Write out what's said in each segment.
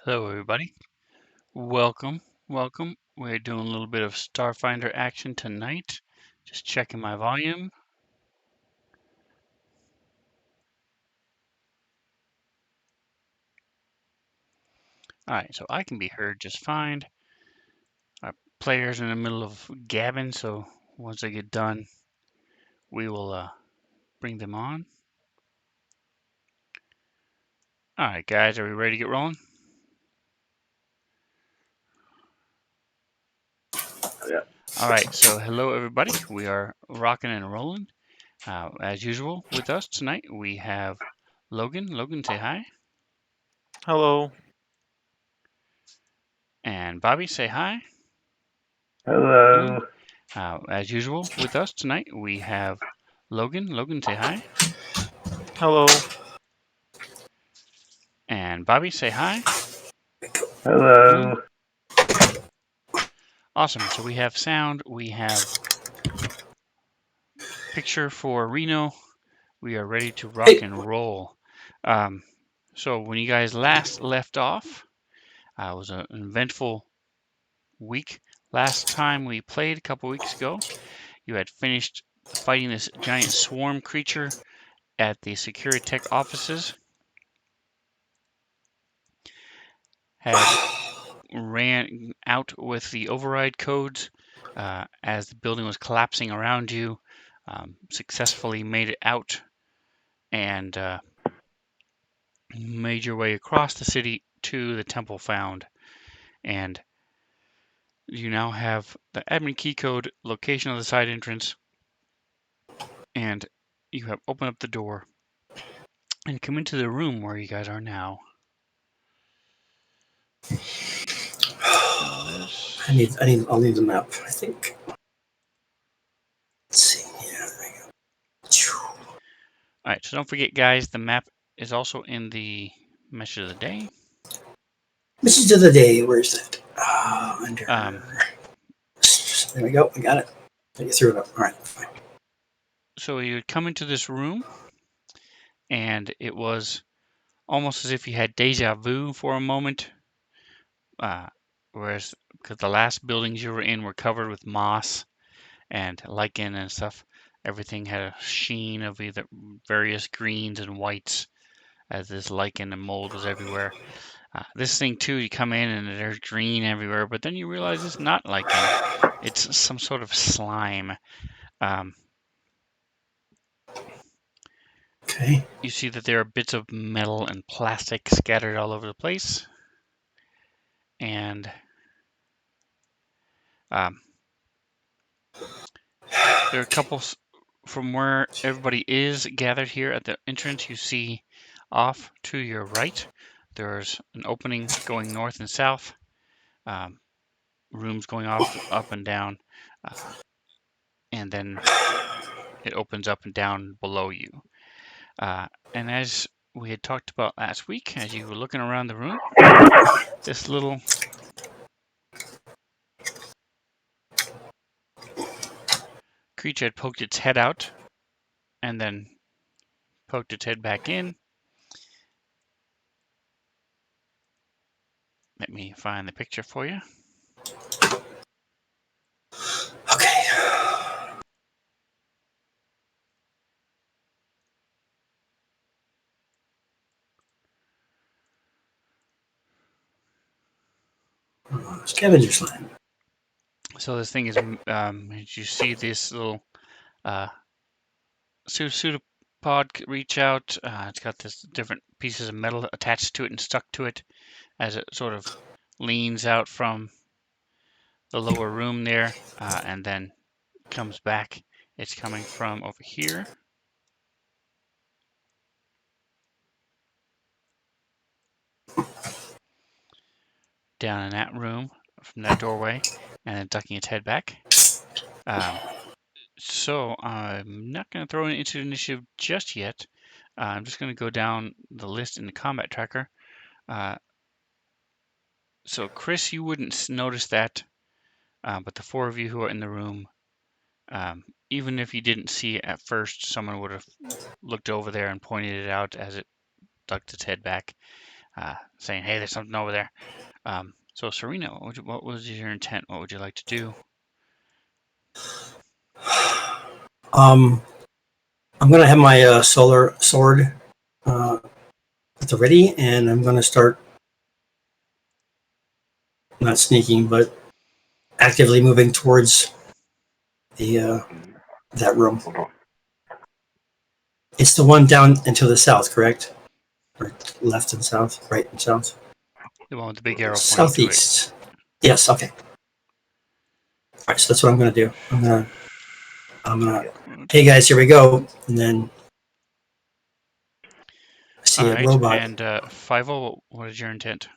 Hello, everybody. Welcome, welcome. We're doing a little bit of Starfinder action tonight. Just checking my volume. All right, so I can be heard just fine. Our players are in the middle of gabbing, so once they get done, we will bring them on. All right, guys, are we ready to get rolling? Yeah. All right, so hello, everybody. We are rocking and rolling. As usual, with us tonight, we have Logan. Logan, say hi. Hello. And Bobby, say hi. Hello. As usual, with us tonight, we have Logan. Logan, say hi. Hello. And Bobby, say hi. Hello. Awesome. So we have sound, we have picture for Reno. We are ready to rock and roll. So when you guys last left off, it was an eventful week. Last time we played a couple weeks ago, you had finished fighting this giant swarm creature at the Securitech offices. Had ran out with the override codes as the building was collapsing around you. Successfully made it out and made your way across the city to the temple found. And you now have the admin key code, location of the side entrance, and you have opened up the door and come into the room where you guys are now. I'll need the map, I think. Let's see. Yeah, there we go. All right, so don't forget, guys, the map is also in the message of the day. Message of the day. Where's that? Under. There we go. I got it. You threw it up. All right, fine. So you come into this room, and it was almost as if you had deja vu for a moment. Whereas, because the last buildings you were in were covered with moss and lichen and stuff, everything had a sheen of either various greens and whites as this lichen and mold was everywhere. This thing too, you come in and there's green everywhere, but then you realize it's not lichen; it's some sort of slime. Okay. You see that there are bits of metal and plastic scattered all over the place, and there are a couple from where everybody is gathered here at the entrance. You see off to your right, there's an opening going north and south, rooms going off up and down, and then it opens up and down below you. And as we had talked about last week, as you were looking around the room, this little creature had poked its head out and then poked its head back in. Let me find the picture for you. Okay. Scavenger slime. So this thing is, as you see this little pseudopod reach out. It's got this different pieces of metal attached to it and stuck to it as it sort of leans out from the lower room there and then comes back. It's coming from over here. Down in that room from that doorway and then ducking its head back. So I'm not going to throw it into initiative just yet. I'm just going to go down the list in the combat tracker. So Chris, you wouldn't notice that, but the four of you who are in the room, even if you didn't see it at first, someone would have looked over there and pointed it out as it ducked its head back. saying, "Hey, there's something over there." So Serena, what was your intent? What would you like to do? I'm gonna have my solar sword at the ready, and I'm gonna start not sneaking, but actively moving towards the that room. Hold on. It's the one down and to the south, correct? Or left and south, right and south. The one with the big arrow pointing to it. Southeast. Yes. Okay. All right. So that's what I'm gonna do. I'm gonna. Hey guys, here we go. And then I see All a right, robot. and Five-O, what is your intent?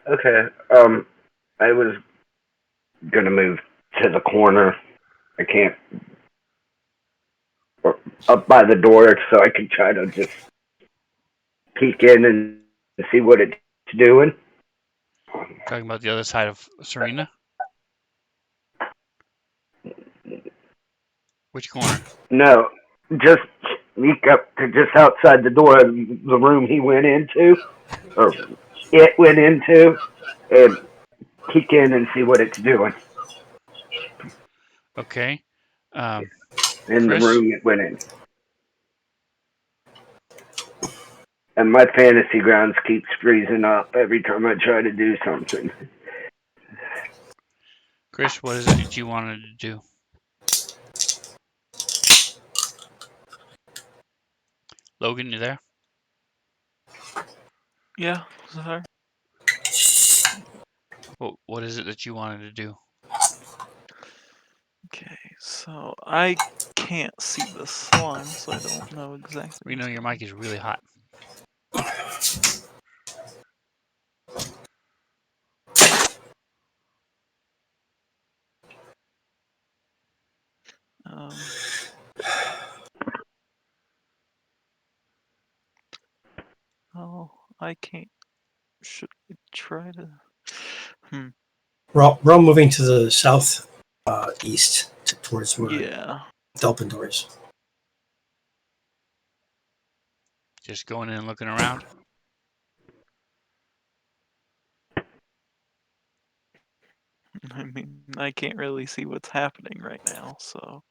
Okay. I was gonna move to the corner. I can't up by the door so I can try to just peek in and see what it's doing. Talking about the other side of Serena? Which corner? No, just sneak up to just outside the door of the room he went into, or it went into, and peek in and see what it's doing Okay. in the Chris? room it went in. And my fantasy grounds keeps freezing up every time I try to do something. Chris, what is it that you wanted to do? Logan, you there? Yeah, sorry. What is it that you wanted to do? Okay, so I can't see the slime, so I don't know exactly. We know your mic is really hot. Oh, I can't. Should I try to? We're all moving to the south east towards where Yeah. the open doors. Just going in and looking around? I mean, I can't really see what's happening right now, so.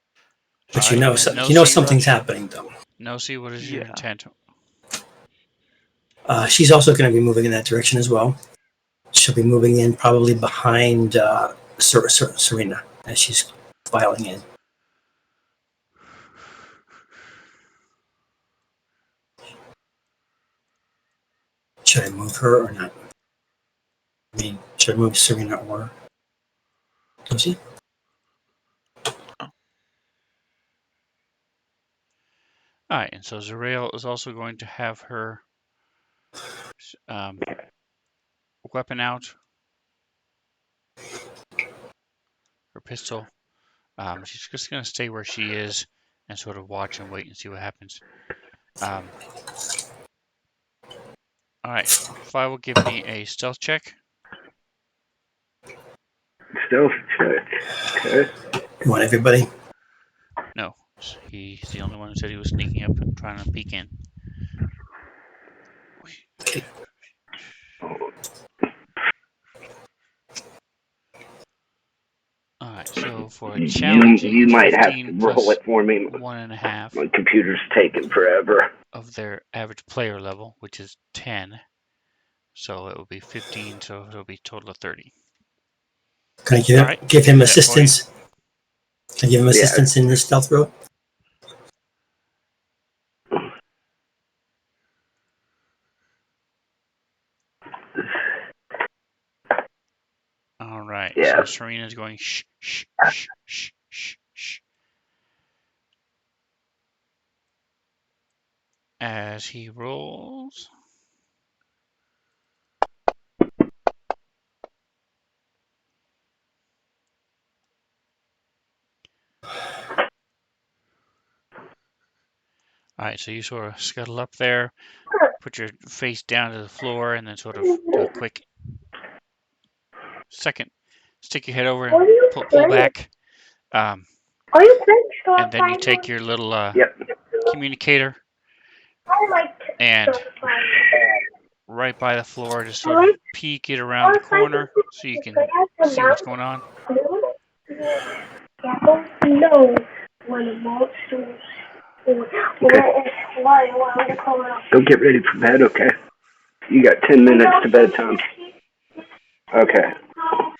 But Alright, and you know Nosy, something's happening though. Nosy, what is your Yeah. intent? She's also going to be moving in that direction as well. She'll be moving in probably behind Serena as she's filing in. Should I move her or not? I mean, should I move Serena or Lucy? Alright, and so Zarael is also going to have her weapon out, her pistol. She's just going to stay where she is and sort of watch and wait and see what happens. Alright, Five will give me a stealth check. Stealth check. Okay. You want everybody? No, he's the only one who said he was sneaking up and trying to peek in. Alright, so for a challenging, You it's might have 15 to roll plus it for me. 1.5 My computer's taking forever. of their average player level, which is 10. So it will be 15, so it'll be a total of 30. Can I Alright, give him do that for you. assistance? Can I give him assistance in this stealth row? Alright, Yeah. so Serena's going shh, shh, shh, shh, shh, shh. As he rolls. Alright, so you sort of scuttle up there, put your face down to the floor, and then sort of do a quick second, stick your head over and pull back. Are you playing Starfinder? And then you take your little Yep. communicator I like and Starfinder. right by the floor, just I sort of like peek it around the corner so you because can I have the see what's mouse. going on. I don't know when the monsters or it's flying around the corner. Go get ready for bed, okay? You got 10 minutes to bedtime. Okay. All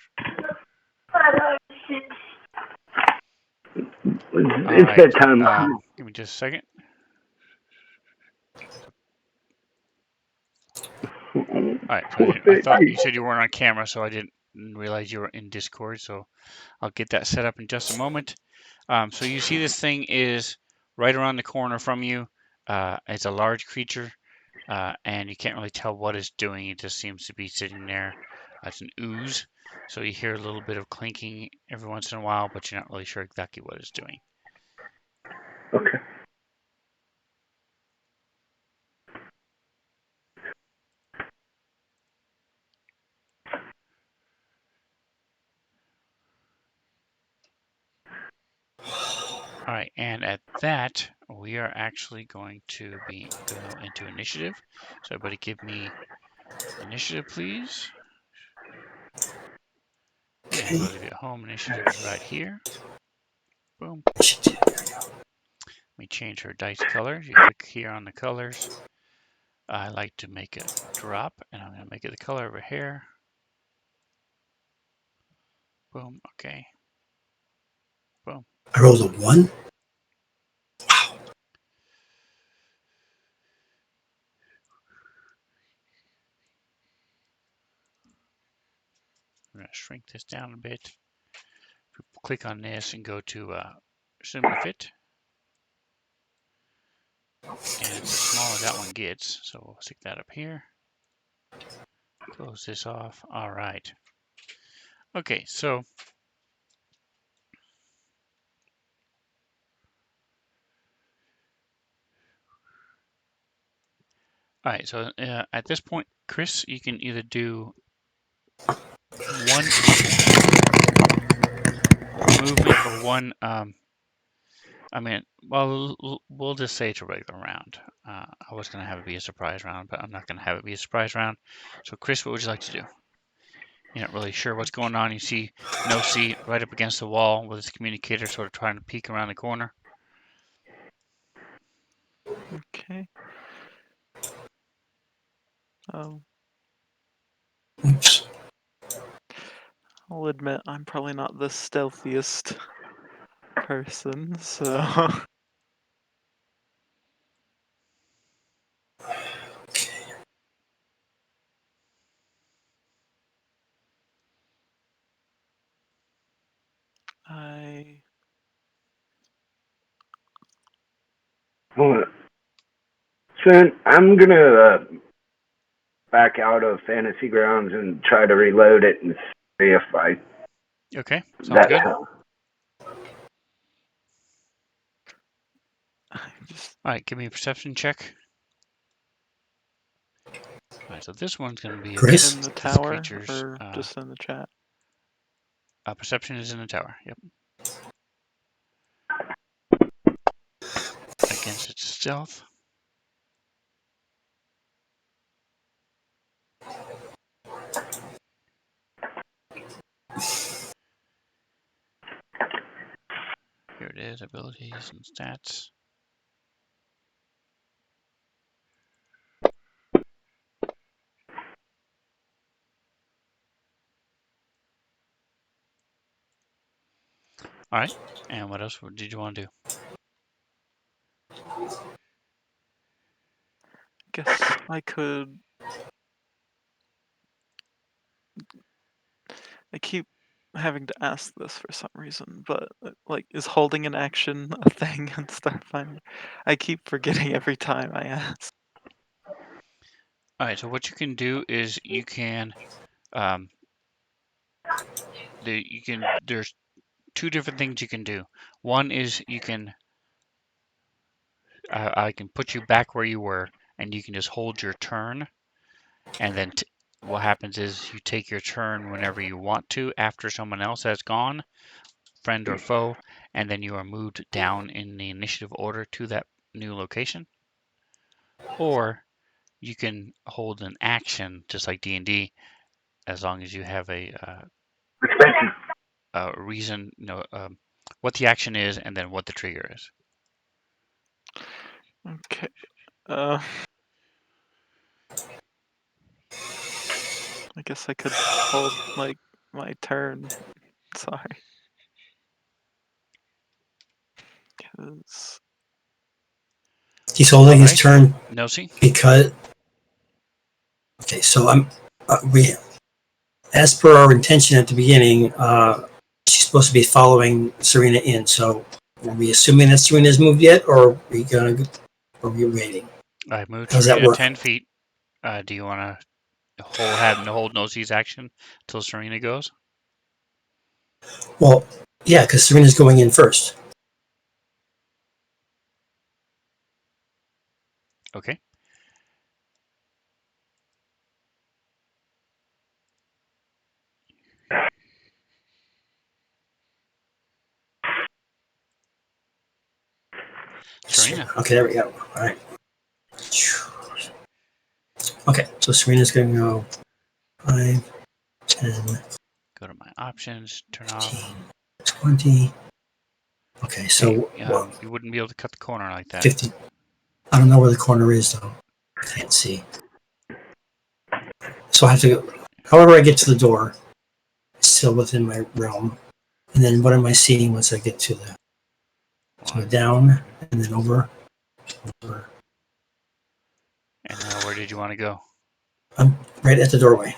It's right. bedtime. Give me just a second. All right. So I thought you said you weren't on camera, so I didn't realize you were in Discord. So I'll get that set up in just a moment. So you see this thing is right around the corner from you. It's a large creature, and you can't really tell what it's doing. It just seems to be sitting there. It's an ooze. So you hear a little bit of clinking every once in a while, but you're not really sure exactly what it's doing. Okay. All right, and at that, we are actually going to go into initiative. So everybody give me initiative, please. And we'll leave it home. Initiative is right here. Boom. Let me change her dice color. You click here on the colors. I like to make a drop, and I'm going to make it the color of her hair. Boom. Okay. Boom. I rolled a 1. I'm going to shrink this down a bit. Click on this and go to Cinema Fit. And the smaller that one gets, so we'll stick that up here. Close this off. All right. Okay, so all right, so at this point, Chris, you can either do one movement or one. I mean, well, we'll just say it's a regular round. I was gonna have it be a surprise round, but I'm not gonna have it be a surprise round. So, Chris, what would you like to do? You're not really sure what's going on. You see no seat right up against the wall with his communicator, sort of trying to peek around the corner. Okay. Oops. I'll admit I'm probably not the stealthiest person, so I Hold on. Son, I'm gonna back out of Fantasy Grounds and try to reload it and see if I. Okay, sounds That's good. how. just All right, give me a perception check. All right, so this one's going to be Chris? in the against this tower creature's or just in the chat. perception is in the tower. Yep. Against its stealth. Here it is, abilities and stats. All right, and what else did you want to do? Guess I could. I keep having to ask this for some reason, but like, is holding an action a thing in Starfinder? I keep forgetting every time I ask. All right, so what you can do is you can, there's two different things you can do. One is you can, I can put you back where you were, and you can just hold your turn, and then what happens is you take your turn whenever you want to after someone else has gone. friend or foe, and then you are moved down in the initiative order to that new location. Or you can hold an action just like D&D, as long as you have a reason, what the action is and then what the trigger is. Okay. I guess I could hold like my turn. Sorry. 'Cause He's holding his Alright. turn Nosy? because. Okay, so we, as per our intention at the beginning, she's supposed to be following Serena in. So, are we assuming that Serena's moved yet, or are we waiting? I moved How's that Serena work? 10 feet. Do you want to hold Nosy's action till Serena goes? Well, yeah, because Serena's going in first. Okay. Serena. Okay, there we go. All right. Okay, so Serena's going to go 5, 10, Go to my options, turn off. 20. Okay, so Hey, you wouldn't be able to cut the corner like that. 50. I don't know where the corner is, though. I can't see. So I have to go. However, I get to the door, it's still within my realm. And then what am I seeing once I get to the. So down and then over. And now where did you want to go? I'm right at the doorway.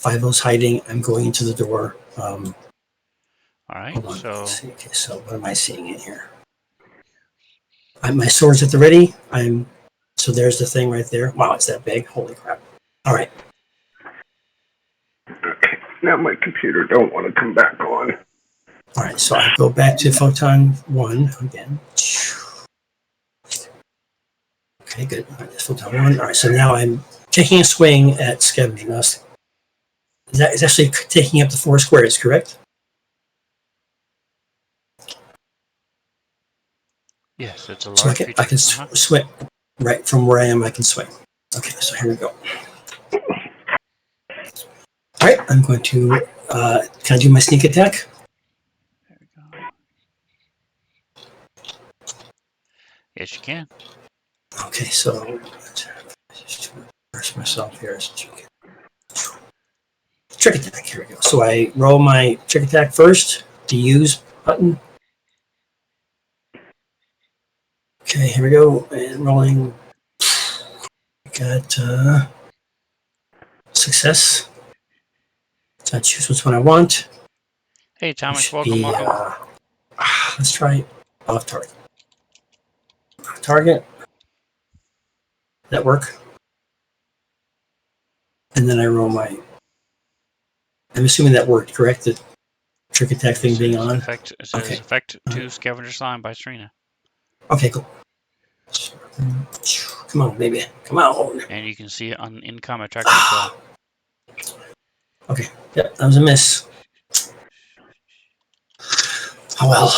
5-0's hiding. I'm going into the door. All right, Hold on. so Let's see. Okay, so what am I seeing in here? My sword's at the ready. So there's the thing right there. Wow, it's that big. Holy crap. All right. Okay, now my computer don't want to come back on. All right, so I go back to Photon 1 again. Okay, good. All right, that's Photon 1. All right, so now I'm taking a swing at Scavenger Nest. That is actually taking up the 4 squares, correct? yes, it's a So large creature. I can swing right from where I am. I can swing. Okay, so here we go. All right, I'm going to. Can I do my sneak attack? There we go. Yes, you can. Okay, so first myself here is trick attack. Here we go. So I roll my trick attack first. The use button. Okay, here we go. And rolling. Got success. So I choose which one I want. Hey, It Thomas, should welcome, be. welcome. Let's try off target. Target. That work? And then I roll my. I'm assuming that worked, correct? The trick attack thing being on. It says effect 2 Scavenger Slime by Serena. Okay, cool. Come on, baby. Come on. And you can see it on in-combat tracker as well. Okay, yep, that was a miss. Oh well.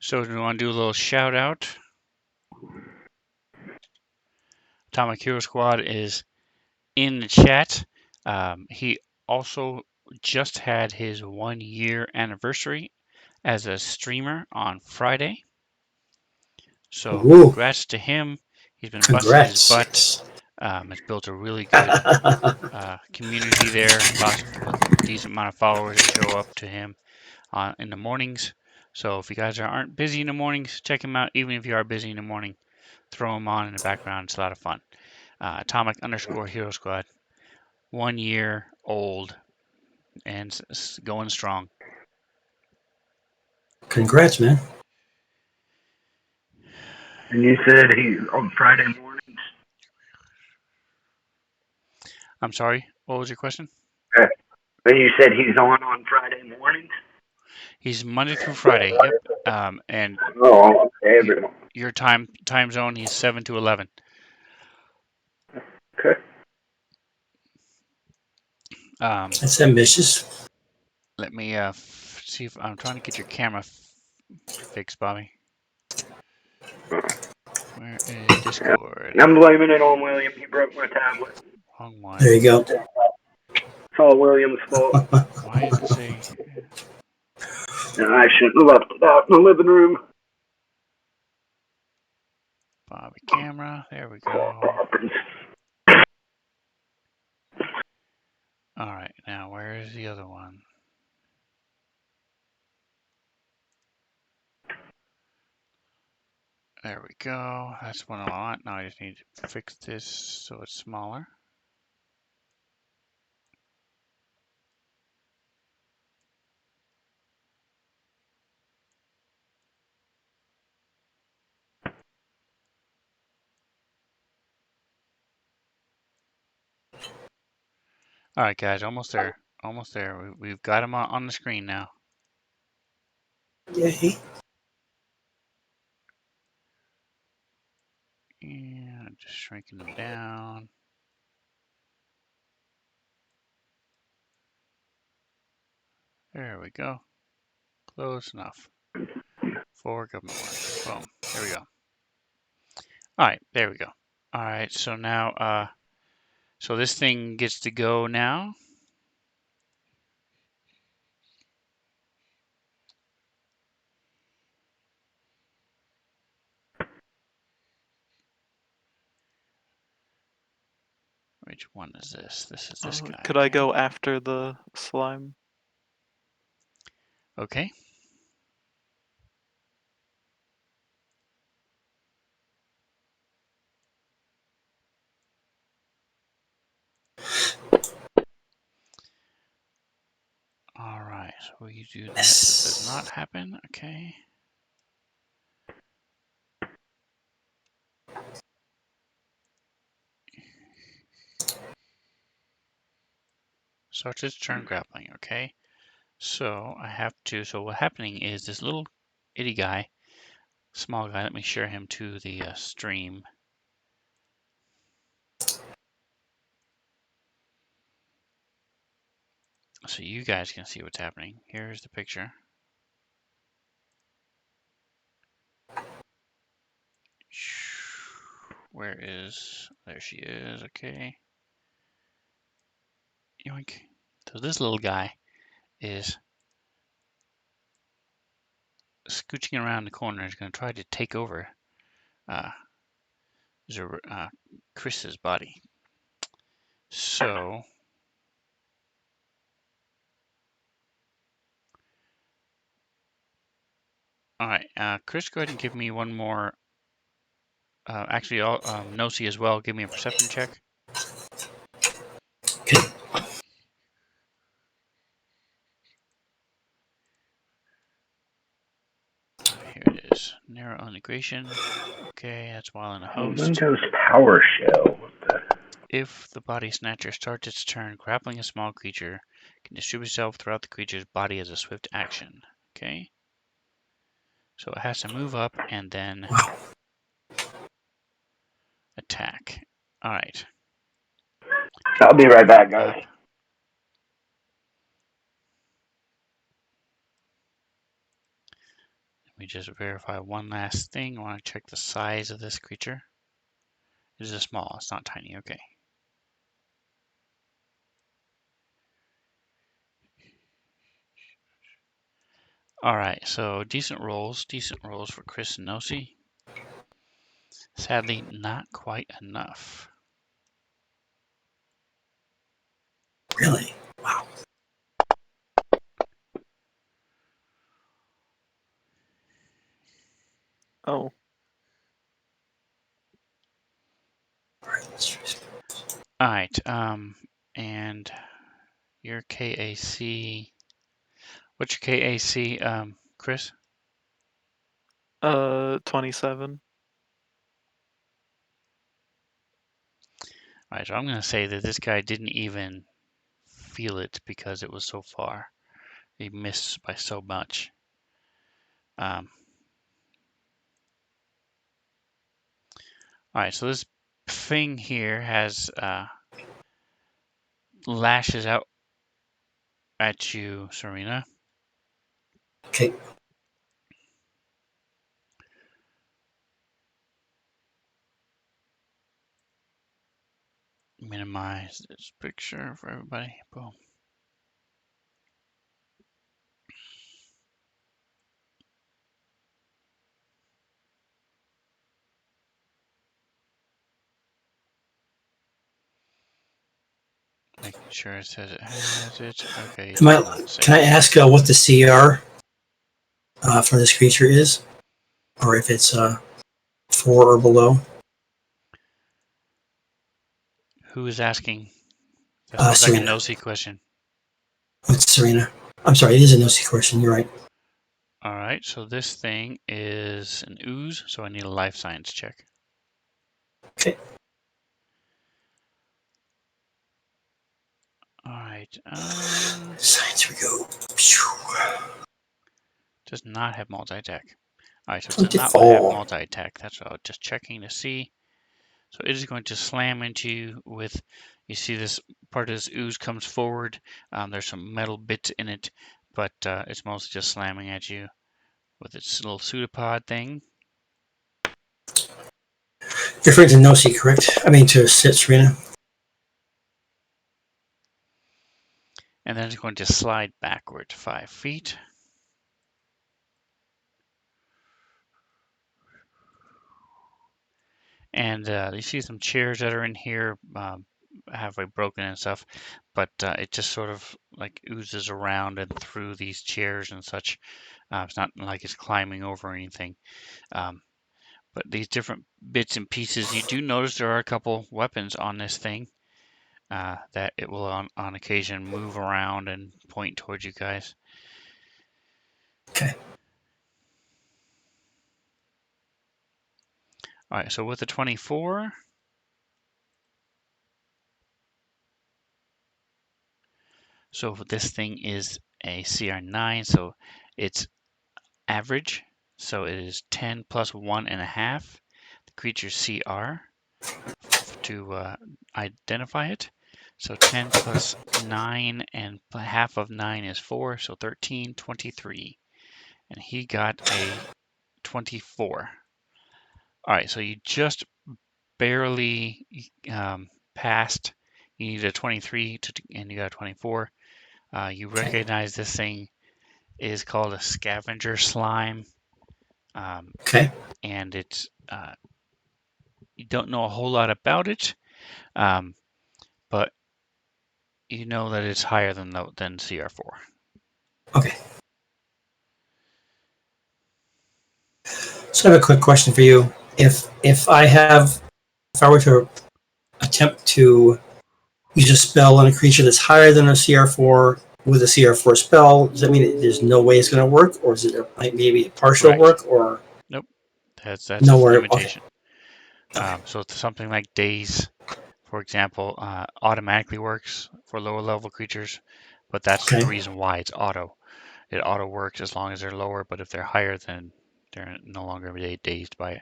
So do we want to do a little shout out? Atomic Hero Squad is in the chat. He also just had his 1-year anniversary as a streamer on Friday. So Ooh. congrats to him. He's been busting his butt. Has built a really good community there. Lots with a decent amount of followers that show up to him in the mornings. So if you guys aren't busy in the mornings, check him out. Even if you are busy in the morning, throw him on in the background. It's a lot of fun. Atomic_Hero Squad. 1 year old and going strong. Congrats, man. And you said he on Friday mornings. I'm sorry. What was your question? And you said he's on Friday mornings? He's Monday through Friday. Yep. And Oh, okay, y- everyone. your time zone, he's 7 to 11. Okay. That's ambitious. Let me see if I'm trying to get your camera fixed, Bobby. Where is Yeah. Discord? I'm blaming it on William. He broke my tablet. Wrong one. There you go. It's all William's fault. Why does it say? And I shouldn't have left it out in the living room. Bobby camera. There we go. All right. Now where is the other one? There we go. That's what I want. Now I just need to fix this so it's smaller. All right, guys, almost there. Almost there. We've got him on the screen now. Yay. And just shrinking them down. There we go. Close enough for government work. Boom. There we go. All right, there we go. All right, so now, so this thing gets to go now. Which one is this? This is this guy. Could I Okay. go after the slime? Okay. All right, so we do that. This does not happen. Okay. Starts its turn grappling. Okay. So I have to. So what's happening is this little itty guy, small guy. Let me share him to the stream. So you guys can see what's happening. Here's the picture. Where is, there she is, okay. Yoink. So this little guy is scooching around the corner. He's going to try to take over uh, Chris's body. So, all right, Chris, go ahead and give me one more. Actually, Nosy as well. Give me a perception check. Okay. Here it is. Narrow integration. Okay, that's while in a host. Windows PowerShell. If the body snatcher starts its turn grappling a small creature, can distribute itself throughout the creature's body as a swift action. Okay. So it has to move up and then attack. All right. I'll be right back, guys. Let me just verify one last thing. I want to check the size of this creature. It is a small, it's not tiny. Okay. All right, so decent rolls for Chris and Nosy. Sadly, not quite enough. Really? Wow. Oh, All right, All right, and your KAC. What's your KAC, Chris? 27. All right, so I'm going to say that this guy didn't even feel it because it was so far. He missed by so much. All right, so this thing here has lashes out at you, Serena. Okay. Minimize this picture for everybody. Boom. Making sure it says it has it. Okay, it does not say Can I it. ask what the CR for this creature is? Or if it's 4 or below? Who is asking? That sounds like a Serena. nosy question. What's Serena? I'm sorry, it is a nosy question. You're right. All right, so this thing is an ooze, so I need a life science check. Okay. All right. Science we go. Does not have multi-attack. All right, so it does not have 24. multi-attack. That's what I was just checking to see. So it is going to slam into you with, you see this part of this ooze comes forward. There's some metal bits in it, but it's mostly just slamming at you with its little pseudopod thing. You're referring to nosy, correct? I mean to Serena. And then it's going to slide backward 5 feet. And you see some chairs that are in here, halfway broken and stuff, but it just sort of like oozes around and through these chairs and such. It's not like it's climbing over anything. But these different bits and pieces, you do notice there are a couple weapons on this thing that it will on occasion move around and point towards you guys. Okay. All right, so with the 24, so this thing is a CR9, so it's average. So it is 10 plus 1.5, the creature's CR, to identify it. So 10 plus 9 and half of 9 is 4, so 13, 23. And he got a 24. All right, so you just barely passed. You need a 23 and you got a 24. You recognize this thing is called a scavenger slime. Okay. And it's you don't know a whole lot about it, but you know that it's higher than CR4. Okay. So I have a quick question for you. If I were to attempt to use a spell on a creature that's higher than a CR4 with a CR4 spell, does that mean that there's no way it's going to work, or is it maybe a partial Correct. work, or Nope. That's a nowhere? Okay. limitation. So it's something like Daze, for example, automatically works for lower level creatures, but that's the Okay. reason why it's auto. It auto works as long as they're lower, but if they're higher, then they're no longer dazed by it.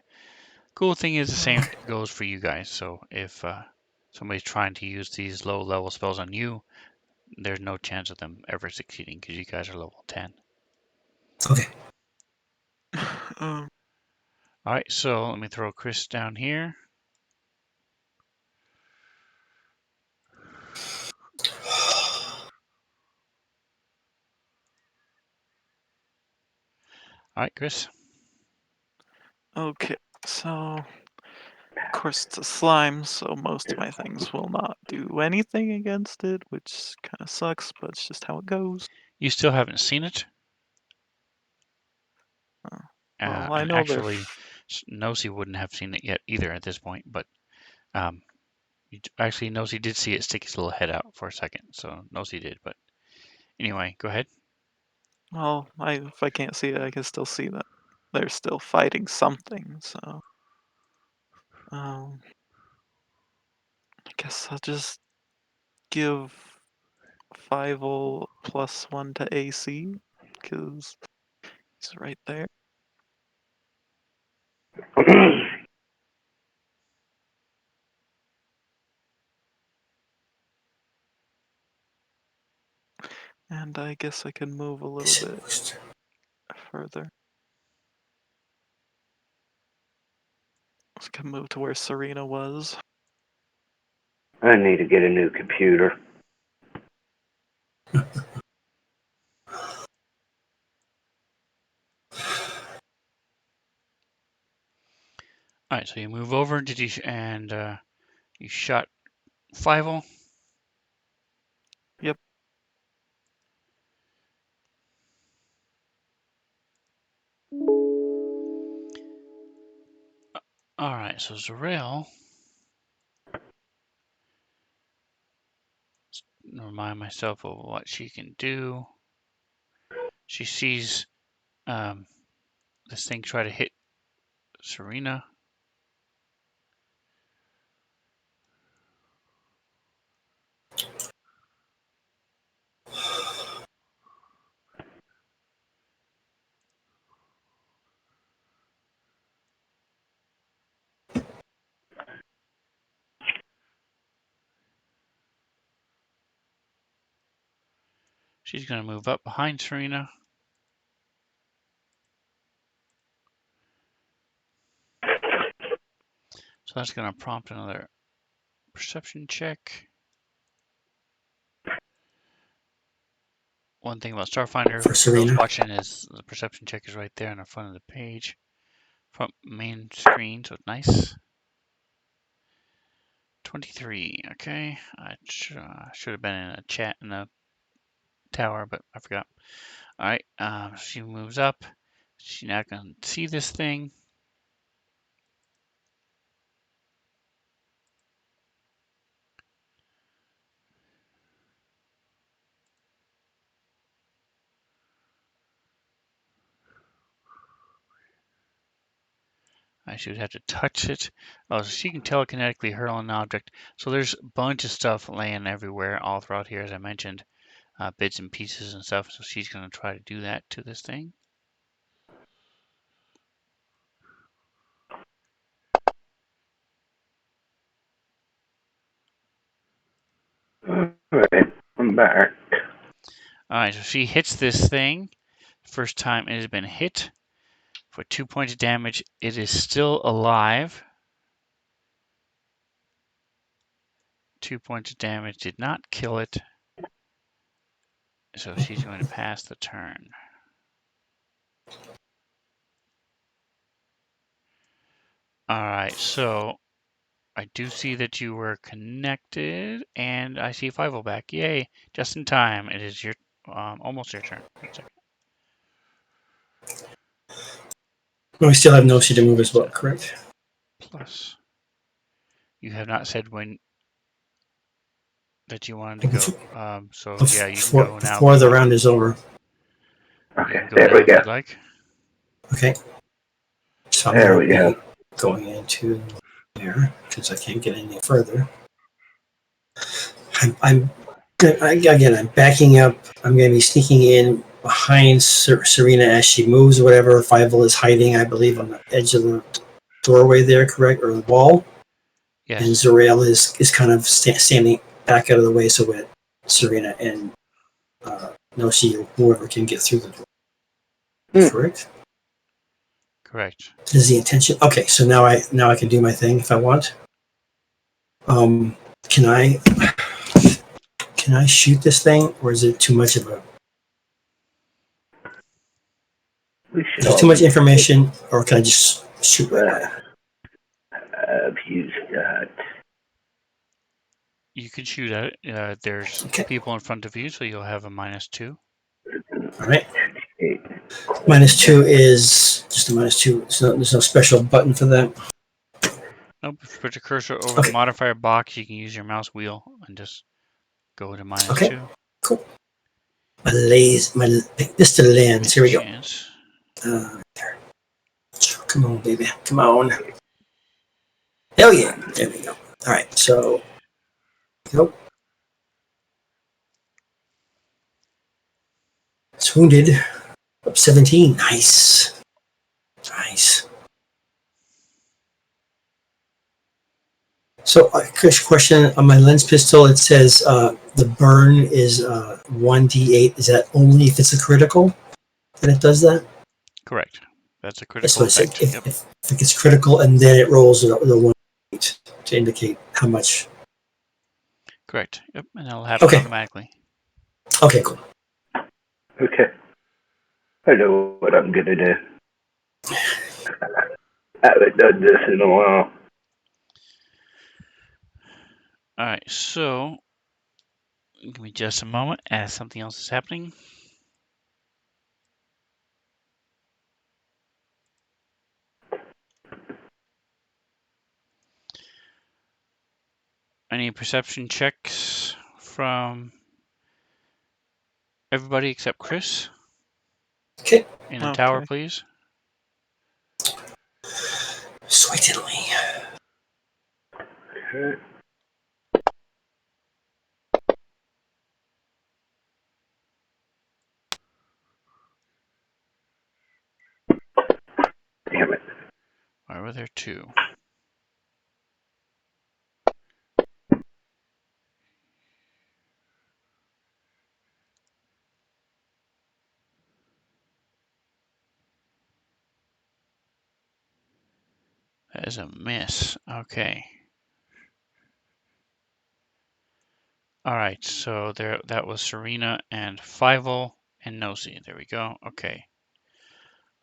Cool thing is the same goes for you guys. So if somebody's trying to use these low level spells on you, there's no chance of them ever succeeding because you guys are level 10. Okay. Um, All right, so let me throw Chris down here. All right, Chris. okay, so of course it's a slime, so most of my things will not do anything against it, which kind of sucks, but it's just how it goes. You still haven't seen it. Well, I And know they're. actually, Nosy wouldn't have seen it yet either at this point, but um, actually, Nosy did see it stick his little head out for a second, so Nosy did. But anyway, go ahead. Well, if I can't see it, I can still see that they're still fighting something. So, I guess I'll just give Fievel +1 to AC, because he's right there. And I guess I can move a little bit further. I can move to where Serena was. I need to get a new computer. All right, so you move over. Did you you shot Fievel? Yep. All right, so Zarel. Remind myself of what she can do. She sees this thing try to hit Serena. She's going to move up behind Serena. So that's going to prompt another perception check. One thing about Starfinder, For for those Serena. watching, is the perception check is right there in the front of the page, front main screen, so it's nice. 23, okay. I should have been in a chat in the tower, but I forgot. All right, she moves up. She's not going to see this thing. She would have to touch it. Oh, so she can telekinetically hurl an object. So there's a bunch of stuff laying everywhere, all throughout here, as I mentioned, bits and pieces and stuff. So she's going to try to do that to this thing. All right, I'm back. All right, so she hits this thing. First time it has been hit for 2 points of damage. It is still alive. 2 points of damage did not kill it. So she's going to pass the turn. All right, so I do see that you were connected, and I see Five back. Yay! Just in time. It is your almost your turn. 1 second. We still have no sheet to move as well, correct? Plus, you have not said when that you wanted to go. So yeah, you can go now if Before you the want. round is over. You Okay, can go there now we if go. you'd like. Okay. So I'm There going we to go. be going into there because I can't get any further. I'm backing up. I'm going to be sneaking in behind Serena as she moves or whatever. Fievel is hiding, I believe, on the edge of the doorway there, correct, or the wall. Yes. And Zarel is kind of standing back out of the way so that Serena and Noshi or whoever can get through the door. Correct? Correct. Is the intention? Okay, so now I can do my thing if I want. Can I shoot this thing, or is it too much of a? Is there too much information, or can I just shoot right by? I've used that. You can shoot at it. There's people in front of you, so you'll have a -2. All right. -2 is just a -2. There's no special button for that. Nope. If you put your cursor over the modifier box, you can use your mouse wheel and just go to -2. Okay. Cool. This to lens. Here we go. There. Come on, baby. Come on. Hell yeah. There we go. All right. So, nope. It's wounded. Up 17. Nice. Nice. So, question on my lens pistol. It says the burn is 1d8. Is that only if it's a critical that it does that? Correct. That's a That's critical what it said. effect. If, Yep. if it gets critical and then it rolls the 1d8 to indicate how much. Correct. Yep. And that'll happen Okay. automatically. Okay, cool. Okay. I know what I'm gonna do. I haven't done this in a while. All right. So give me just a moment as something else is happening. Any perception checks from everybody except Chris? Okay. In the tower, please. Certainly. Okay. Damn it. Why were there two? That is a miss. Okay. All right. So there, that was Serena and Fievel and Nosy. There we go. Okay.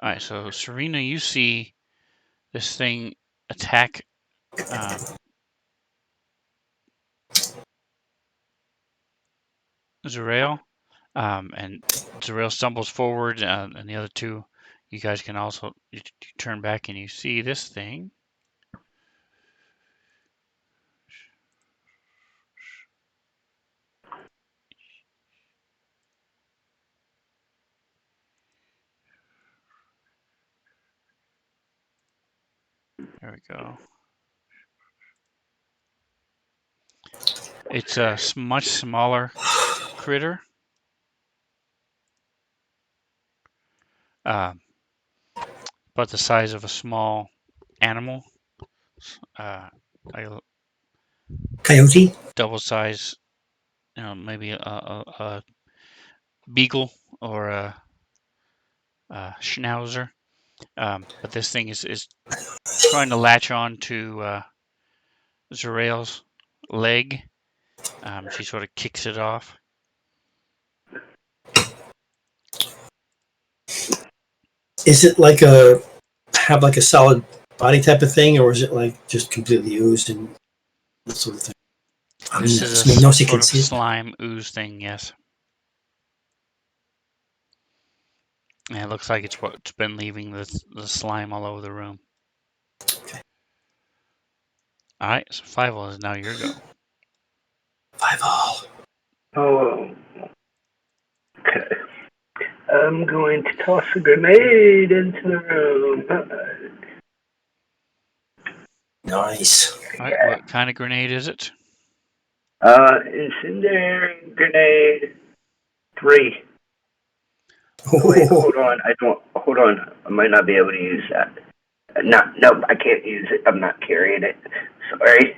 All right. So Serena, you see this thing attack Zurael, and Zurael stumbles forward, and the other two, you guys can also you turn back and you see this thing. There we go. It's a much smaller critter. About the size of a small animal. A Coyote? double size, maybe a beagle or a schnauzer. But this thing is trying to latch on to Zurael's leg. She sort of kicks it off. Is it have like a solid body type of thing, or is it like just completely oozed and that sort of thing? This is No, some she sort can of see it. slime ooze thing, yes. And it looks like it's what's been leaving the slime all over the room. Okay. All right, so Fievel is now your go. 5-0. Oh. Okay. I'm going to toss a grenade into the room. Nice. All right, what kind of grenade is it? Incendiary grenade 3. Oh, wait, hold on. Hold on. I might not be able to use that. Nope, I can't use it. I'm not carrying it. Sorry.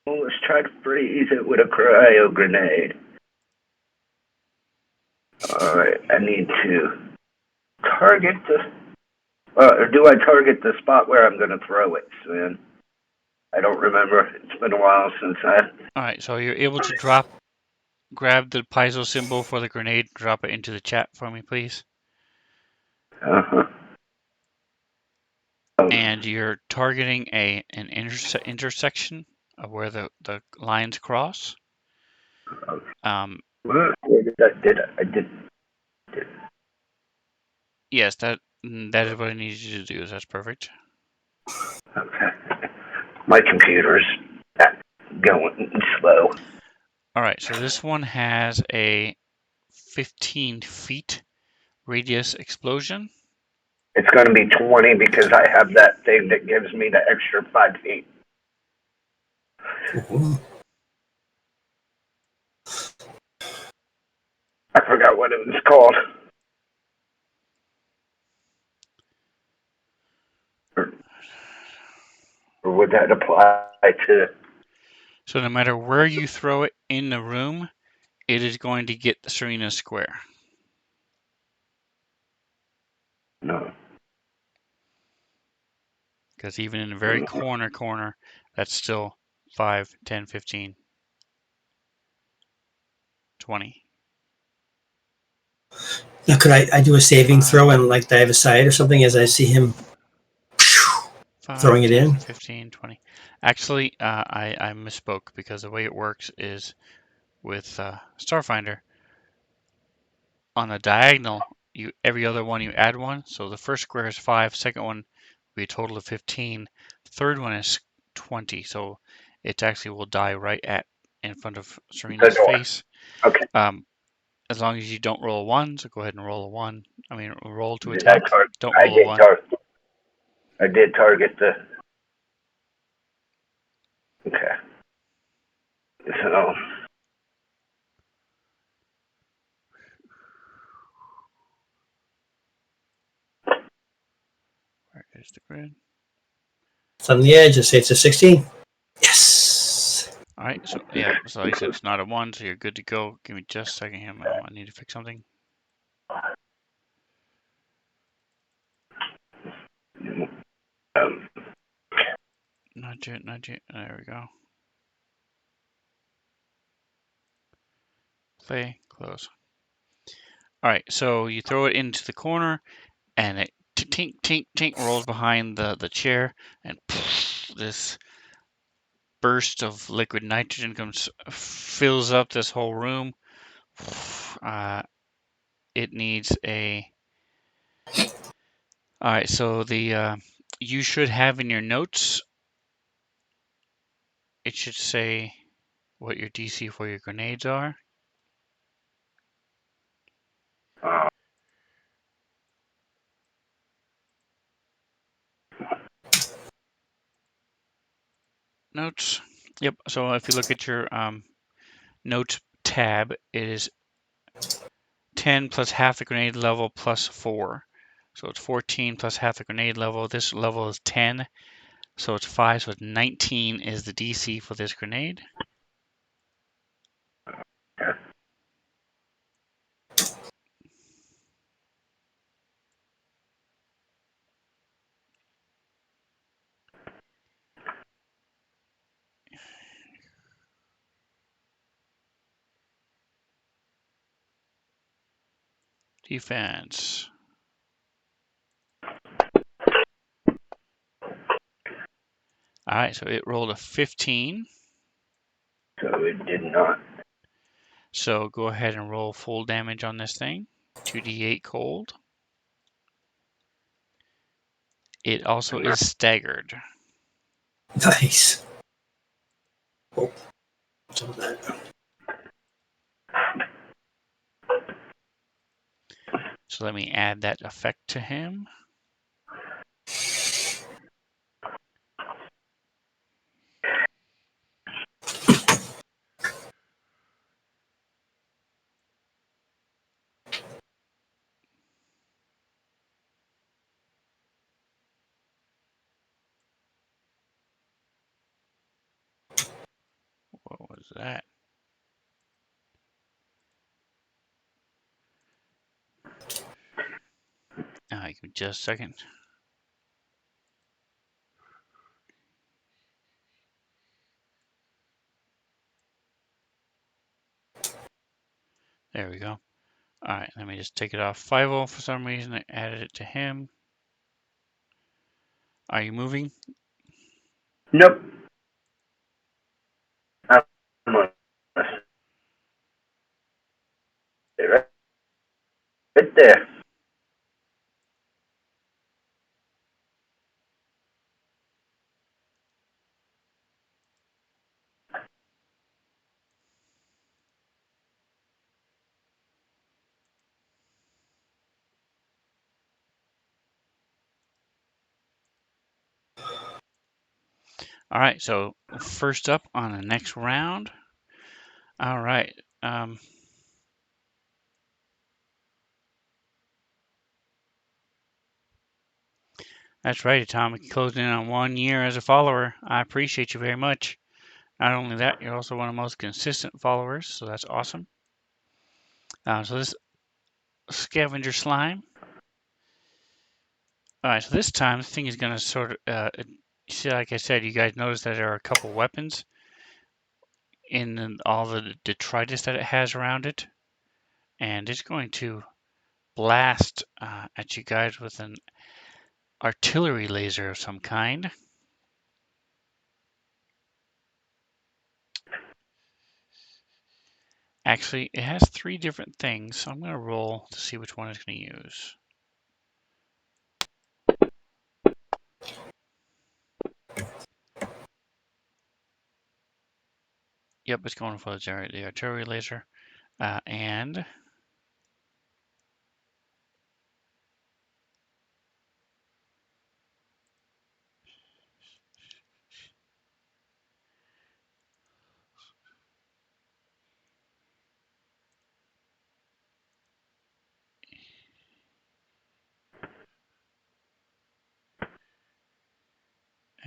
Well, let's try to freeze it with a cryo grenade. Alright, I need to target or do I target the spot where I'm going to throw it, Sven? I don't remember. It's been a while since All right, so you're able to grab the piezo symbol for the grenade, drop it into the chat for me, please. Uh-huh. Oh. And you're targeting an intersection of where the lines cross. Where did I did. Yes, that is what I need you to do. That's perfect. Okay. My computer's going slow. All right, so this one has a 15 feet radius explosion. It's going to be 20 because I have that thing that gives me the extra 5 feet. what it was called. Or would that apply to? So no matter where you throw it in the room, it is going to get the Serena square. No. Because even in the very corner, that's still 5, 10, 15, 20. Now, could I do a saving throw 5, and like dive aside or something as I see him 5, throwing it 10, in? 15, 20. Actually, I misspoke because the way it works is with Starfinder, on a diagonal, every other one you add one. So the first square is 5, second one will be a total of 15, third one is 20. So it actually will die right in front of The Serena's door. face. Okay. As long as you don't roll a 1, so go ahead and roll a 1. I mean, roll to Did I attack. target? Don't roll a 1. I did target the. Okay. So. Where is the grid? It's on the edge. I say it's a 16. Yes. All right, so yeah, so like I said, it's not a 1, so you're good to go. Give me just a second here. I need to fix something. Um, Not yet, not yet. There we go. Play, close. All right, so you throw it into the corner, and it tink, tink, tink rolls behind the chair, and poof, this burst of liquid nitrogen fills up this whole room. It needs a. All right, so you should have in your notes. It should say what your DC for your grenades are. uh, Notes. Yep. So if you look at your notes tab, it is 10 plus half the grenade level plus 4. So it's 14 plus half the grenade level. This level is 10. So it's 5. So it's 19 is the DC for this grenade. Defense. All right. So it rolled a 15. so it did not. So go ahead and roll full damage on this thing. 2d8 cold. It also is staggered. Nice. Oh, some of that. So let me add that effect to him. What was that? Give me just a second. There we go. All right, let me just take it off 5 for some reason. I added it to him. Are you moving? Nope. I'm on right, right there. All right, so first up on the next round. All right. That's right, Atomic. Closing in on 1 year as a follower. I appreciate you very much. Not only that, you're also one of the most consistent followers, so that's awesome. So this scavenger slime. All right, so this time the thing is going to sort of, see, like I said, you guys notice that there are a couple weapons in all the detritus that it has around it. And it's going to blast at you guys with an artillery laser of some kind. Actually, it has 3 different things, so I'm going to roll to see which one it's going to use. Yep, it's going for the artillery laser. And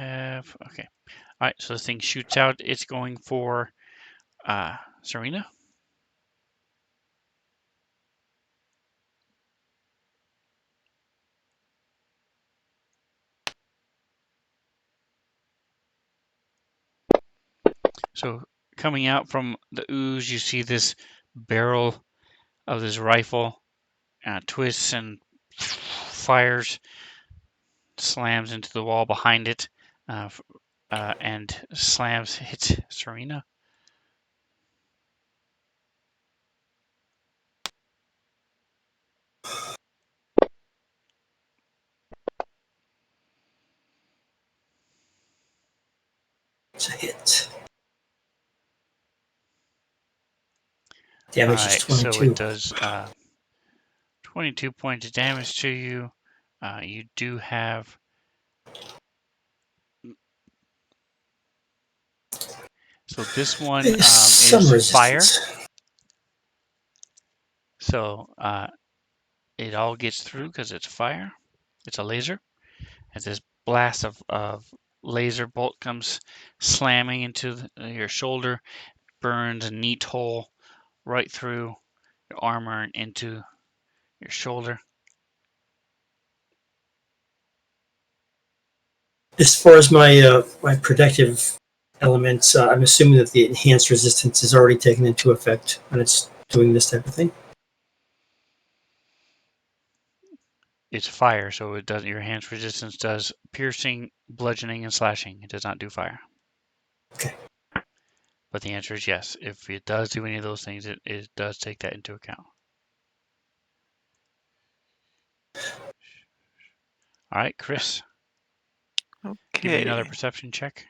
okay. All right, so this thing shoots out. It's going for Serena. So coming out from the ooze, you see this barrel of this rifle twists and fires, slams into the wall behind it, and hits Serena. It's a hit. All Damage is right, so 22. it does 22 points of damage to you. You do have so this one Some is fire. resistance. So it all gets through because it's fire. It's a laser. As this blast of laser bolt comes slamming into your shoulder, burns a neat hole right through your armor and into your shoulder. As far as my protective elements, I'm assuming that the enhanced resistance is already taken into effect when it's doing this type of thing. It's fire, so it does. Your enhanced resistance does piercing, bludgeoning, and slashing. It does not do fire. Okay. But the answer is yes. If it does do any of those things, it does take that into account. All right, Chris, give me another Okay. perception check.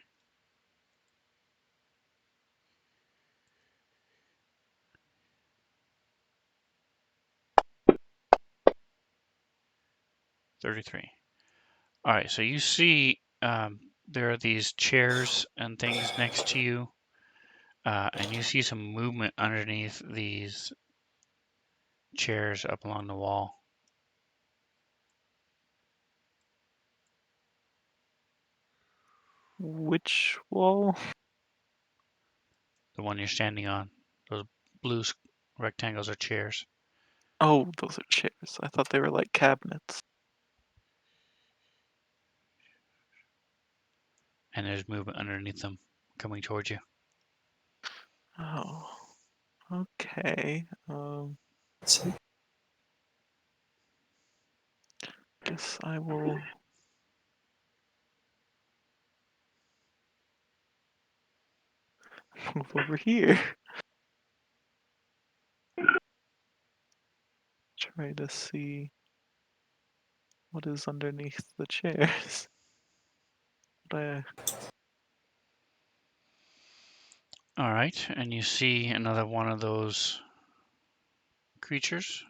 $33. All right, so you see there are these chairs and things next to you, and you see some movement underneath these chairs up along the wall. Which wall? The one you're standing on. Those blue rectangles are chairs. Oh, those are chairs. I thought they were like cabinets. And there's movement underneath them coming towards you. Oh, okay. So, Guess I will move over here. Try to see what is underneath the chairs. But All right, and you see another one of those creatures.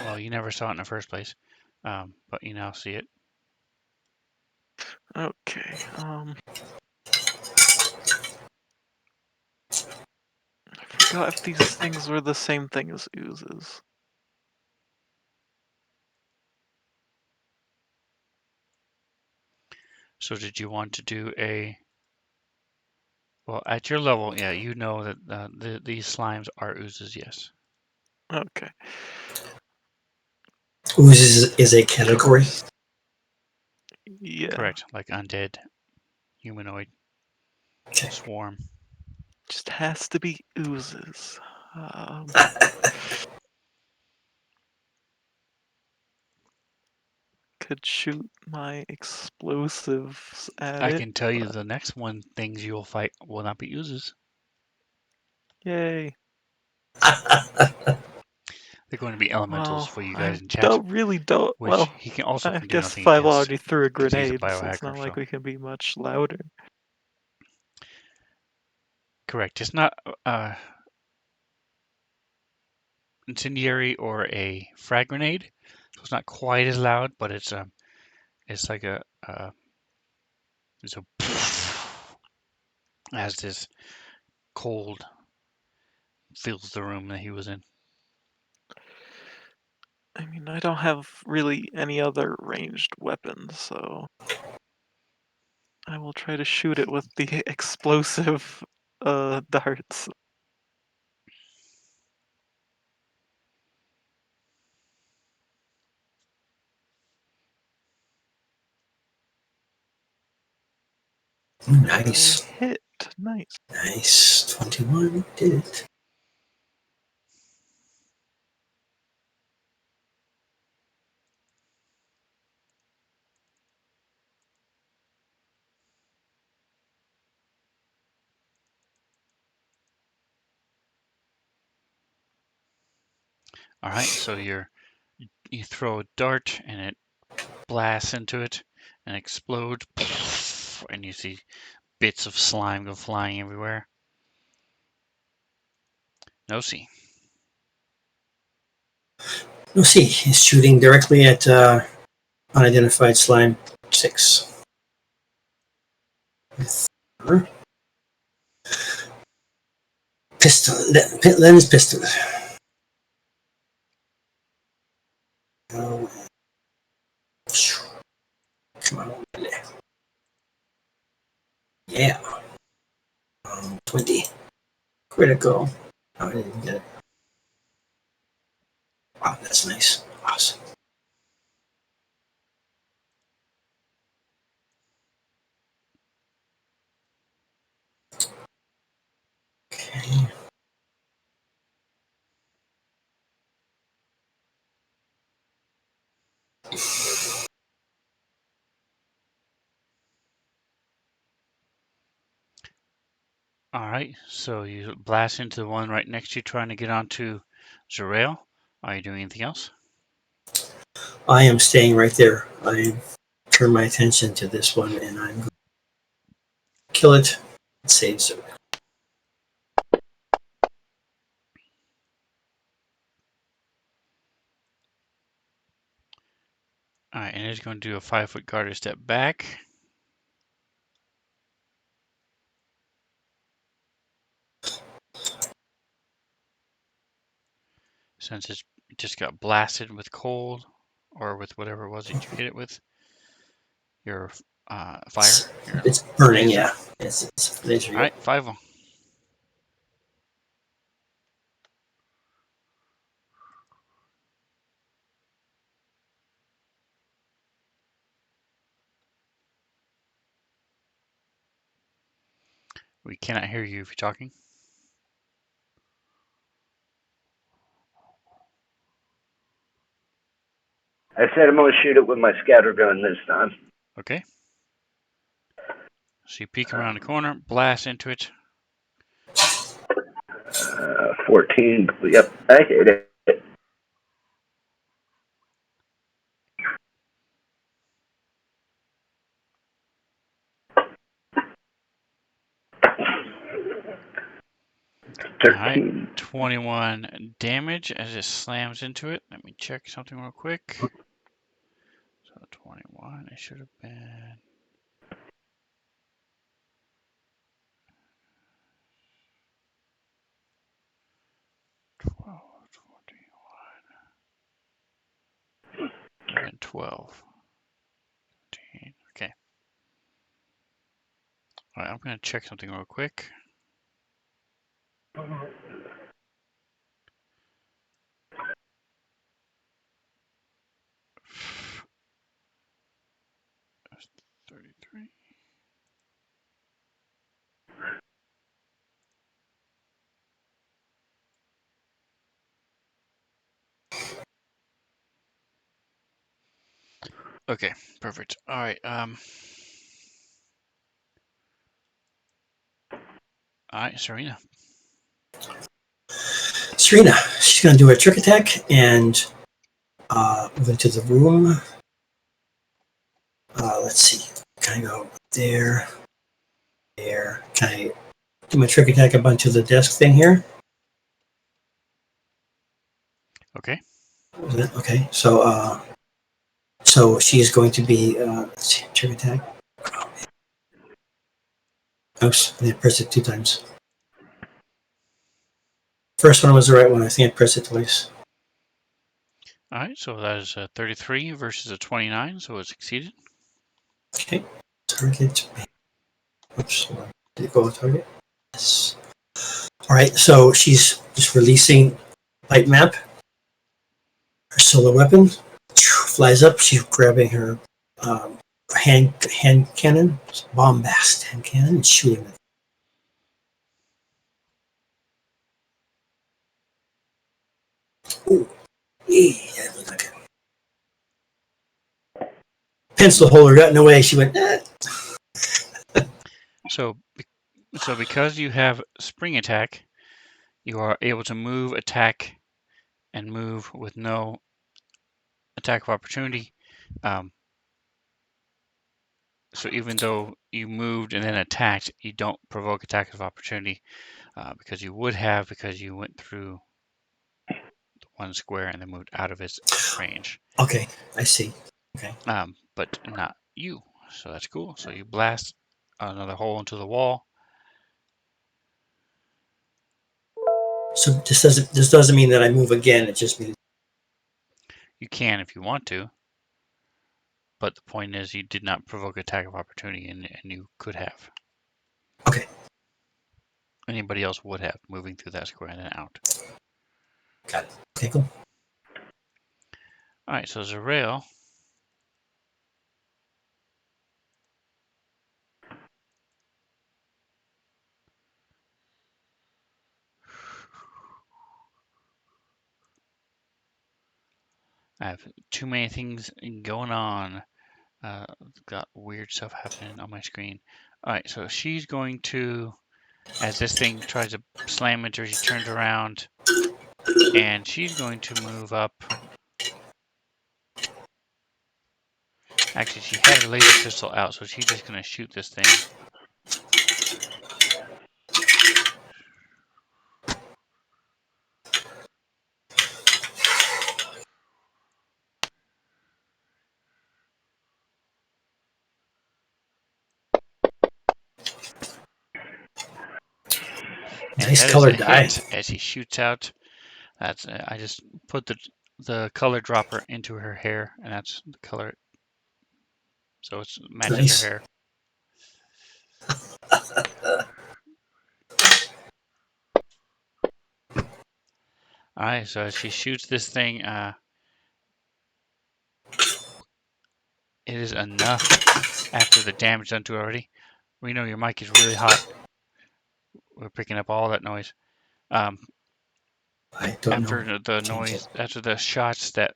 Well, you never saw it in the first place, but you now see it. okay. I forgot if these things were the same thing as oozes. So did you want to do well, at your level, yeah, you know that these slimes are oozes, yes. Okay. Oozes is a category. Yeah. Correct, like undead, humanoid, Okay. swarm. Just has to be oozes. Could shoot my explosives at I it. can tell you But the next one things you'll fight will not be oozes. yay. They're going to be elementals Well, for you I guys in chat, don't. which Well, he can also I can do guess nothing 5 against already threw a because he's a grenade, so it's biohacker. not like So we can be much louder. correct. It's not incendiary or a frag grenade, so it's not quite as loud, but it's like it's a as this cold fills the room that he was in. I mean, I don't have really any other ranged weapons, so I will try to shoot it with the explosive darts. Nice. I hit. Nice. Nice. 21 did it. All right, so you throw a dart and it blasts into it and explodes, and you see bits of slime go flying everywhere. No see. No, see, he's shooting directly at unidentified slime 6. With her pistol, Len's pistol. Oh, come on. Yeah. 20. Critical. Oh, I didn't get it. Wow, that's nice. Awesome. Okay. All right, so you blast into the one right next to you, trying to get onto Zerael. Are you doing anything else? I am staying right there. I turn my attention to this one and I'm going to kill it. It saves it. All right, and it's going to do a 5-foot guard step back. Since it just got blasted with cold, or with whatever it was that you hit it with, your fire, your It's burning, laser. yeah. It's laser. All right, 5 of them. We cannot hear you if you're talking. I said I'm gonna shoot it with my scatter gun this time. Okay. So you peek around the corner, blast into it. 14. Yep, I hit it. All right, 13. 21 damage as it slams into it. Let me check something real quick. So 21, it should have been 12, 21, and 12, 13. Okay. All right, I'm going to check something real quick. That's 33. Okay, perfect. All right. All right, Serena. Serena, she's going to do a trick attack and move into the room. Let's see. Can I go there? There. Can I do my trick attack up onto the desk thing here? Okay. Okay. So she's going to be let's see, trick attack. Oops, I pressed it 2 times. First one was the right one. I think I pressed it twice. All right, so that is a 33 versus a 29, so it succeeded. Okay. Target. Oops. Did it go with target? Yes. All right. So she's just releasing light map. Her solar weapon flies up. She's grabbing her hand cannon, bombast hand cannon, and shooting it. Ooh, yeah, that looked like it. Pencil holder got in the way. She went. So because you have spring attack, you are able to move, attack, and move with no attack of opportunity. So even though you moved and then attacked, you don't provoke attack of opportunity because you would have because you went through the one square and then moved out of its range. Okay, I see. Okay. But not you. So that's cool. So you blast another hole into the wall. So this doesn't mean that I move again. It just means You can if you want to. But the point is, you did not provoke attack of opportunity, and you could have. okay. Anybody else would have, moving through that square and then out. Got it. Okay, cool. All right, so Zerail. I have too many things going on. Got weird stuff happening on my screen. All right, so she's going to, as this thing tries to slam into her, she turns around, and she's going to move up. Actually, she had her laser pistol out, so she's just going to shoot this thing. And Nice that is a colored die. hit as he shoots out. That's I just put the color dropper into her hair, and that's the color. So it matches Nice. her hair. All right, so as she shoots this thing, it is enough after the damage done to it already. Reno, your mic is really hot. We're picking up all that noise. I don't know. After the noise, after the shots that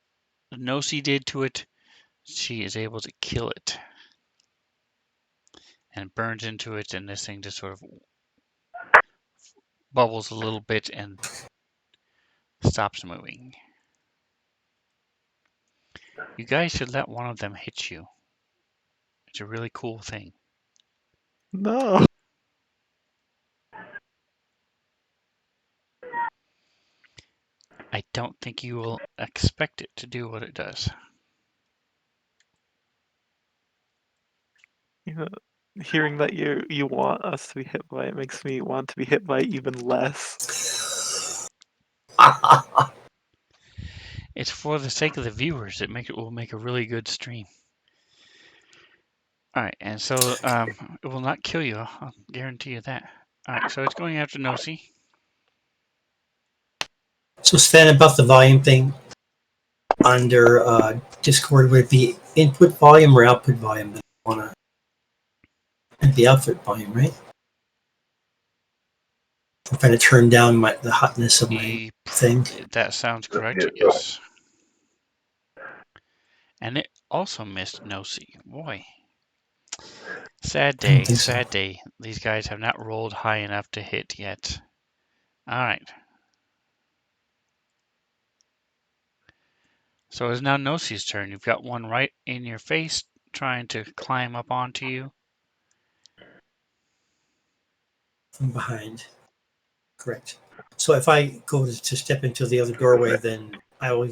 Nosy did to it, she is able to kill it and burns into it, and this thing just sort of bubbles a little bit and stops moving. You guys should let one of them hit you. It's a really cool thing. No. I don't think you will expect it to do what it does. You know, hearing that you want us to be hit by it makes me want to be hit by even less. It's for the sake of the viewers. It will make a really good stream. All right, and so it will not kill you. I'll guarantee you that. All right, so it's going after Nosy. So Sven, about the volume thing under Discord, would it be input volume or output volume that I want to? It'd be output volume, right? I'm trying to turn down the hotness of my thing. That sounds correct. Yes. And it also missed Nosy. Boy. Sad I don't day, think so. sad day. These guys have not rolled high enough to hit yet. All right. So it's now Nosy's turn. You've got one right in your face trying to climb up onto you. From behind. Correct. So if I go to step into the other doorway, then I will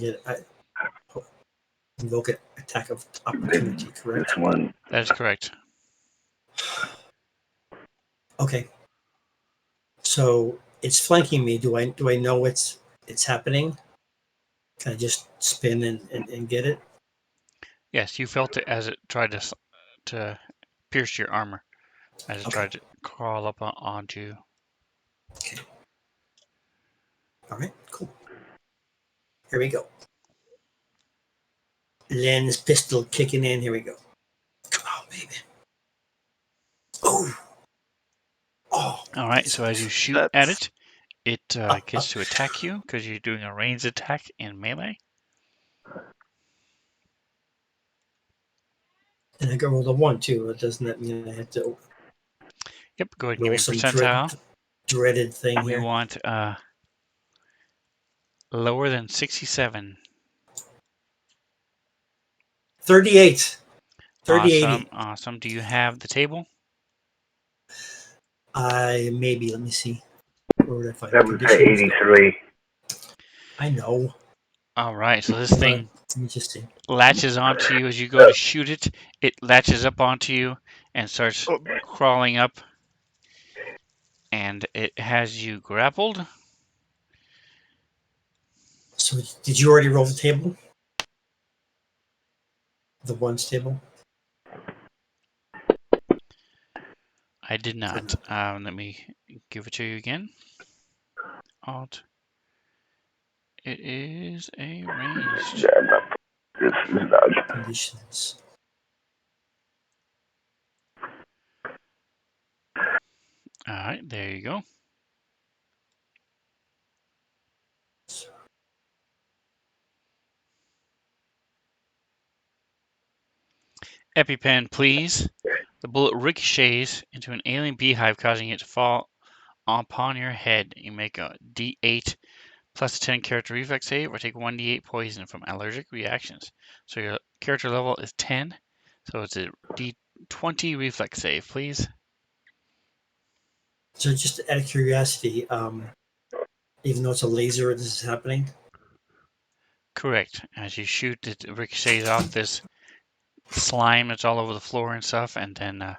invoke an attack of opportunity, correct? This one. That is correct. Okay. So it's flanking me. Do I know it's happening? Can I just spin and get it? Yes, you felt it as it tried to pierce your armor, as it Okay. tried to crawl up onto you. Okay. All right. Cool. Here we go. Lens pistol kicking in. Here we go. Come on, baby. Oh. Oh. All right, so as you shoot at That's it, gets to attack you because you're doing a ranged attack in melee. And I go roll a 1 too. Doesn't that mean I have to Yep, go ahead and give roll me a some percentile. dreaded thing We here? want lower than 67. 38. 3080. Awesome, awesome. Do you have the table? Maybe. Let me see. Where would I find That was at conditions? 83. I know. All right, so this thing Let me just see. latches onto you as you go to shoot it. It latches up onto you and starts crawling up, and it has you grappled. So did you already roll the table? The ones table? I did not. Let me give it to you again. Alt. It is a ranged. This is not. Conditions. All right, there you go. EpiPen, please. The bullet ricochets into an alien beehive, causing it to fall upon your head. You make a D8 plus a 10 character reflex save, or take 1d8 poison from allergic reactions. So your character level is 10, so it's a D20 reflex save, please. So just out of curiosity, even though it's a laser, this is happening? Correct. As you shoot, it ricochets off this slime that's all over the floor and stuff, and then there's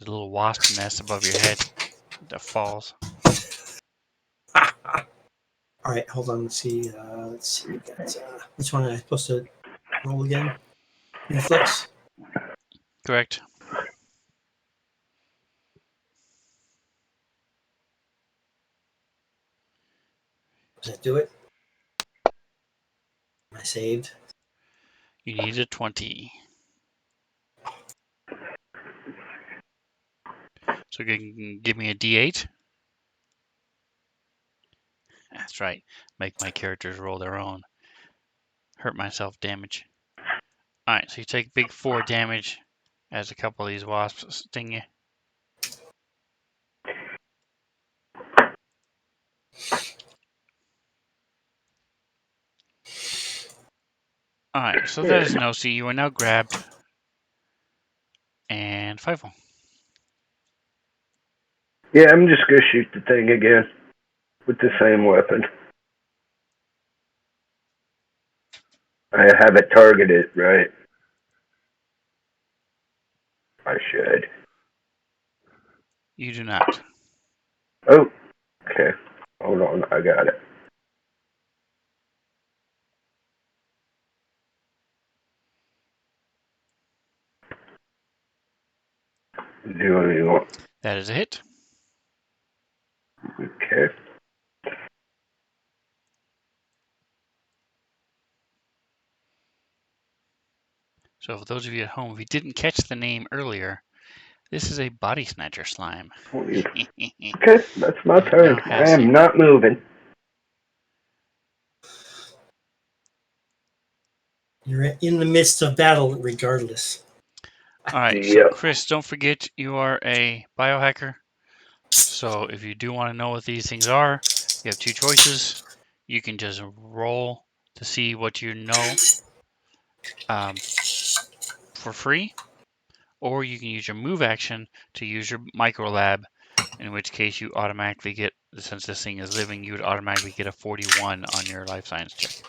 a little wasp nest above your head that falls. All right, hold on. Let's see. We got, which one am I supposed to roll again? Reflex? Correct. Does that do it? Am I saved? You need a 20. So you can give me a D8. That's right. Make my characters roll their own. Hurt myself damage. Alright, so you take big 4 damage as a couple of these wasps sting you. Alright, so that is Nosy. You are now grabbed. And Fifo. Yeah, I'm just gonna shoot the thing again with the same weapon. I have it targeted, right? I should. You do not. Oh, okay. Hold on, I got it. That is a hit. Okay. So for those of you at home, if you didn't catch the name earlier, this is a body snatcher slime. Okay, that's my It turn. now I has am not moving. You're in the midst of battle regardless. All right, so Yep. Chris, don't forget you are a biohacker. So if you do want to know what these things are, you have two choices. You can just roll to see what you know for free, or you can use your move action to use your micro lab, in which case you automatically get, since this thing is living, you would automatically get a 41 on your life science check.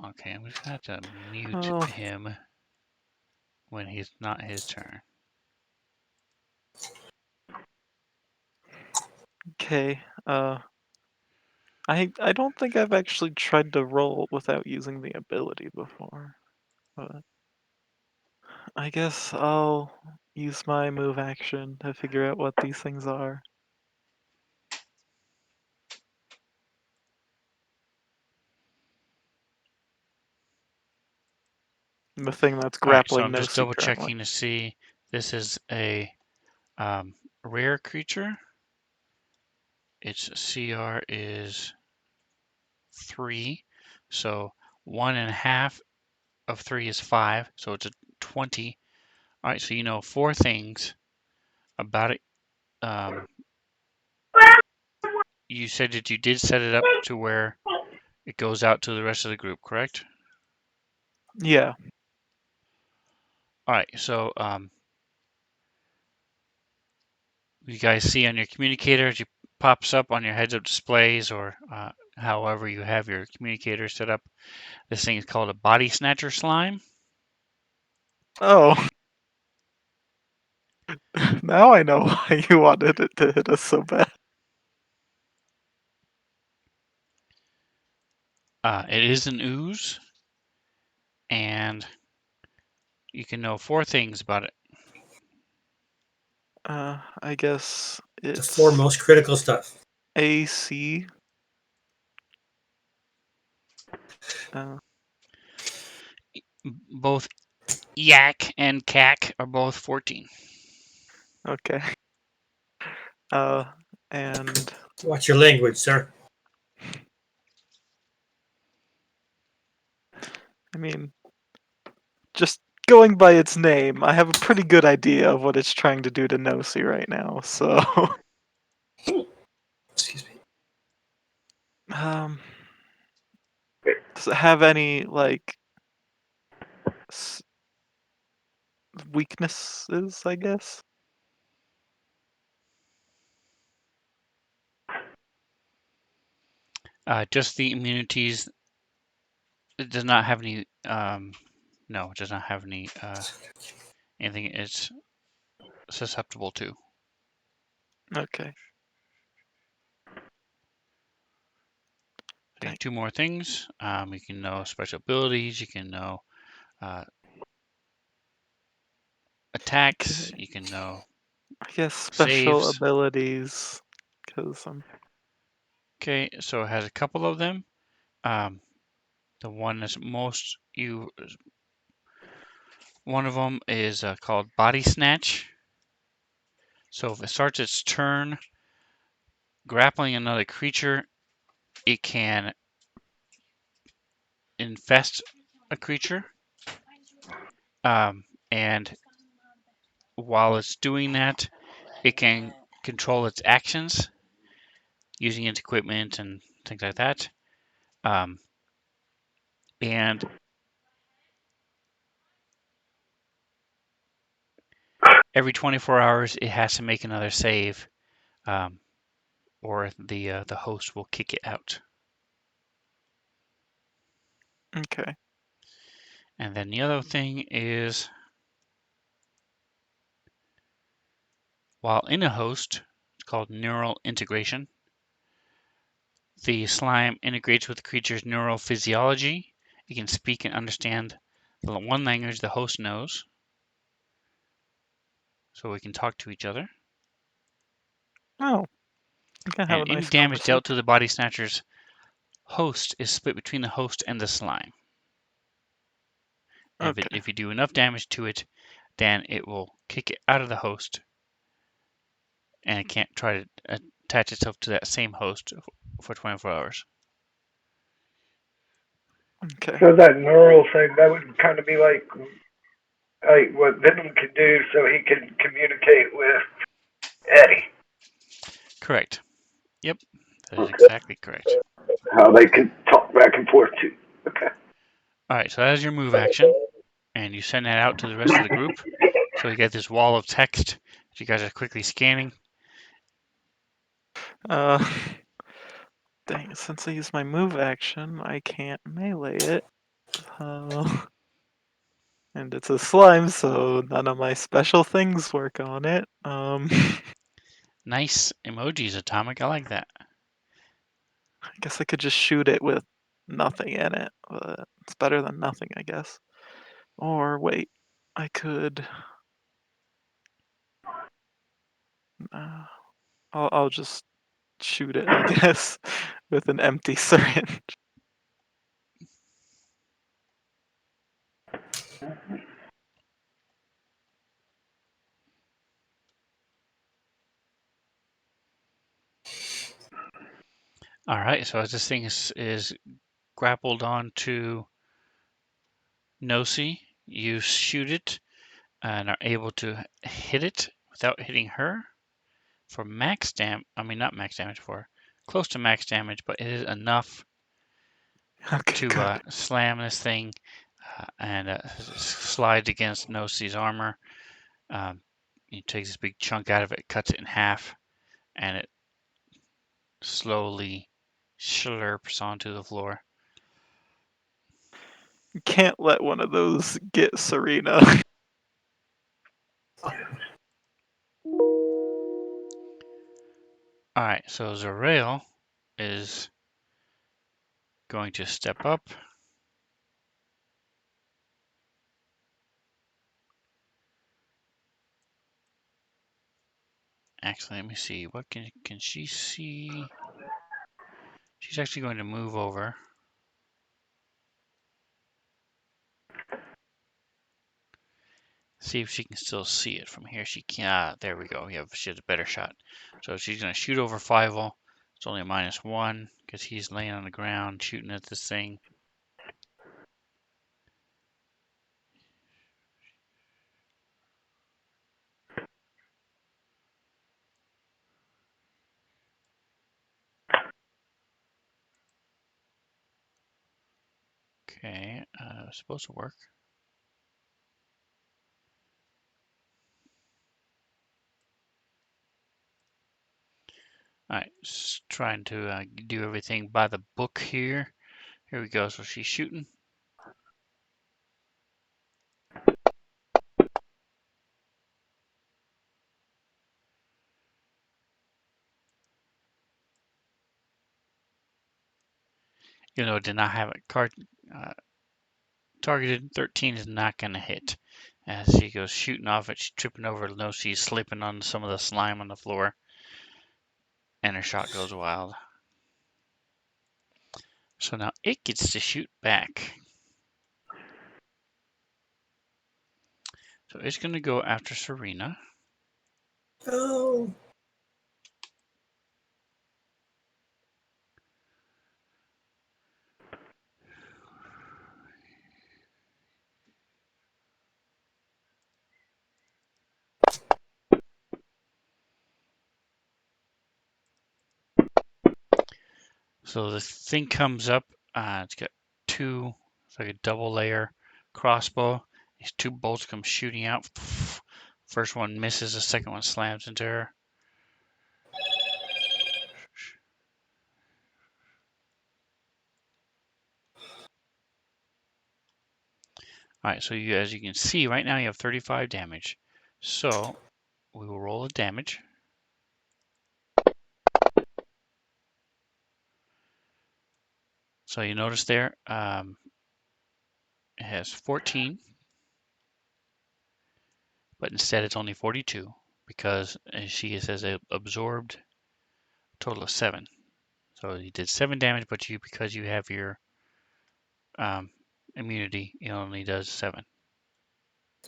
Okay, I'm just going to have to mute Oh, him when he's not his turn. okay. I don't think I've actually tried to roll without using the ability before, but I guess I'll use my move action to figure out what these things are. The thing that's All right, so grappling I'm just Nosy double currently. checking to see. This is a rare creature. Its CR is 3, so 1.5 of 3 is 5, so it's a 20. All right, so you know 4 things about it. You said that you did set it up to where it goes out to the rest of the group, correct? Yeah. All right, so you guys see on your communicators, it pops up on your heads-up displays, or however you have your communicator set up. This thing is called a body snatcher slime. Oh. Now I know why you wanted it to hit us so bad. It is an ooze, and you can know 4 things about it. I guess The four it's most critical stuff. AC. Uh, Both yak and cack are both 14. okay. Uh, and Watch your language, sir. I mean, just going by its name, I have a pretty good idea of what it's trying to do to Nosy right now. So, Excuse me. um, does it have any like weaknesses? I guess. Just the immunities. It does not have any. No, it does not have any anything it's susceptible to. Okay. So you have Thank. 2 more things. You can know special abilities. You can know uh, attacks. Okay. You can know I guess special saves. abilities, because I'm. Okay, so it has a couple of them. Um, the one that's most you. One of them is called Body Snatch. So if it starts its turn grappling another creature, it can infest a creature. And while it's doing that, it can control its actions using its equipment and things like that. And every 24 hours, it has to make another save, or the host will kick it out. Okay. And then the other thing is, while in a host, it's called neural integration. The slime integrates with the creature's neural physiology. It can speak and understand the one language the host knows. so we can talk to each other. Oh, we can have And a any nice damage conversation. dealt to the body snatcher's host is split between the host and the slime. Okay. If you do enough damage to it, then it will kick it out of the host, and it can't try to attach itself to that same host for 24 hours. Okay. So that neural thing, that would kind of be like what Venom can do, so he can communicate with Eddie. Correct. Yep, that is Okay. exactly correct. How they can talk back and forth too. Okay. All right, so that is your move action, and you send that out to the rest of the group. So you get this wall of text that you guys are quickly scanning. Uh, dang, since I used my move action, I can't melee it. And it's a slime, so none of my special things work on it. Nice emojis, Atomic. I like that. I guess I could just shoot it with nothing in it. But it's better than nothing, I guess. Or wait, I could. I'll just shoot it, I guess, with an empty syringe. All right, so as this thing is grappled onto Nosy, you shoot it and are able to hit it without hitting her for max I mean, not max damage, for close to max damage, but it is enough Okay, to good. slam this thing and slides against Nosy's armor. You take this big chunk out of it, cuts it in half, and it slowly slurps onto the floor. You can't let one of those get Serena. All right, so Zorail is going to step up. Actually, let me see. What can she see? She's actually going to move over. See if she can still see it from here. She can. There we go. Yeah, she has a better shot. So she's going to shoot over Fievel. It's only a -1 because he's laying on the ground shooting at this thing. Okay, supposed to work. All right, just trying to do everything by the book here. Here we go. So she's shooting. Even though it did not have a card targeted, 13 is not going to hit. As she goes shooting off it, she's tripping over. No, she's slipping on some of the slime on the floor, and her shot goes wild. So now it gets to shoot back. So it's going to go after Serena. Oh. So the thing comes up. It's got it's like a double layer crossbow. These two bolts come shooting out. First one misses, the second one slams into her. All right, so as you can see, right now you have 35 damage. So we will roll the damage. So you notice there, it has 14, but instead it's only 42 because she says it absorbed a total of 7. So you did 7 damage, but because you have your immunity, it only does 7.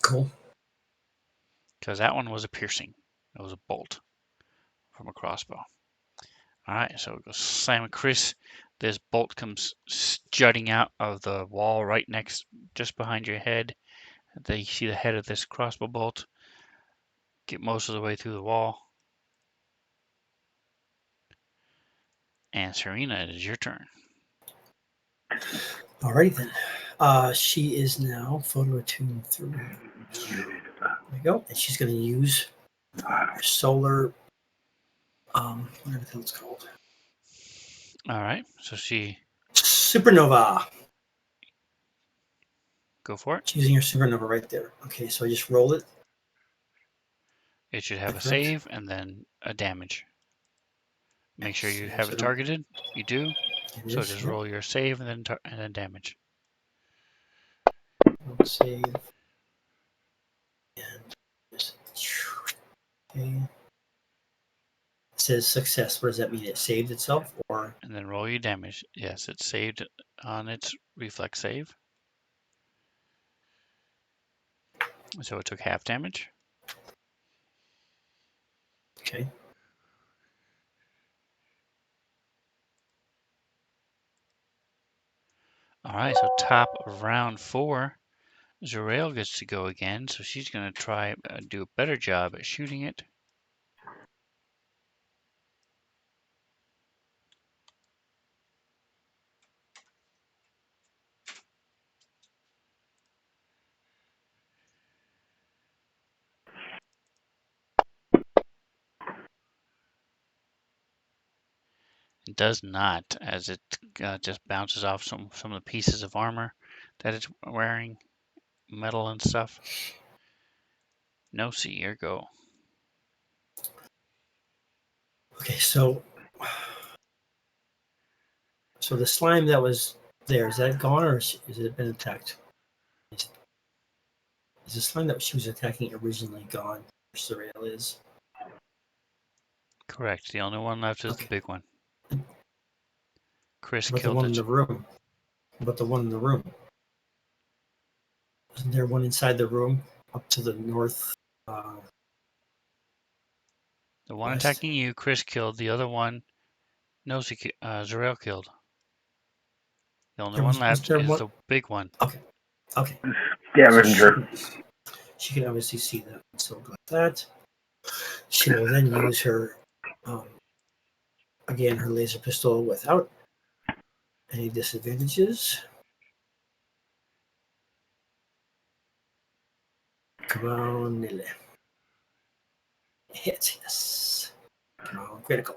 Cool. Because that one was a piercing. It was a bolt from a crossbow. All right, so we go slam at Chris. This bolt comes jutting out of the wall right next, just behind your head. You see the head of this crossbow bolt get most of the way through the wall. And Serena, it is your turn. Alrighty then. She is now photo attuned through. There we go. And she's going to use her solar, whatever the hell it's called. All right, so she Supernova. go for it. She's using her supernova right there. Okay, so I just roll it. It should have a Correct? save and then a damage. Make sure you Save, have so it targeted. You do. it So is, just yep. roll your save and then damage. Roll save. And okay. It says success. What does that mean? It saved itself, or And then roll your damage. Yes, it's saved on its reflex save. So it took half damage. okay. All right, so top of round 4, Zurael gets to go again. So she's going to try do a better job at shooting it. It does not, as it just bounces off some of the pieces of armor that it's wearing, metal and stuff. No, see, here go. Okay, so the slime that was there, is that gone, or has it been attacked? Is the slime that she was attacking originally gone? Surreal is. Correct. The only one left is the Okay. big one. Chris But the killed one in it. the room. But the one in the room. Isn't there one inside the room up to the north? The one West? attacking you, Chris killed. The other one, no, Zurael killed. The only one Was left there is one? the big one. Okay. Okay. So Scavenger. she can obviously see that. So got that. She will then use her, again, her laser pistol without any disadvantages. Come on, Nille. Hit, yes. Come on, critical.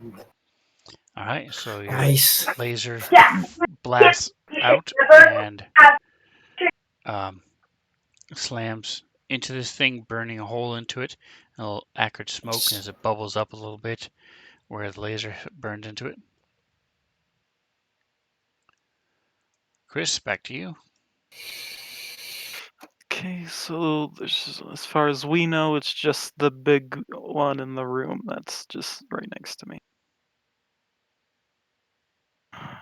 All right, so your Nice. laser Yeah. blasts out and um, slams into this thing, burning a hole into it. A little acrid smoke as it bubbles up a little bit where the laser burned into it. Chris, back to you. Okay, so there's, as far as we know, it's just the big one in the room that's just right next to me.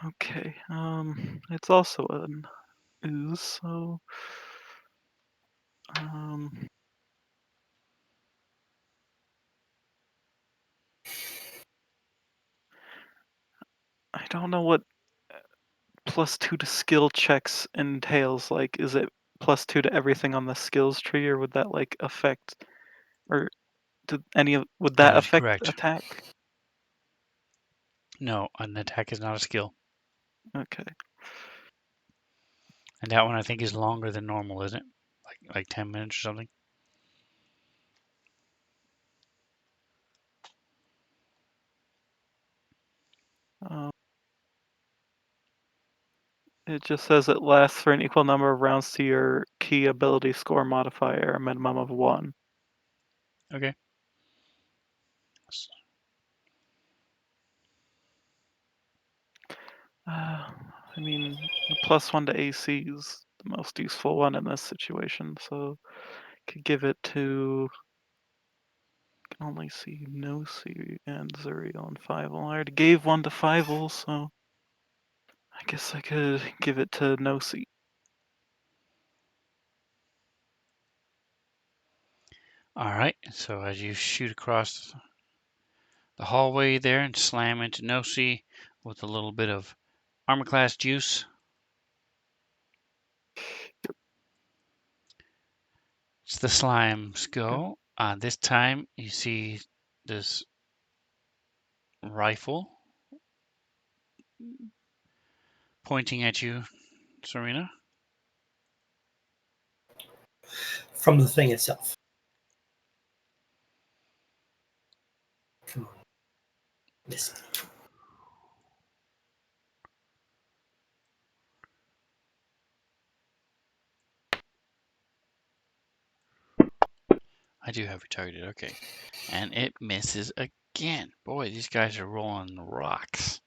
Okay, it's also an ooze, so I don't know what +2 to skill checks entails. Like, is it +2 to everything on the skills tree, or would that like affect, or would that That is affect correct. attack? No, an attack is not a skill. Okay. And that one I think is longer than normal, isn't it? Like 10 minutes or something. Um, it just says it lasts for an equal number of rounds to your key ability score modifier, a minimum of 1. Okay. I mean, the +1 to AC is the most useful one in this situation, so could give it to. Can only see Nosy and Zuriel and Fievel. I already gave one to Fievel, so I guess I could give it to Nosy. All right. So as you shoot across the hallway there and slam into Nosy with a little bit of armor class juice. It's the slimes go. This time you see this rifle pointing at you, Serena. From the thing itself. Come on. Yes. I do have you targeted. Okay. And it misses again. Boy, these guys are rolling rocks.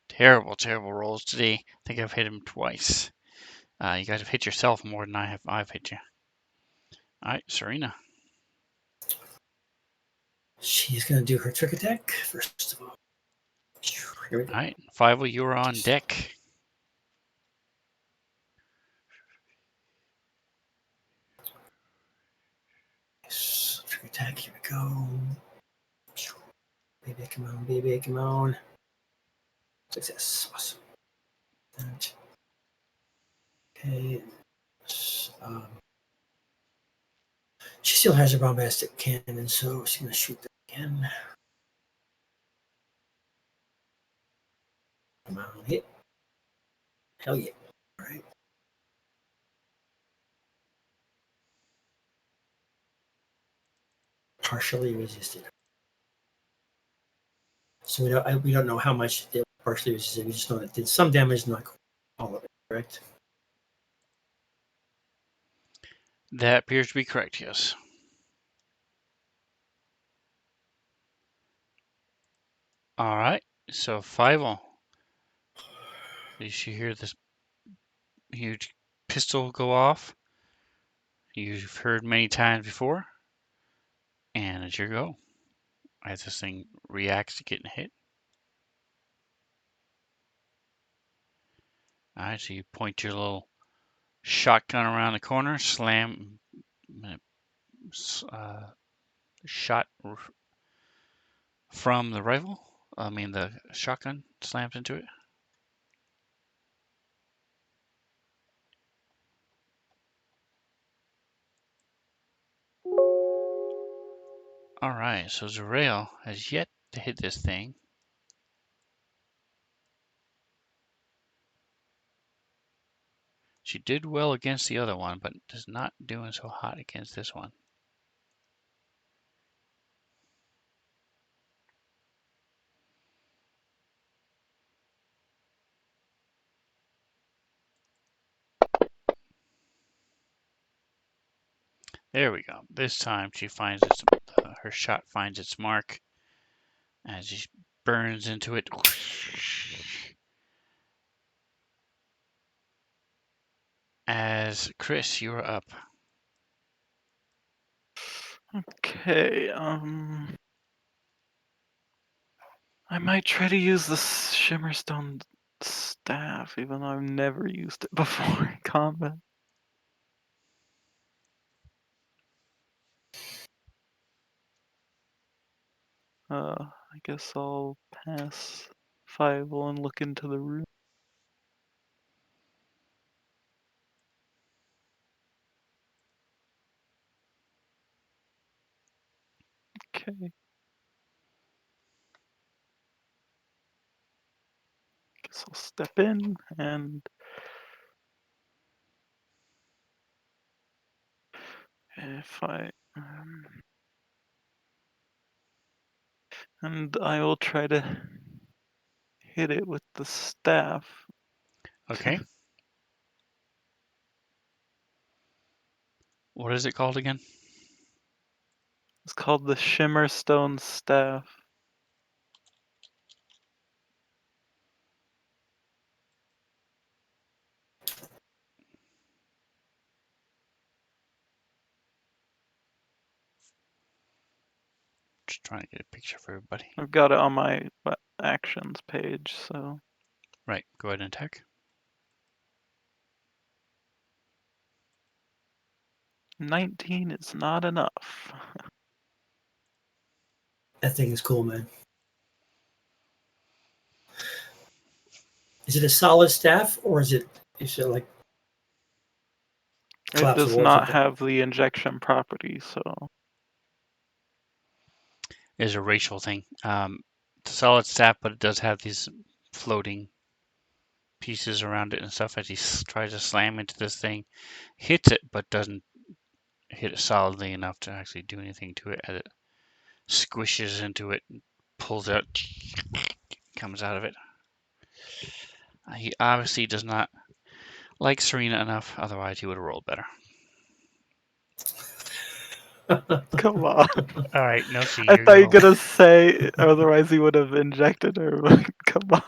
Terrible, terrible rolls today. I think I've hit him twice. You guys have hit yourself more than I've hit you. All right, Serena. She's going to do her trick attack first of all. Here we go. All right, Fievel, you're on deck. Trick attack. Here we go. Baby, come on, baby, come on. Success. Awesome. That. Okay. Um, she still has her bombastic cannon, so she's going to shoot that again. Come on, hit. Hell yeah. All right. Partially resisted. So we don't know how much it partially resisted. We just know that it did some damage, not all of it. Correct. That appears to be correct, yes. All right, so Fievel. You hear this huge pistol go off. You've heard many times before. And it's your go. As this thing reacts to getting hit. All right, so you point your little shotgun around the corner, slam, shot from the rifle. I mean, the shotgun slams into it. All right, so Zurael has yet to hit this thing. She did well against the other one, but is not doing so hot against this one. There we go. This time she finds her shot finds its mark as she burns into it. As Chris, you're up. Okay, I might try to use the Shimmerstone staff, even though I've never used it before in combat. I guess I'll pass Fievel and look into the room. Okay. Guess I'll step in and if I and I will try to hit it with the staff. Okay. What is it called again? It's called the Shimmerstone staff. trying to get a picture for everybody. I've got it on my actions page, so. Right, go ahead and attack. 19 is not enough. That thing is cool, man. Is it a solid staff or is it like It does collapsible or not something? have the injection property, so. Is a racial thing. It's a solid staff, but it does have these floating pieces around it and stuff as he tries to slam into this thing. Hits it, but doesn't hit it solidly enough to actually do anything to it as it squishes into it and pulls out, comes out of it. He obviously does not like Serena enough, otherwise he would have rolled better. Come on. All right, no, see, I you thought you go. were gonna say otherwise he would have injected her. Come on.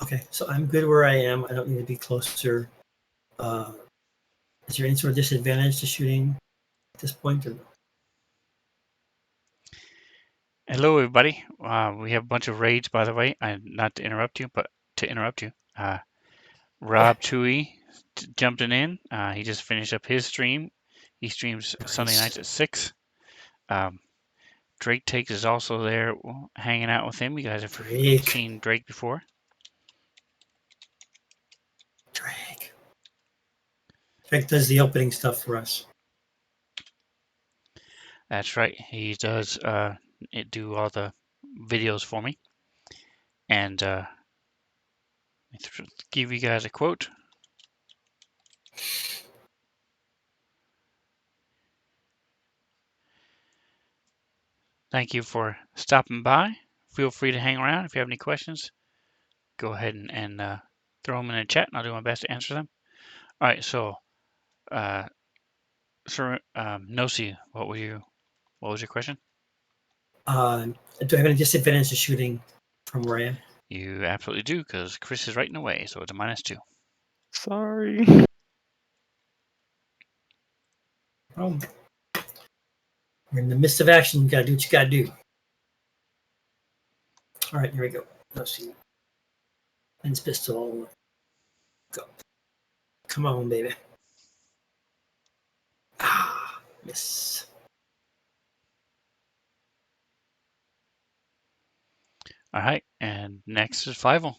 Okay, so I'm good where I am. I don't need to be closer. Is there any sort of disadvantage to shooting at this point? Or no? Hello, everybody. We have a bunch of raids, by the way. Not to interrupt you, but to interrupt you. Rob Tui jumped in. He just finished up his stream. He streams Sunday Nice. nights at 6. Drake Takes is also there hanging out with him. You guys have Drake. seen Drake before. Drake. Drake does the opening stuff for us. That's right. He does do all the videos for me. And let me give you guys a quote. Thank you for stopping by. Feel free to hang around. If you have any questions, go ahead and throw them in the chat, and I'll do my best to answer them. All right, so Nosi, what was your question? Do I have any disadvantage to shooting from where I am? You absolutely do, because Chris is right in the way, so it's a -2. Sorry. Oh, we're in the midst of action. You gotta do what you gotta do. All right, here we go. Let's see. Lens pistol. Go. Come on, baby. Ah, miss. All right, and next is Fievel.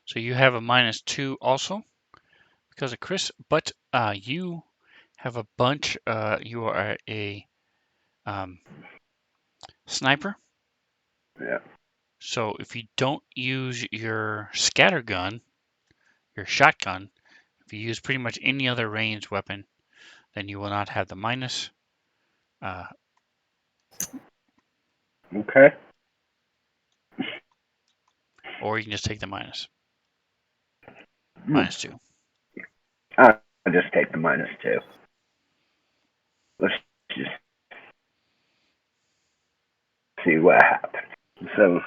So you have a -2 also because of Chris, but you have a bunch. You are a sniper. Yeah. So if you don't use your scatter gun, your shotgun, if you use pretty much any other ranged weapon, then you will not have the minus. Okay. Or you can just take the minus. Hmm. -2. I'll just take the -2. Let's just see what happens. So,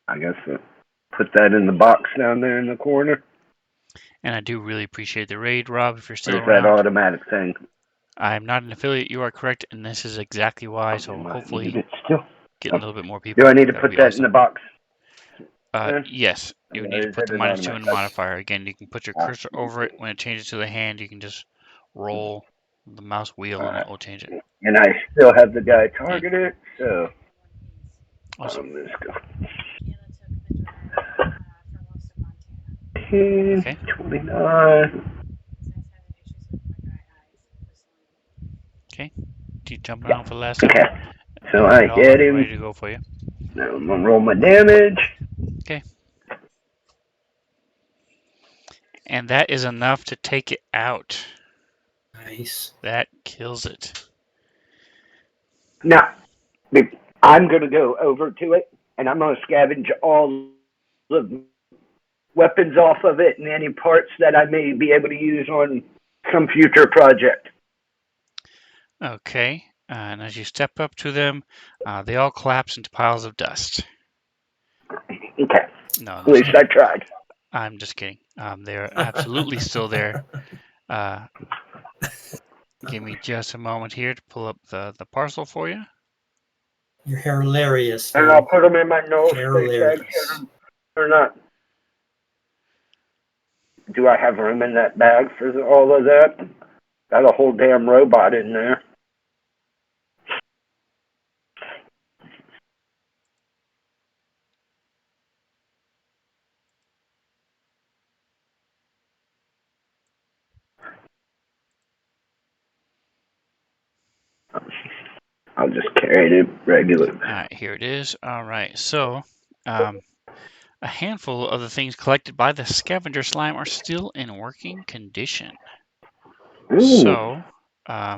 I guess put that in the box down there in the corner. And I do really appreciate the raid, Rob, if you're Or still is that around. automatic thing? I'm not an affiliate, you are correct, and this is exactly why, You so might hopefully need it still. getting a little bit more Do people. I need to That would put be that in the awesome. box? Then? Yes, you would need Or to is put it the an -2 in the automatic? modifier. Again, you can put your cursor over it. When it changes to the hand, you can just roll the mouse wheel and it Alright. will change it. And I still have the guy Yeah. targeted, so Awesome. let's go. Okay. 29. Okay. You jumping on for the last time? Okay. So I'll I get all of get them ready to him. go for you. Now I'm gonna roll my damage. Okay. And that is enough to take it out. Nice. That kills it. Now, I'm gonna go over to it, and I'm gonna scavenge all the weapons off of it and any parts that I may be able to use on some future project. Okay. And as you step up to them, they all collapse into piles of dust. Okay. No, At least I tried. I'm just kidding. They're absolutely still there. Give me just a moment here to pull up the parcel for you. You're hilarious, And I'll Phil. put them in my no space bag Hilarious. or not. Do I have room in that bag for all of that? Got a whole damn robot in there. I'll just carry it regular. All right, here it is. All right, so a handful of the things collected by the scavenger slime are still in working condition. Ooh. So, I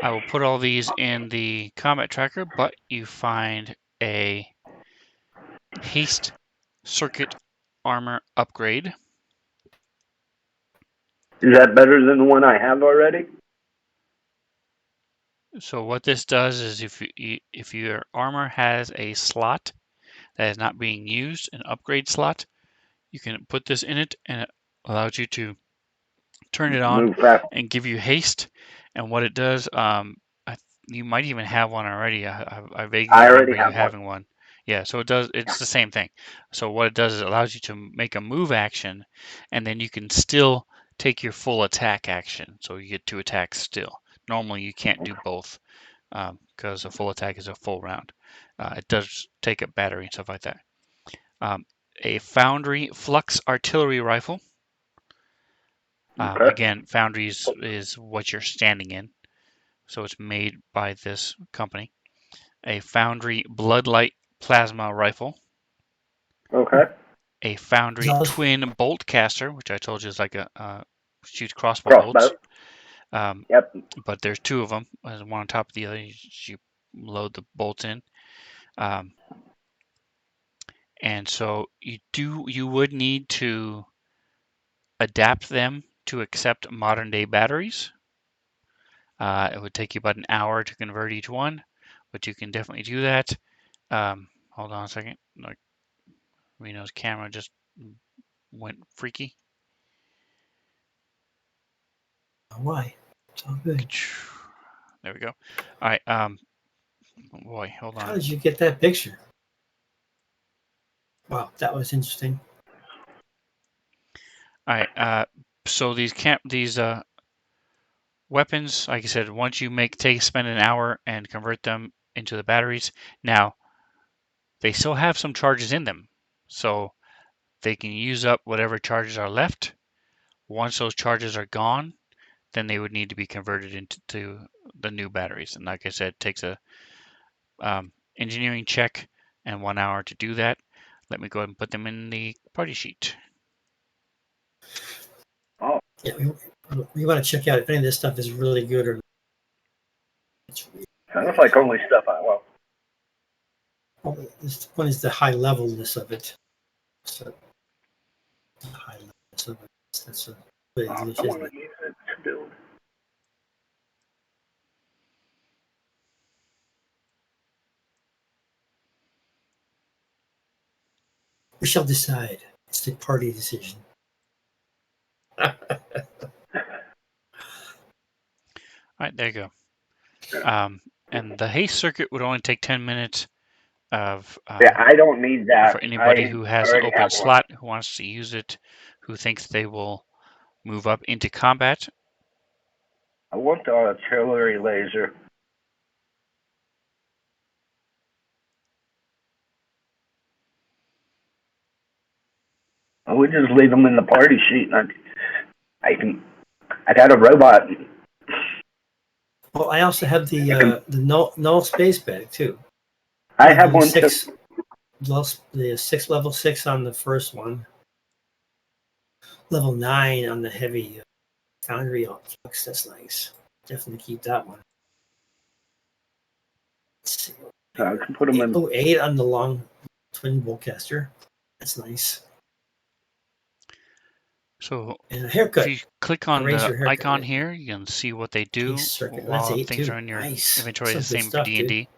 will put all these in the combat tracker, but you find a haste circuit armor upgrade. Is that better than the one I have already? So what this does is if your armor has a slot that is not being used, an upgrade slot, you can put this in it and it allows you to turn it on Move fast. and give you haste. And what it does, you might even have one already. I vaguely I already remember you have one. having one. Yeah, so it does. It's the same thing. So what it does is it allows you to make a move action, and then you can still take your full attack action. So you get 2 attacks still. Normally you can't do both because a full attack is a full round. It does take up battery and stuff like that. A Foundry Flux Artillery Rifle. Okay. Again, Foundry is what you're standing in. So it's made by this company. A Foundry Bloodlight Plasma Rifle. Okay. A Foundry Those- Twin Bolt Caster, which I told you is like a shoots crossbow bolts. Crossbow. Yep. But there's 2 of them. There's one on top of the other. You load the bolts in. And so you would need to adapt them to accept modern day batteries. It would take you about an hour to convert each one, but you can definitely do that. Hold on a second. Like Reno's camera just went freaky. Why? It's all good. There we go. All right. Boy, hold How on. did you get that picture? Wow, that was interesting. All right. So these weapons, like I said, once you spend an hour and convert them into the batteries. Now, they still have some charges in them, so they can use up whatever charges are left. Once those charges are gone, then they would need to be converted into the new batteries. And like I said, it takes a engineering check and 1 hour to do that. Let me go ahead and put them in the party sheet. Oh. Yeah, we want to check out if any of this stuff is really good or not. Sounds like only stuff I want. Well, this one is the high levelness of it. So, the high levelness of it. That's a big I glitch, want isn't it? to use it to build. We shall decide. It's the party decision. All right, there you go. And the haste circuit would only take 10 minutes of Yeah, I don't need that. for anybody I who has an already open have one. slot who wants to use it, who thinks they will move up into combat. I want the artillery laser. I would just leave them in the party sheet, and I got a robot. Well, I also have the null space bag too. I have one too. The level 6 on the first one. Level 9 on the heavy Foundry flux. That's nice. Definitely keep that one. Let's see. So I can put them in. 8 on the long twin bowcaster. That's nice. So And a haircut. if you click on Erase the your haircut, icon right? here, you can see what they do Circuit. while That's 8 things too. are in your Nice. inventory. The Some good same for stuff, dude. D&D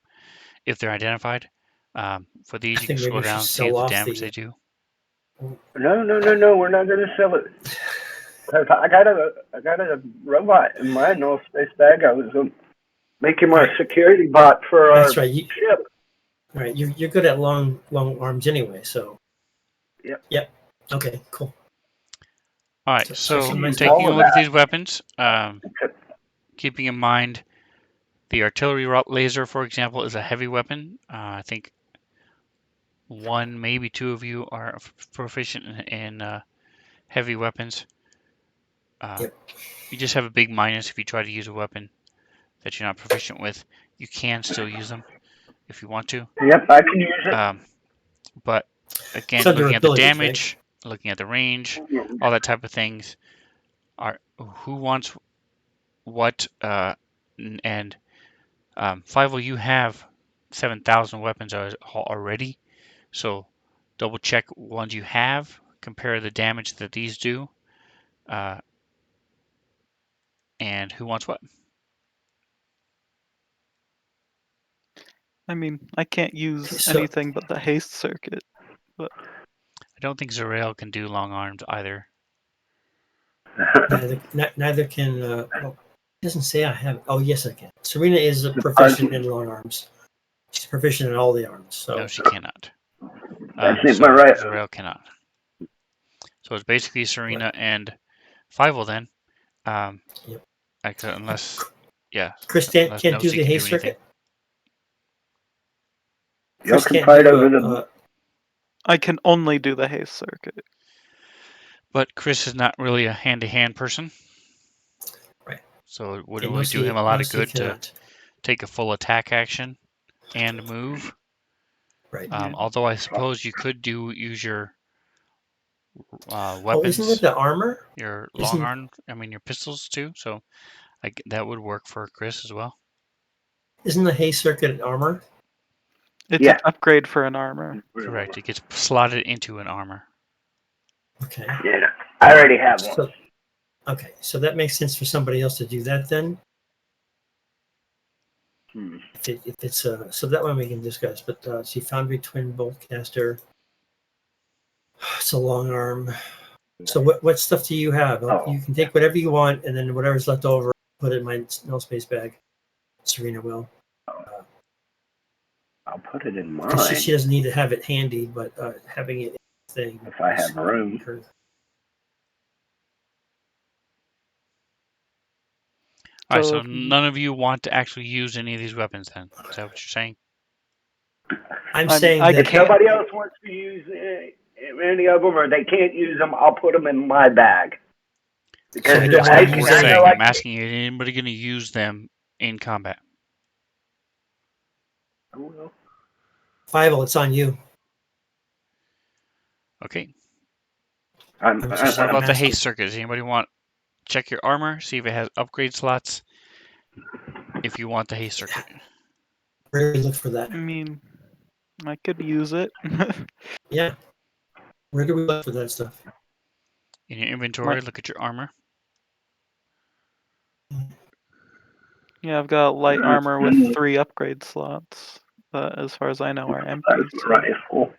if they're identified. For these, I you can think maybe scroll we should down and see sell the off damage the. they do. No, we're not gonna sell it. 'Cause I got a robot in my null space bag. I was making my security bot for our That's right. ship. All right, you're good at long arms anyway. So. Yep. Okay. Cool. All right, So so some nice taking all a of look at that. these weapons, keeping in mind the artillery laser, for example, is a heavy weapon. I think one, maybe two of you are proficient in heavy weapons. Yep. You just have a big minus if you try to use a weapon that you're not proficient with. You can still use them if you want to. Yep, I can use it. But again, Some looking at the durabilities, right? damage, looking at the range, all that type of things, are who wants what, and 5 you have 7,000 weapons already, so double check ones you have, compare the damage that these do, and who wants what. I mean, I can't use So- anything but the haste circuit. But I don't think Zarel can do long arms either. Neither can. Well, it doesn't say I have. Oh, yes, I can. Serena is proficient in long arms. She's proficient in all the arms. So No, she cannot. I think So my right. Zarel cannot. So it's basically Serena and 5 then. Yep. Unless, yeah, Chris unless can't do Nosy the can do haste anything. circuit. Y'all Chris can can't fight do over the. I can only do the haste circuit. But Chris is not really a hand-to-hand person. Right. So it would Okay, do him a lot of Nosy good to cannot. take a full attack action and move. Right. Although I suppose you could use your Oh, weapons, isn't it the armor? your long Isn't arm, your pistols too. So that would work for Chris as well. isn't the haste circuit armor? It's an upgrade for an armor. Correct. It gets slotted into an armor. Okay. Yeah, I already have one. So, okay, so that makes sense for somebody else to do that then. If it's so that one we can discuss. But see, Foundry Twin Boltcaster. It's a long arm. So what stuff do you have? Oh. You can take whatever you want, and then whatever's left over, put it in my no space bag. Serena will. I'll put it in mine. Because she doesn't need to have it handy, but having it in the thing. If I have room. All right, so none of you want to actually use any of these weapons then? Is that what you're saying? I'm saying that if somebody else wants to use any of them or they can't use them, I'll put them in my bag. Because So you don't want to use them. I'm asking you, is anybody going to use them in combat? Fievel, it's on you. Okay. What about the haste circuit? Does anybody want check your armor, see if it has upgrade slots? If you want the haste circuit. Where do we look for that? I mean, I could use it. Yeah. Where do we look for that stuff? In your inventory, look at your armor. Yeah, I've got light armor with 3 upgrade slots. But as far as I know, are empty. So. Rifle.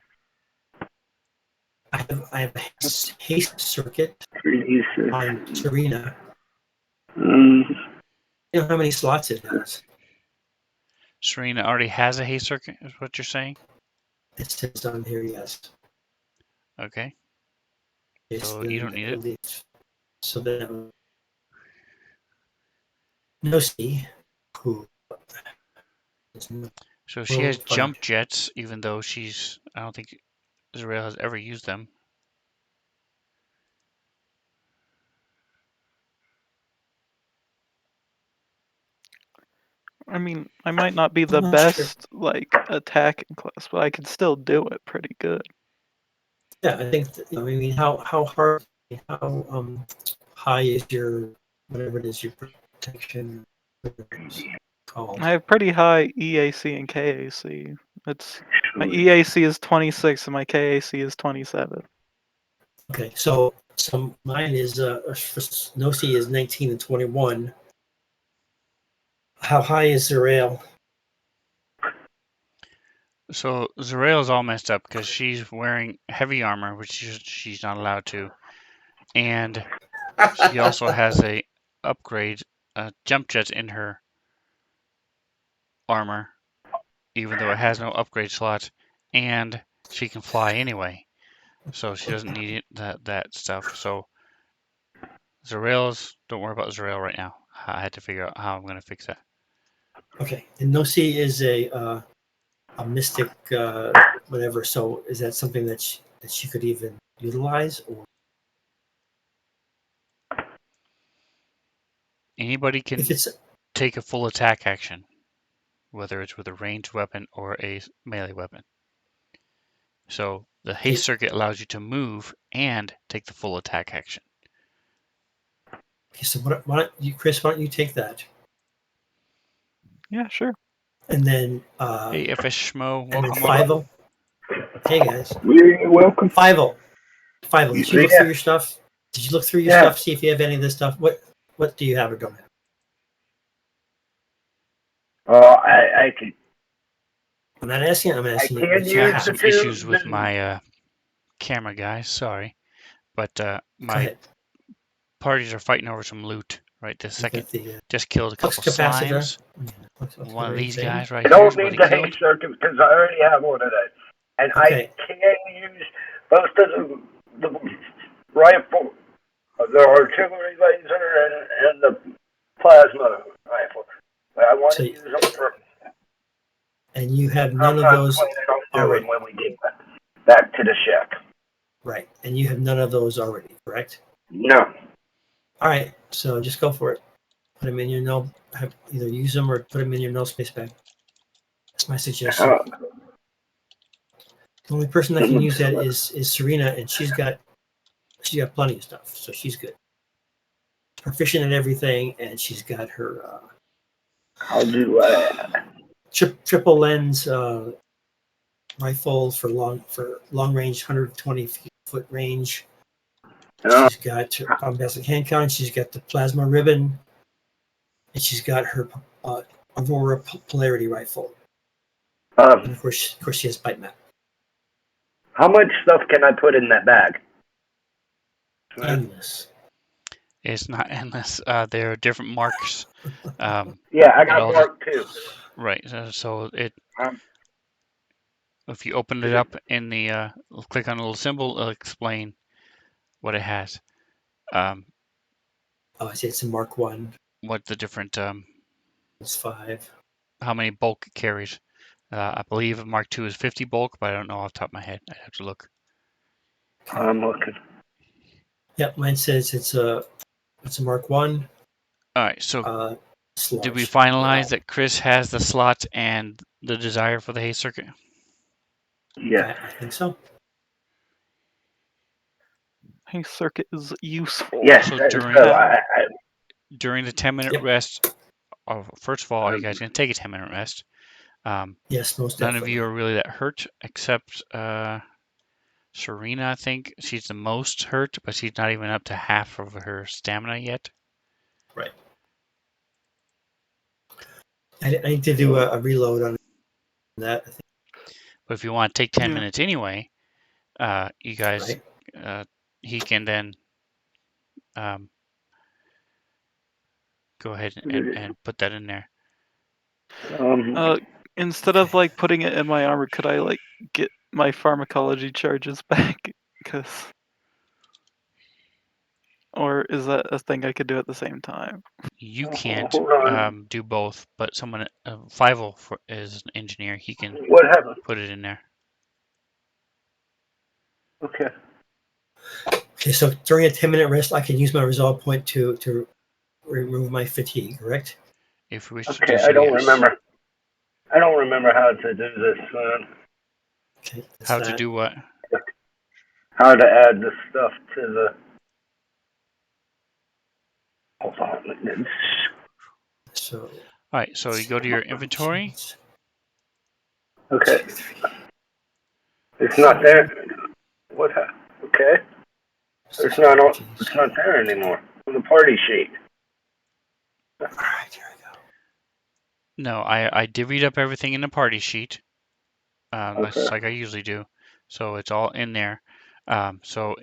I have a haste circuit on Serena. You know how many slots it has? Serena already has a haste circuit, is what you're saying? It says on here, yes. Okay. Yes, So you don't need it. So then, Nosy, who? So she has jump jets, even though I don't think Zarel has ever used them. I mean, I might not be the best attacking class, but I can still do it pretty good. Yeah, I think. I mean, how hard, how high is your whatever it is your protection? Called. I have pretty high EAC and KAC. My EAC is 26 and my KAC is 27. Okay, so mine is Nosy is 19 and 21. How high is the rail? So Zarel's all messed up because she's wearing heavy armor, which she's not allowed to, and she also has a upgrade jump jet in her armor, even though it has no upgrade slot, and she can fly anyway, so she doesn't need that stuff. So Zarel's, don't worry about Zarel right now. I had to figure out how I'm going to fix that. Okay, and Nosi is a mystic, whatever. So is that something that she could even utilize, or Anybody can if it's take a full attack action, whether it's with a ranged weapon or a melee weapon. So the haste circuit allows you to move and take the full attack action. okay? So why don't you, Chris? Why don't you take that, Yeah, sure. and then Hey, FS Schmo, and then welcome. Five-O. Hey guys, You're welcome. Five-O. Did you look Yeah. through your stuff? Did you look through your Yeah. stuff? See if you have any of this stuff. What do you have or don't have? I can. I'm not asking. I'm asking you can what you use Having have. some two, issues with then- my camera, guys. Sorry, but Go my ahead. parties are fighting over some loot right this You second. got the Just killed a flux couple capacitor. slimes. Flux One of capacitor these thing. guys right I here don't is what need he the killed. haste circuit because I already have one of those. And Okay. I can use both of the rifle, the artillery laser, and the plasma rifle. But I want So- to use them for. And you have I'm none of not those planning on already. doing when we get back to the shack. Right. And you have none of those already, correct? No. All right. So just go for it. Put them in your no. Either use them or put them in your no space bag. That's my suggestion. Uh, The only person that can use that is Serena, and she's got plenty of stuff, so she's good. Proficient at everything, and she's got her I'll do triple lens rifle for long range, 120 foot range. She's got her bombastic hand cannon. She's got the plasma ribbon, and she's got her Aurora polarity rifle. And of course, she has bite map. how much stuff can I put in that bag? Endless. It's not endless. There are different marks. Yeah, I got Mark too. Right. So it. Um, If you open it up in the click on a little symbol, it'll explain what it has. Oh, I see. It's a Mark 1. What the different It's 5. how many bulk it carries. I believe Mark II is 50 bulk, but I don't know off the top of my head. I'd have to look. I'm looking. Yep, mine says it's a Mark 1. All right, so did we finalize that Chris has the slot and the desire for the haste circuit? Yeah. I think so. Haste circuit is useful. Yes. So during the 10-minute rest, first of all, are you guys going to take a 10-minute rest? Yes, most None definitely. of you are really that hurt, except Serena, I think. She's the most hurt, but she's not even up to half of her stamina yet. Right. I need to do a reload on that. I think. But if you want to take 10 minutes anyway, you guys, Right. he can then go ahead and put that in there. Instead of like putting it in my armor, could I like get my pharmacology charges back? Or is that a thing I could do at the same time? You can't do both, but someone, Fivel is an engineer. He can put it in there. Okay. Okay, so during a 10-minute rest, I can use my resolve point to remove my fatigue, correct? If we wish to Okay, do so, I don't yes. remember. I don't remember how to do this. Okay. How to do what? How to add the stuff to the. Hold on. So. All right, so you go to your inventory. Okay. It's not there. What? Okay. It's not there anymore on the party sheet. All right, here we go. No, I divvied up everything in the party sheet. Unless like I usually do. So it's all in there. So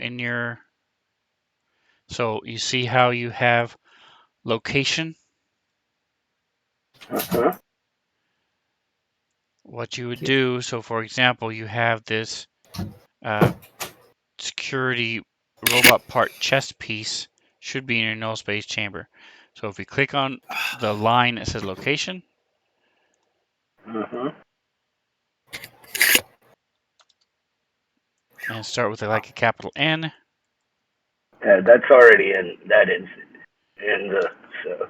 you see how you have location? Uh-huh. What you would do, so for example, you have this uh, security robot part chest piece should be in your null space chamber. So if we click on the line that says location, Uh-huh. and start with like a capital N, Yeah, that's already in. That is in the. So.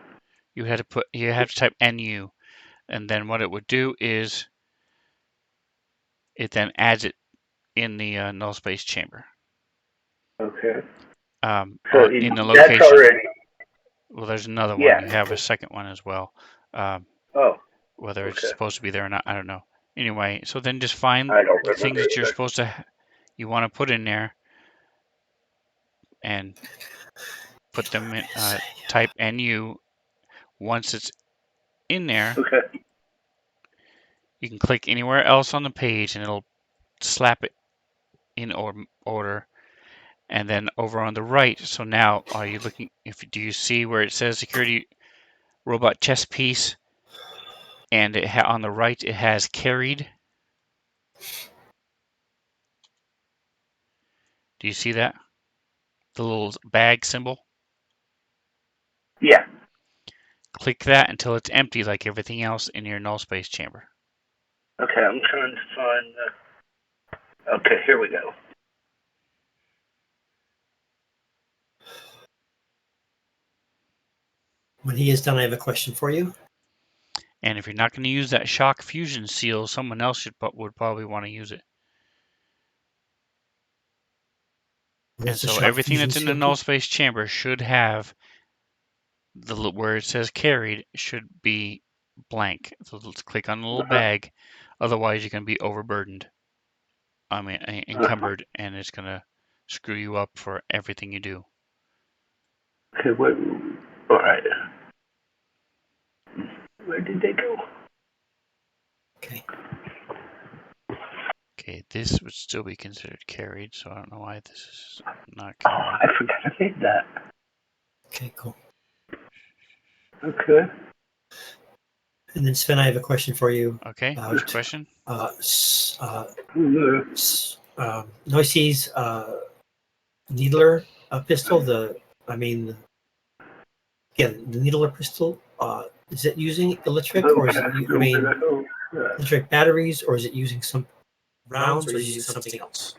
you have to type NU, and then what it would do is it then adds it in the null space chamber. Okay. In the That's location. already. Well, there's another one. Yeah. You have a second one as well. Oh. Whether it's Okay. supposed to be there or not, I don't know. Anyway, so then just find I don't the things remember that you're either. supposed to, you want to put in there, and put them in. Type NU. Once it's in there, Okay. you can click anywhere else on the page, and it'll slap it in order. And then over on the right. So now, are you looking? Do you see where it says security robot chess piece? And on the right it has carried. Do you see that? The little bag symbol? Yeah. Click that until it's empty like everything else in your null space chamber. Okay, I'm trying to find. Okay, here we go. When he is done, I have a question for you. And if you're not going to use that shock fusion seal, someone else would probably want to use it. And so everything that's in the null space chamber should have where it says carried should be blank. So let's click on the little bag. Otherwise, you're going to be overburdened. I mean, encumbered, and it's going to screw you up for everything you do. Okay, what? All right. Where did they go? Okay. Okay, this would still be considered carried, so I don't know why this is not Oh, carried. I forgot I made that. Okay, cool. Okay. And then Sven, I have a question for you. Okay, what's your question? Noisy's needler pistol. The needler pistol. Is it using electric or is it? Electric batteries, or is it using some rounds, or using something else?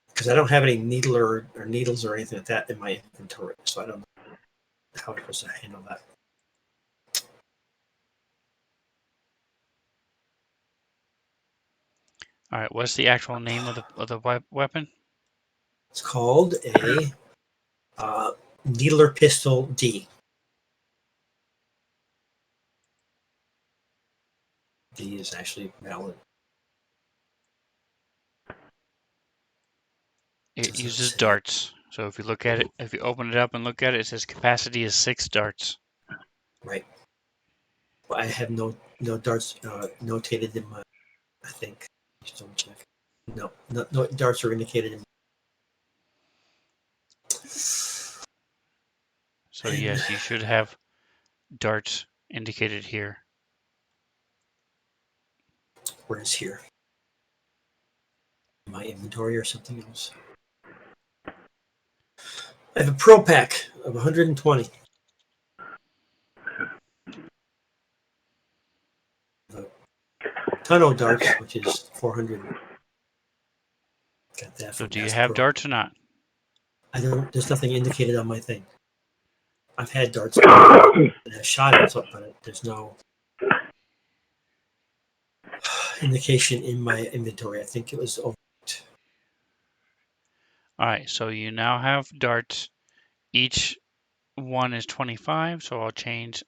Because I don't have any needler or needles or anything like that in my inventory, so I don't know how I'm supposed to handle that. All right, what's the actual name of the weapon? It's called a needler pistol D. D is actually valid. It uses darts. So if you look at it, if you open it up and look at it, it says capacity is 6 darts. Right. Well, I have no darts notated in my. I think. Just don't check. No darts are indicated in. So yes, you should have darts indicated here. Where is here? My inventory or something else. I have a pro pack of 120. A ton of darts, which is 400. Got that. So From do you Bass have Pro. darts or not? I don't. There's nothing indicated on my thing. I've had darts and I've shot it, but there's no indication in my inventory. I think it was over. All right, so you now have darts. Each one is 25, so I'll change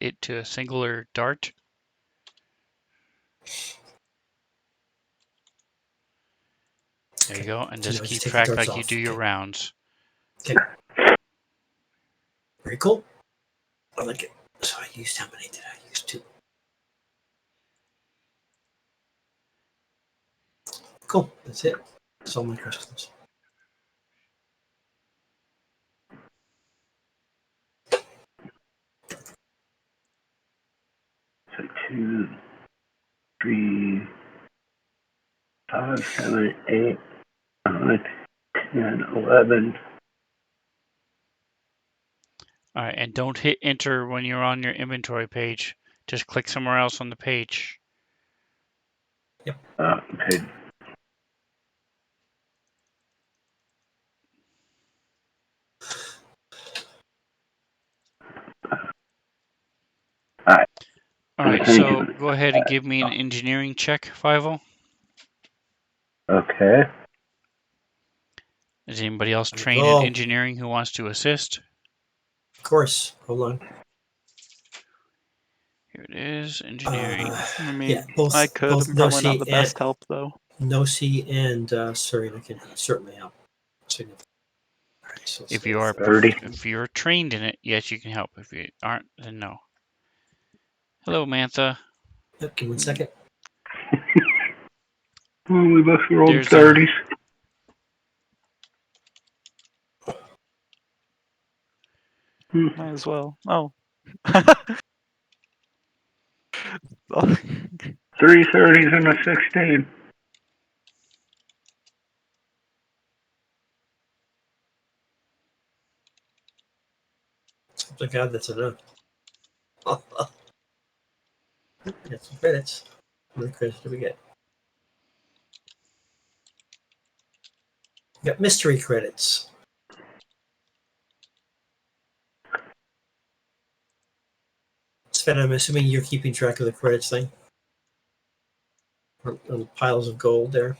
it to a singular dart. There you go, and just keep track like you do your rounds. Okay. Very cool. I like it. So I used, how many did I use? 2. Cool. That's it. That's all my questions. So 2, 3, 5, 7, 8, 9, 10, 11. All right, and don't hit enter when you're on your inventory page. Just click somewhere else on the page. Okay. Alright. All right, Thank so you. go ahead and give me an engineering check, Fivel. Okay. Is anybody else trained in Go. engineering who wants to assist? Of course. Hold on. Here it is, engineering. I mean, Yeah, both I could. both I'm probably not Nosy the and best help though. Nosy and Serena can certainly help. Significantly. All right, so let's If say you are 30. if you're trained in it, yes, you can help. If you aren't, then no. Hello, Mantha. Yep, give me 1 second. Well, we both rolled There's 30s. Might as well. Oh. 3 30s and a 16. Oh my God, that's enough. Get some credits. How many credits do we get? We got mystery credits. Sven, I'm assuming you're keeping track of the credits thing. On piles of gold there.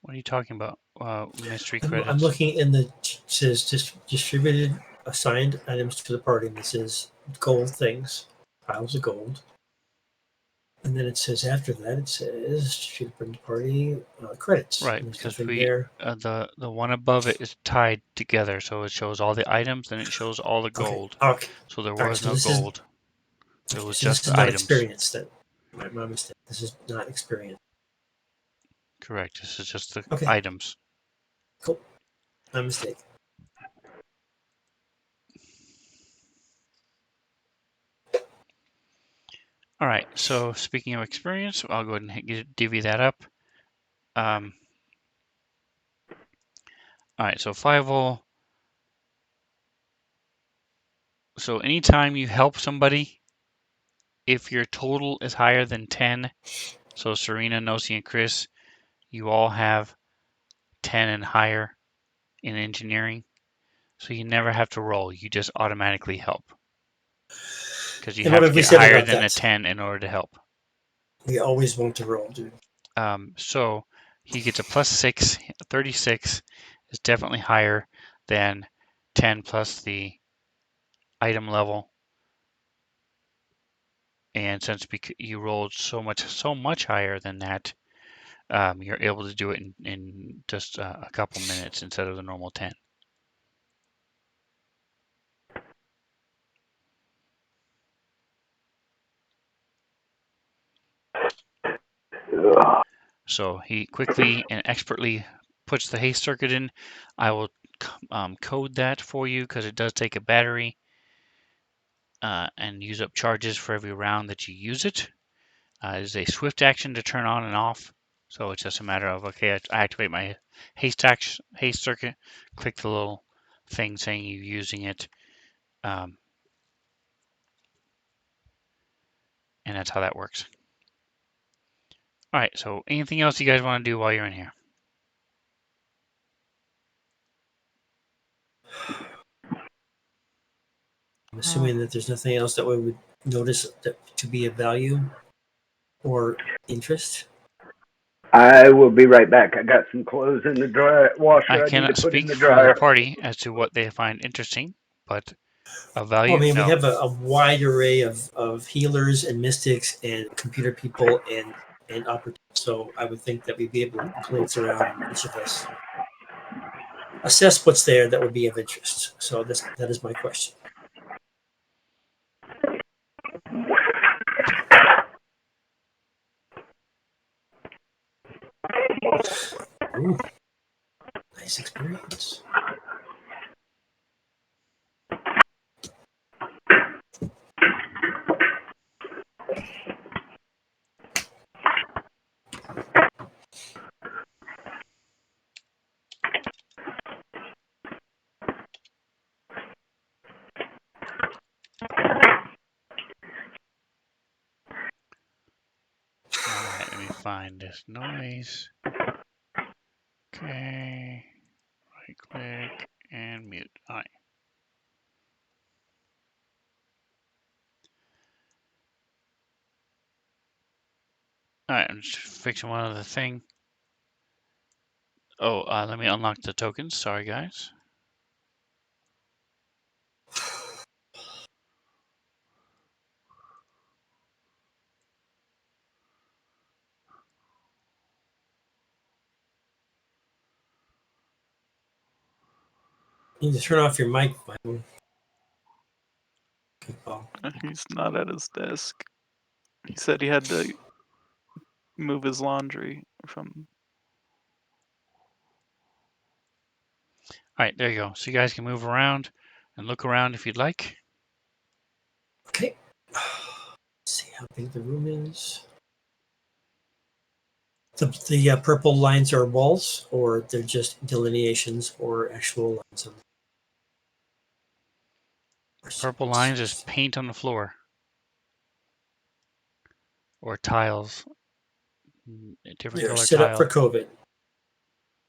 what are you talking about? Mystery I'm credits. looking in the says distributed assigned items to the party. And this is gold things, piles of gold. And then it says after that it says should bring the party credits. Right, And there's because nothing we there. the one above it is tied together, so it shows all the items, then it shows all the Okay. gold. Okay. So there All right. was So no this is gold. It was so just this is the not items. experience then. My mistake. This is not experience. Correct. This is just the Okay. items. Cool. My mistake. All right. So speaking of experience, I'll go ahead and divvy that up. All right. So 5 So anytime you help somebody, if your total is higher than 10, so Serena, Nosy, and Chris, you all have 10 and higher in engineering. So you never have to roll. You just automatically help. Because you And what have to have we get said higher about than a that? 10 in order to help. We always want to roll, dude. So he gets a +6. 36 is definitely higher than 10 plus the item level. And since you rolled so much higher than that, you're able to do it in just a couple minutes instead of the normal 10. Ugh. So he quickly and expertly puts the haste circuit in. I will code that for you because it does take a battery and use up charges for every round that you use it. It is a swift action to turn on and off. So it's just a matter of, okay, I activate my haste circuit, click the little thing saying you're using it, and that's how that works. All right, so anything else you guys want to do while you're in here? I'm assuming that there's nothing else that we would notice that to be of value or interest. I will be right back. I got some clothes in the dryer I washer I need to cannot put in speak the for the dryer. party as to what they find interesting, but of Well, I value, mean, we no. have a wide array of healers and mystics and computer people and operatives. So I would think that we'd be able to glance around and each of us assess what's there that would be of interest. So that is my question. Ooh, nice experience. All right, let me find this noise. Okay, right click and mute. All right. All right, I'm just fixing one other thing. Oh, let me unlock the tokens. Sorry, guys. You need to turn off your mic, Michael. Oh, He's not at his desk. He said he had to move his laundry from. All right, there you go. So you guys can move around and look around if you'd like. okay. Let's see how big the room is. The purple lines are walls, or they're just delineations, or actual lines of. Purple lines is paint on the floor or tiles, different They're color set up for tile. COVID.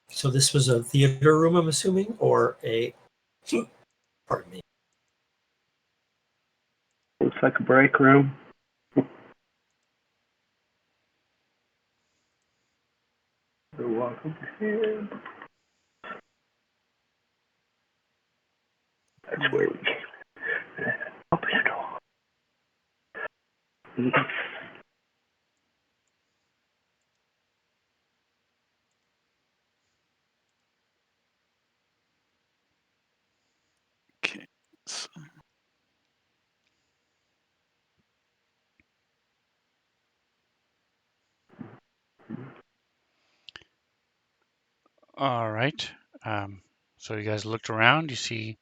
So this was a theater room, I'm assuming, or a. Pardon me. Looks like a break room. You're welcome here. That's where we open the door. Okay. So, All right. So you guys looked around. You see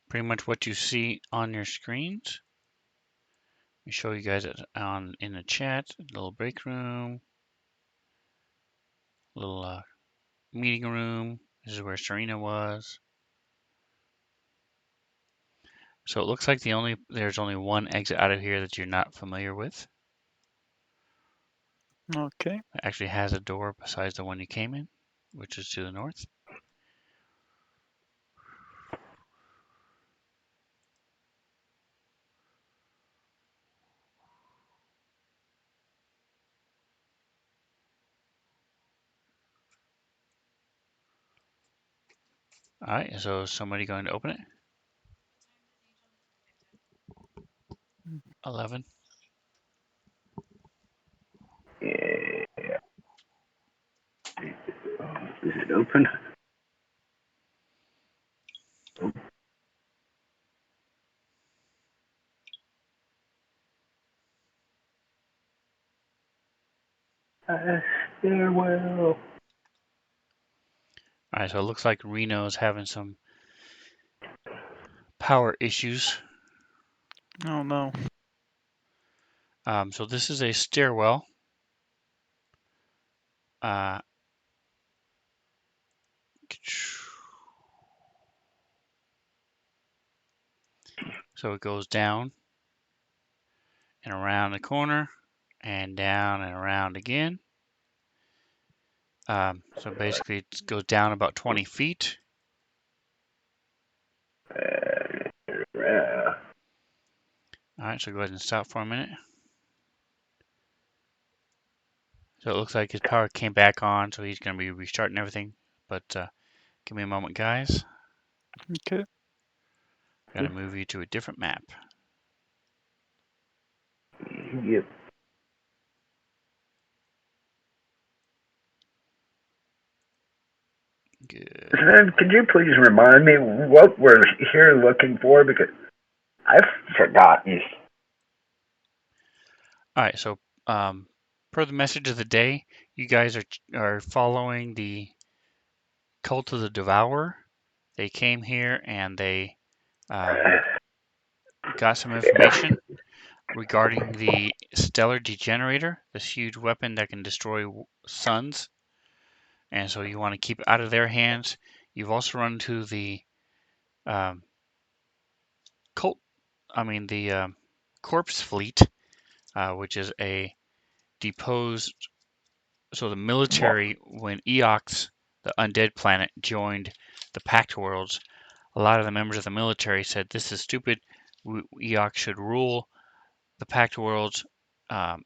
pretty much what you see on your screens. Let me show you guys it on in the chat. Little break room, little meeting room. This is where Serena was. So it looks like there's only one exit out of here that you're not familiar with. okay. It actually has a door besides the one you came in, which is to the north. All right, so is somebody going to open it? 11. Yeah. Is it open? Stairwell. All right, so it looks like Reno's having some power issues. Oh no. So this is a stairwell. So it goes down and around the corner and down and around again. So basically it goes down about 20 feet. All right, so go ahead and stop for a minute. So it looks like his power came back on, so he's going to be restarting everything. But give me a moment, guys. Okay. Got to move you to a different map. Yep. Good. Then could you please remind me what we're here looking for? Because I've forgotten. All right, so per the message of the day, you guys are following the Cult of the Devourer. They came here and they got some information regarding the Stellar Degenerator, this huge weapon that can destroy suns. And so you want to keep it out of their hands. You've also run into the corpse fleet, which is a deposed. So the military, when Eox, the undead planet, joined the Pact Worlds, a lot of the members of the military said, "This is stupid. Eox should rule the Pact Worlds and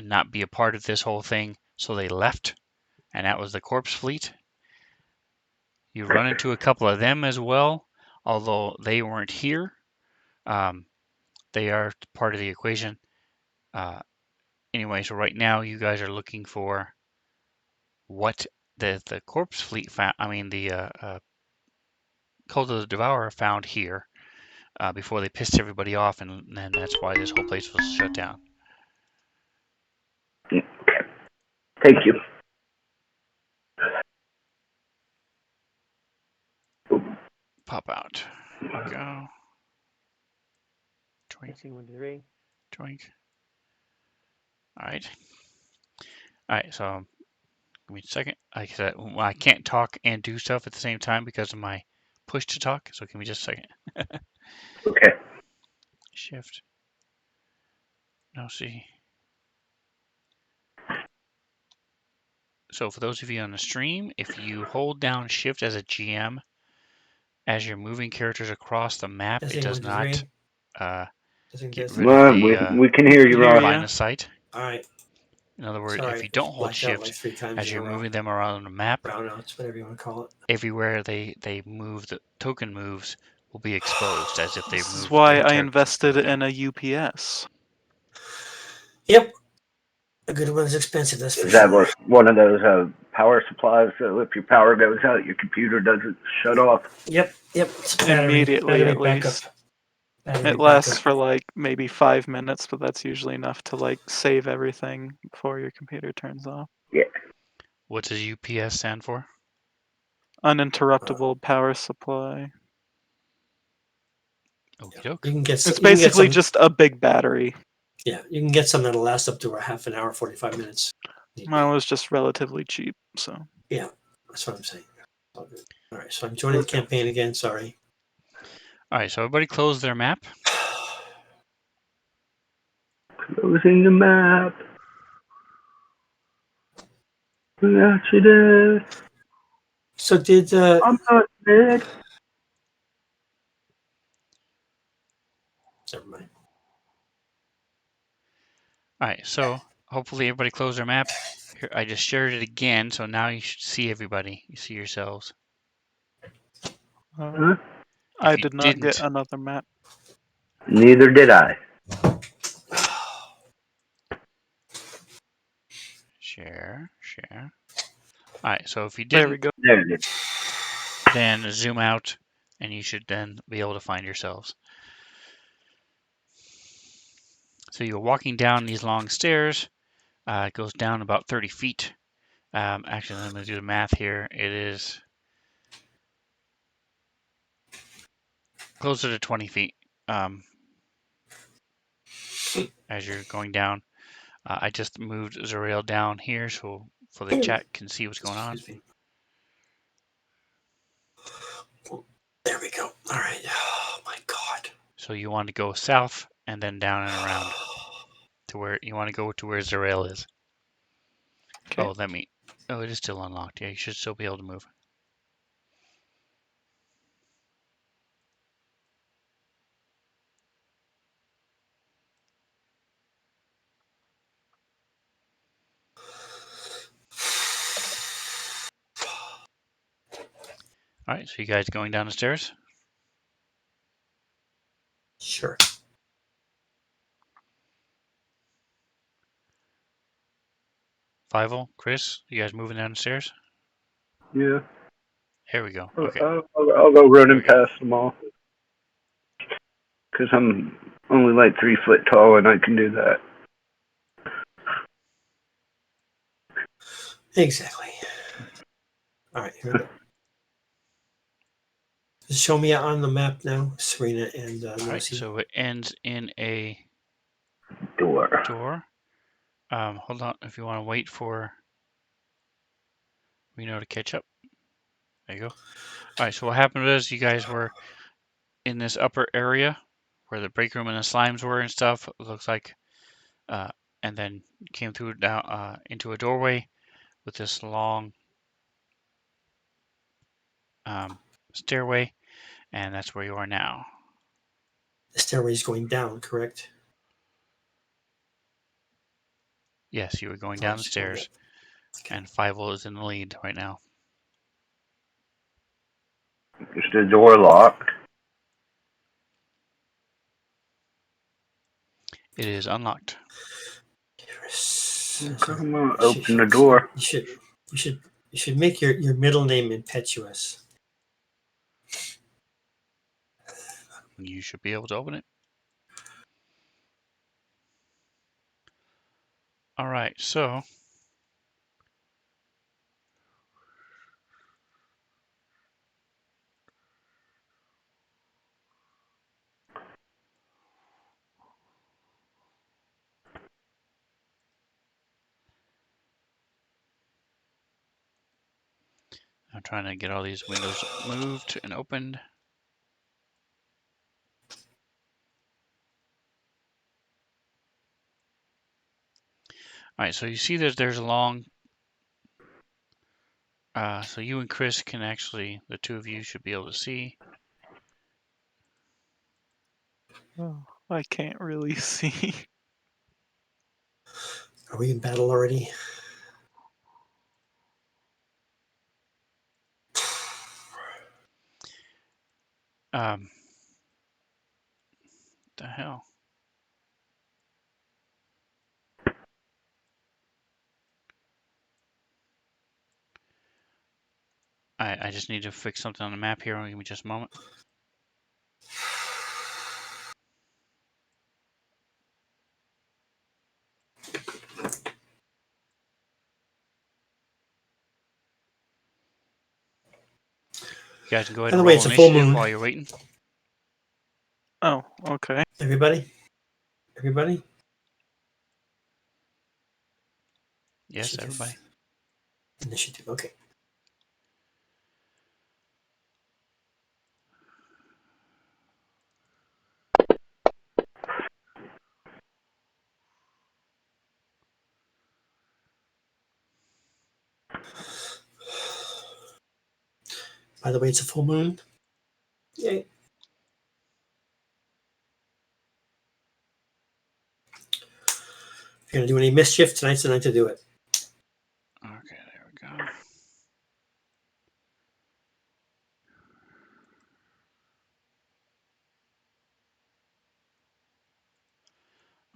not be a part of this whole thing." So they left, and that was the corpse fleet. You run into a couple of them as well, although they weren't here. They are part of the equation. Anyway, so right now you guys are looking for what the corpse fleet found. I mean, the Cult of the Devourer found here before they pissed everybody off, and that's why this whole place was shut down. Okay. Thank you. Pop out. There we go. Twink. Twink. All right. All right, so give me a second. Like I said, I can't talk and do stuff at the same time because of my push to talk, so give me just a second. Okay. Shift. No, see. So for those of you on the stream, if you hold down Shift as a GM, as you're moving characters across the map, it does not get rid of the we can hear you, Ross. line of sight. All right. In other words, Sorry, if you don't hold blacked out like Shift 3 times as in a you're row. moving them around the map, Brownouts, whatever you want to call it. everywhere they move, the token moves will be exposed as if they This moved. is why the I entire invested system. in a UPS. Yep. A good one is expensive, that's for Is that sure. one of those power supplies? So if your power goes out, your computer doesn't shut off. Yep. It's Immediately, battery at backup. least. Battery It lasts backup. for like maybe 5 minutes, but that's usually enough to like save everything before your computer turns off. Yeah. What does UPS stand for? Uninterruptible power supply. Okie doke. You can get It's basically just a big battery. Yeah, you can get some that'll last up to a half an hour, 45 minutes. Mine was just relatively cheap, so. Yeah, that's what I'm saying. All good. All right, so I'm joining the campaign again. Sorry. All right, so everybody close their map. Closing the map. Accident. So did I'm not dead. never mind. All right, so hopefully everybody closed their map. Here, I just shared it again, so now you should see everybody. You see yourselves. Huh? I If you did not get didn't, another map. Neither did I. share. All right, so if you There we didn't, go. There it is. then zoom out, and you should then be able to find yourselves. So you're walking down these long stairs. It goes down about 30 feet. Actually, let me do the math here. It is closer to 20 feet as you're going down. I just moved Zuriel down here so for the chat can see what's going on. Excuse me. There we go. All right. Oh my God. So you want to go south and then down and around to where you want to go to where Zuriel is. Okay. Oh, it is still unlocked. Yeah, you should still be able to move. All right, so you guys going down the stairs? Sure. Fievel, Chris, you guys moving down the stairs? Yeah. Here we go. I'll, Okay. I'll go running There we go. past them all. Because I'm only like 3 foot tall and I can do that. Exactly. All right, here we go. Just show me on the map now, Serena and All right, Nosy. so it ends in a Door. door. Hold on, if you want to wait for Reno to catch up. There you go. All right, so what happened was you guys were in this upper area where the break room and the slimes were and stuff. It looks like, and then came through down into a doorway with this long stairway, and that's where you are now. The stairway is going down, correct? Yes, you were going Oh, down the it's going stairs, up. Okay. and Fievel is in the lead right now. Is the door locked? It is unlocked. Come on, open the door. You should make your middle name Impetuous. You should be able to open it. All right, so I'm trying to get all these windows moved and opened. All right, so you see there's a long. So you and Chris can actually, the two of you should be able to see. Oh, I can't really see. Are we in battle already? The hell. I just need to fix something on the map here. Give me just a moment. You guys can go ahead By and the way, roll it's a full initiative moon. while you're waiting. Oh, okay. Everybody? Yes, everybody. Initiative. Okay. By the way, it's a full moon. Yay. If you're gonna do any mischief, tonight's the night to do it. Okay, there we go.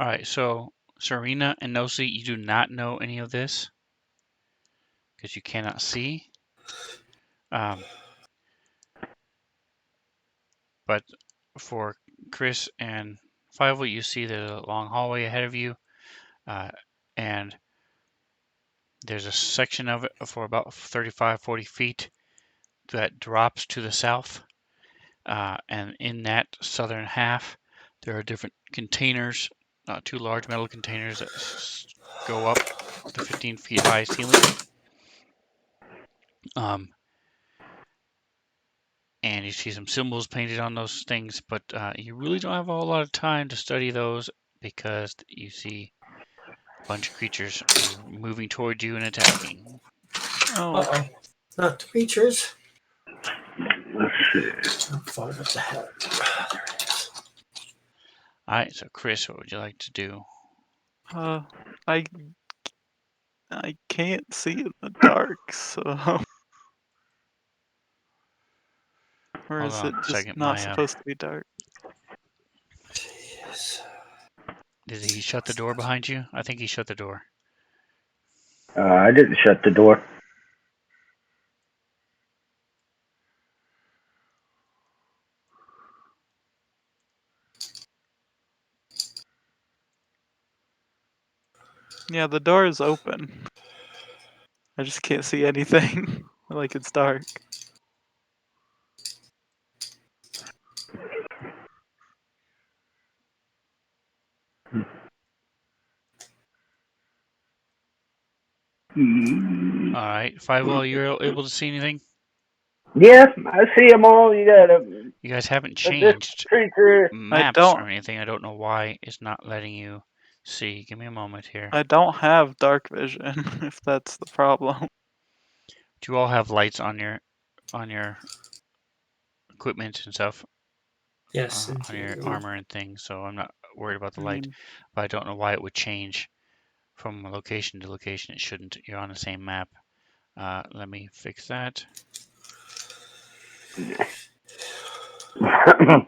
All right, so Serena and Nosy, you do not know any of this because you cannot see. But for Chris and Fievel, you see there's a long hallway ahead of you, and there's a section of it for about 35, 40 feet that drops to the south. And in that southern half, there are different containers, two large metal containers that go up the 15 feet high ceiling. And you see some symbols painted on those things, but you really don't have a whole lot of time to study those because you see a bunch of creatures moving toward you and attacking. Oh, Uh-oh. Not creatures. Let's see. What the hell? There it is. All right, so Chris, what would you like to do? I can't see in the dark, so or Hold is on it a just second. not supposed to be dark? Jeez. Did he shut the door behind you? I think he shut the door. I didn't shut the door. Yeah, the door is open. I just can't see anything. Like it's dark. All right, Five-O, you're able to see anything? Yeah, I see them all. You got You guys haven't this changed creature. maps or anything. I don't know why it's not letting you see. Give me a moment here. I don't have dark vision, if that's the problem. Do you all have lights on your equipment and stuff? Yes. On your armor and things, so I'm not worried about the I light. mean, But I don't know why it would change from location to location. It shouldn't. You're on the same map. Let me fix that. How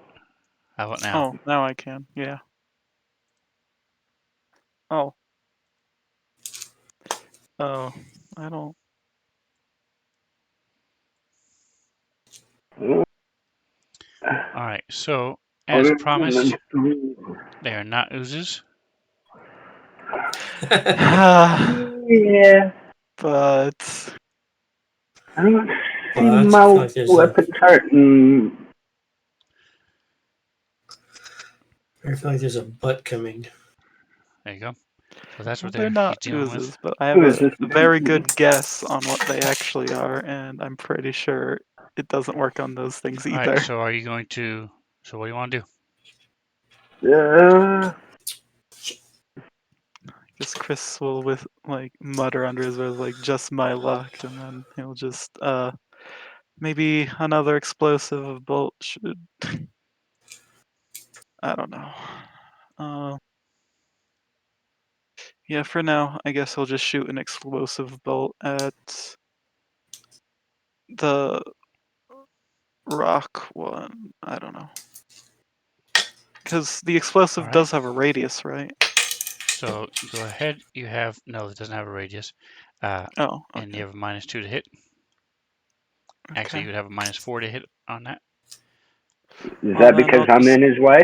about now? oh, now I can. Yeah. Oh. Oh, I don't. All right. So as promised, they are not oozes. Yeah, But I don't see Well, I my feel like there's a, weapons hurting. I feel like there's a butt coming. There you go. So that's what they're he's not dealing with. oozes, but I have a very good guess on what they actually are, and I'm pretty sure it doesn't work on those things All right. either. So are you going to? So what do you want to do? Guess Chris will mutter under his breath like just my luck, and then he'll just maybe another explosive bolt should I don't know. Yeah, for now, I guess I'll just shoot an explosive bolt at the rock one. I don't know. Because the All explosive right. does have a radius, right? So go ahead. You have no. It doesn't have a radius. Oh, And you okay. have a -2 to hit. Actually, Okay. you would have a -4 to hit on that. Is Well, that then because I'll I'm just. in his way?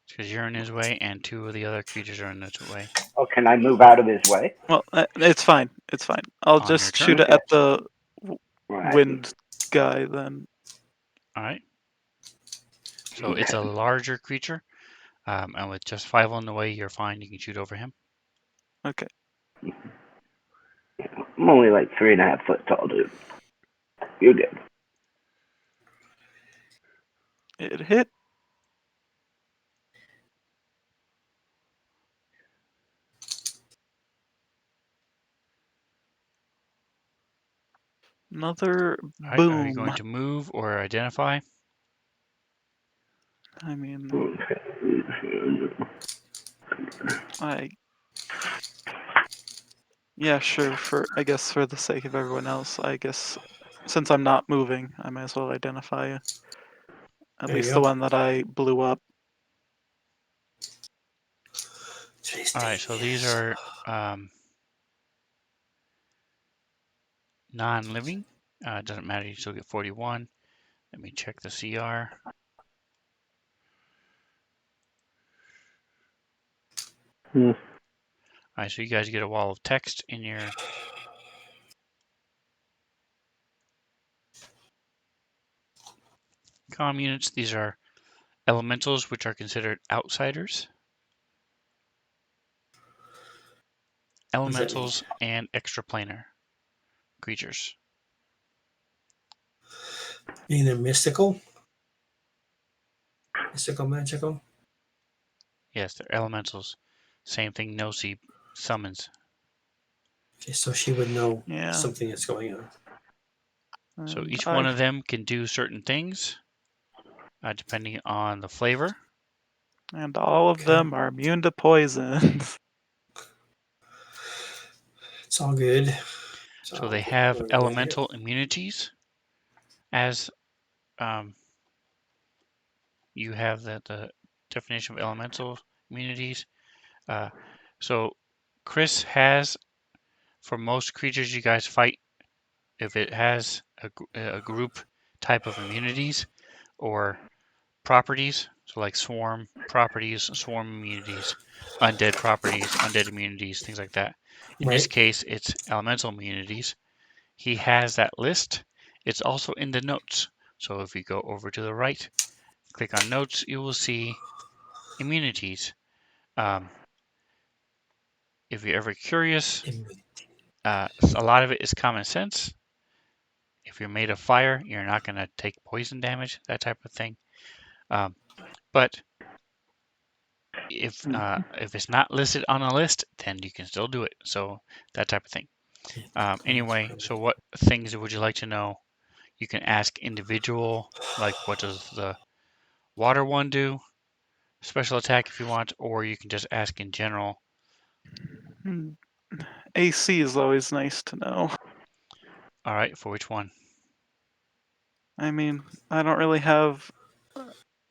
Because you're in his way, and 2 of the other creatures are in his way. Oh, can I move out of his way? Well, it's fine. It's fine. I'll On your just turn. shoot it Okay. at the Right. wind guy then. All right. So it's Okay. a larger creature, and with just 5 on the way, you're fine. You can shoot over him. Okay. I'm only like 3.5 foot tall, dude. You're good. It hit. Another All right. Are you boom. going to move or identify? I mean, Okay. I. Yeah, sure. I guess for the sake of everyone else, I guess since I'm not moving, I might as well identify at There you least the go. one that I blew up. All right. So these are non-living. It doesn't matter. You still get 41. Let me check the CR. Hmm. All right. So you guys get a wall of text in your comm units. These are elementals, which are considered outsiders. What does that mean? Elementals and extraplanar creatures. Mean they're mystical? Mystical, magical? Yes, they're elementals. Same thing Nosy summons. Okay, so she would know Yeah, something that's going on. So and each one of them can do certain things depending on the flavor. all of Okay. them are immune to poisons. It's all good. So they have elemental immunities, as you have the definition of elemental immunities. So Chris has, for most creatures you guys fight, if it has a group type of immunities or properties, so like swarm properties, swarm immunities, undead properties, undead immunities, things like that. In this Right. case, it's elemental immunities. he has that list. It's also in the notes. So if you go over to the right, click on notes, you will see immunities. If you're ever curious, a lot of it is common sense. If you're made of fire, you're not going to take poison damage, that type of thing. But if it's not listed on a list, then you can still do it. So that type of thing. Anyway, so what things would you like to know? You can ask individual, like what does the water one do? Special attack if you want, or you can just ask in general. Hmm. AC is always nice to know. All right, for which one? I mean, I don't really have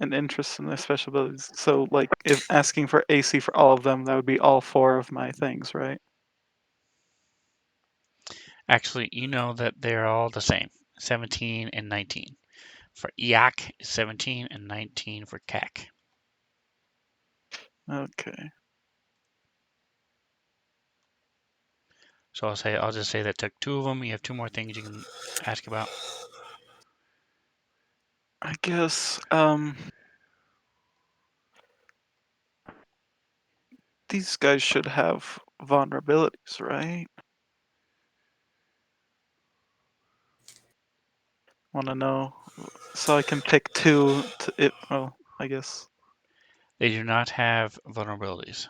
an interest in their special abilities. So, like, if asking for AC for all of them, that would be all 4 of my things, right? Actually, you know that they're all the same, 17 and 19. For IAC, 17 and 19 for CAC. Okay. So I'll just say that took 2 of them. You have 2 more things you can ask about. I guess, these guys should have vulnerabilities, right? Want to know, so I can pick 2 to it. Well, I guess. They do not have vulnerabilities.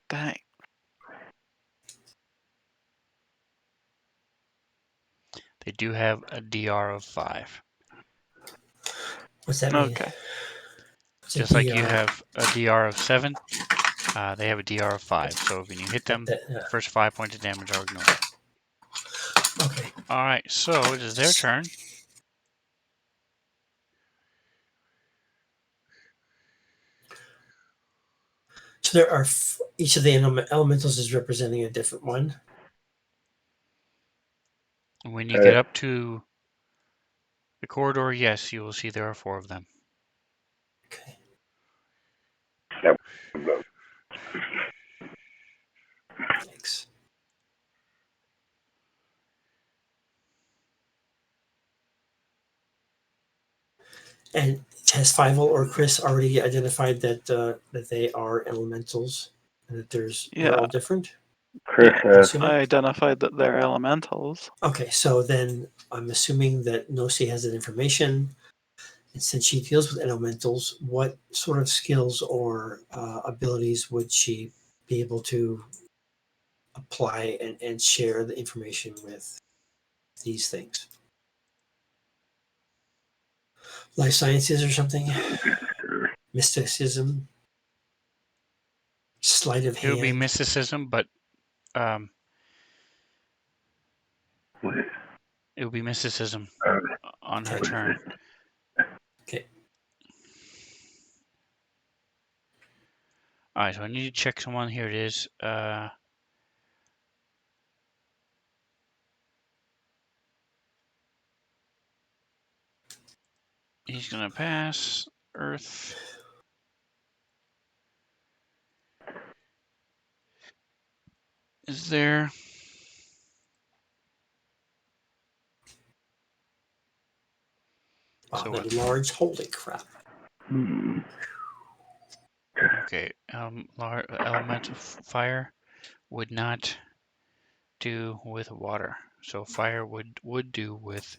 Dang. They do have a DR of 5. What's that mean? Okay. What's a Just like you DR? have a DR of 7, they have a DR of 5. So when you hit them, the first 5 points of damage are ignored. Okay. All right, so it is their turn. So there are each of the elementals is representing a different one. When you get up to the corridor, yes, you will see there are 4 of them. Okay. Thanks. And has Fievel or Chris already identified that that they are elementals and that they're all Yeah. different? Chris Yeah. has. I identified that they're elementals. Okay, so then I'm assuming that Nosi has that information. And since she deals with elementals, what sort of skills or abilities would she be able to apply and share the information with these things? Life sciences or something? Mysticism? Sleight of It would be hand? mysticism, but um, it would be mysticism on her Okay. turn. Okay. All right, so I need to check someone. Here it is. He's gonna pass. Earth is there. Wow, So that what? large, holy crap. Okay, elemental fire would not do with water. So fire would do with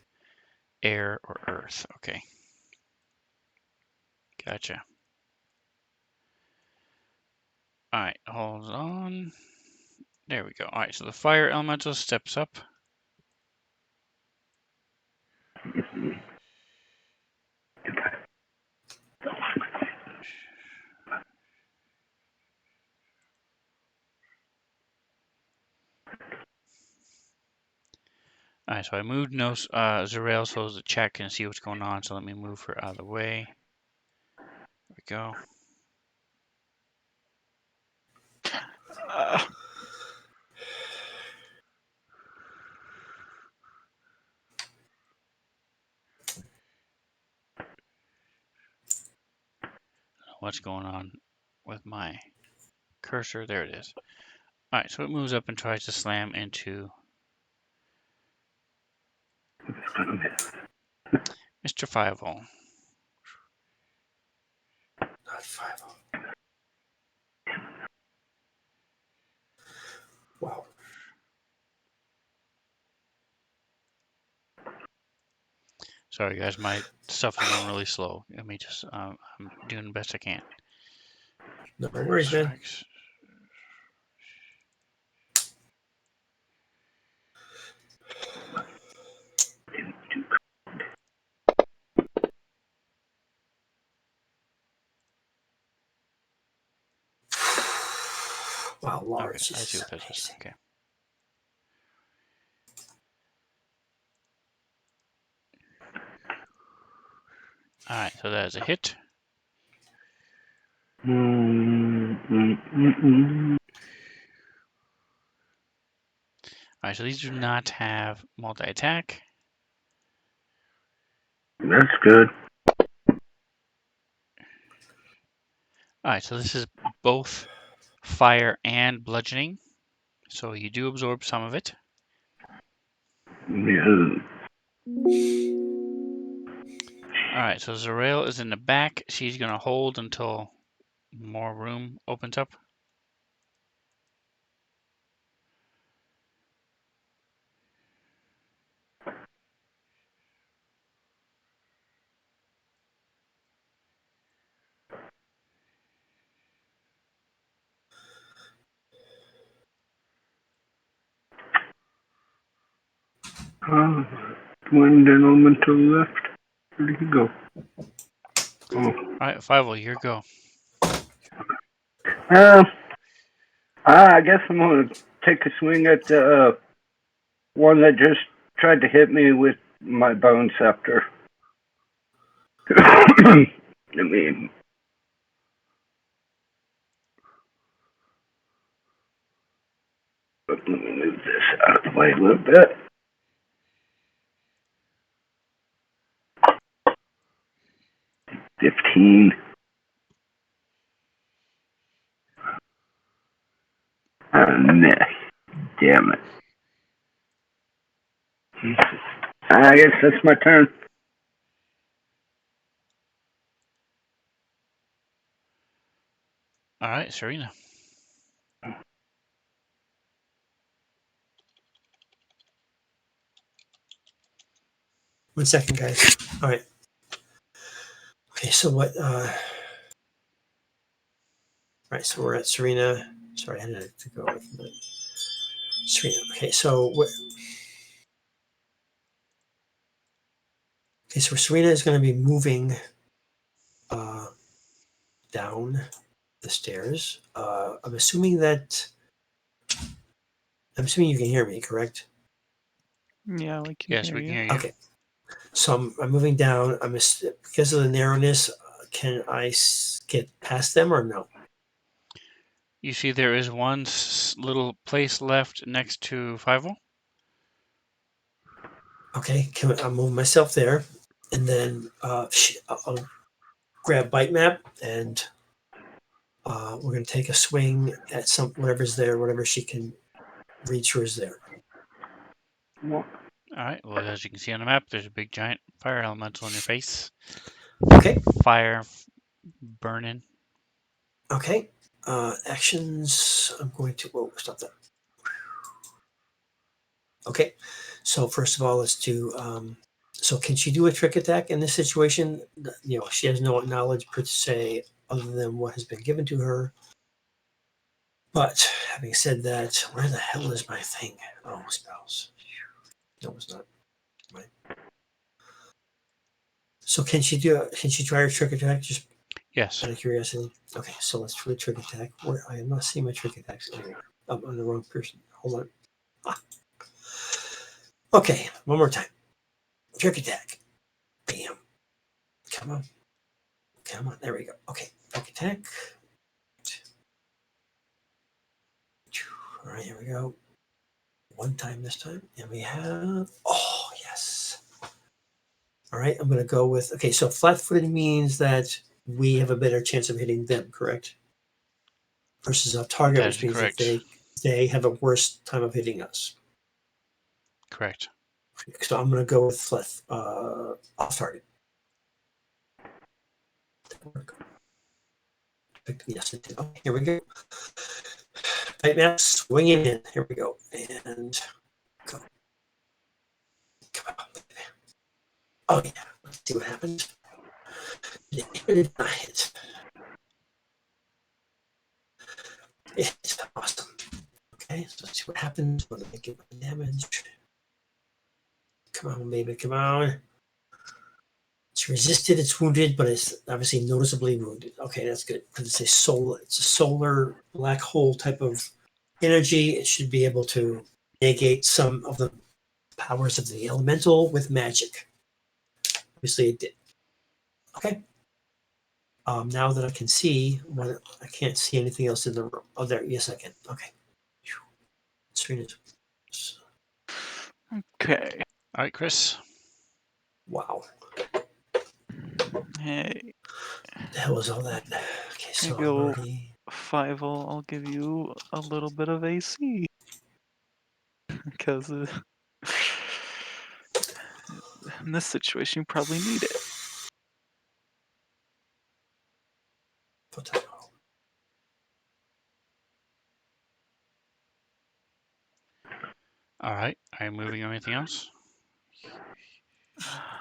air or earth. Okay, gotcha. All right, hold on. There we go. All right, so the fire elemental steps up. All right, so I moved Zarel so the chat can see what's going on. So let me move her out of the way. There we go. Uh, What's going on with my cursor? There it is. All right, so it moves up and tries to slam into Mr. Five-O. Not 5-0. Wow. Sorry, guys, my stuff is going really slow. Let me just, I'm doing the best I can. No worries, man. Strikes. Wow, Laura, Okay, I this see is what that is. amazing. Okay. All right, so that is a hit. All right, so these do not have multi-attack. That's good. All right, so this is both fire and bludgeoning. So you do absorb some of it. Yeah. All right, so Zarel is in the back. She's going to hold until more room opens up. One gentleman to the left. Where did he go? Oh. All right, Five-O, your go. I guess I'm gonna take a swing at the one that just tried to hit me with my bone scepter. Let me move this out of the way a little bit. $15. Miss. Damn it. I guess that's my turn. All right, Serena. 1 second, guys. All right. Okay, so what? Right, so we're at Serena. Sorry, I had to go with the Serena. Okay, so what? Okay, so Serena is going to be moving down the stairs. I'm assuming you can hear me, correct? Yeah, we can Yes, hear we can you. hear you. Okay. So I'm moving down. Because of the narrowness. Can I get past them or no? You see there is one little place left next to Five-O. Okay, I'll move myself there, and then I'll grab bite map, and we're going to take a swing at whatever's there, whatever she can reach or is there. All right, well, as you can see on the map, there's a big giant fire elemental in your face. Okay. Fire burning. Okay. Actions. I'm going to. Whoa! Stop that. Okay. So first of all, let's do. So can she do a trick attack in this situation? She has no knowledge per se other than what has been given to her. But having said that, where the hell is my thing? Oh, spells. No, it's not. Right. So can she try her trick attack? Just Yes. out of curiosity. Okay, so let's try the trick attack. Where I am not seeing my trick attacks anywhere. I'm on the wrong person. Hold on. Okay, one more time. Trick attack. Bam. Come on. Come on. There we go. Okay, trick attack. All right, here we go. One time this time. And we have. Oh, yes. All right, I'm going to go with. Okay, so flat footed means that we have a better chance of hitting them, correct? Versus a target, That which is means that correct. they have a worse time of hitting us. Correct. So I'm going to go with off target. Yes, it did. Okay, here we go. Tight map, swing it in. Here we go. And go. Come on. Oh, yeah. Let's see what happens. It did not hit. It's awesome. Okay, so let's see what happens when I get my damage. Come on, baby, come on. It's resisted, it's wounded, but it's obviously noticeably wounded. Okay, that's good. Because it's a solar black hole type of energy. It should be able to negate some of the powers of the elemental with magic. Obviously, it did. Okay. Now that I can see, I can't see anything else in the room. Oh, there. Yes, I can. Okay. Serena's. Okay. All right, Chris. Wow. Hey, What the hell was all that? Okay, so I'm go already. 5. I'll give you a little bit of AC because in this situation you probably need it. All right. Are you moving or anything else?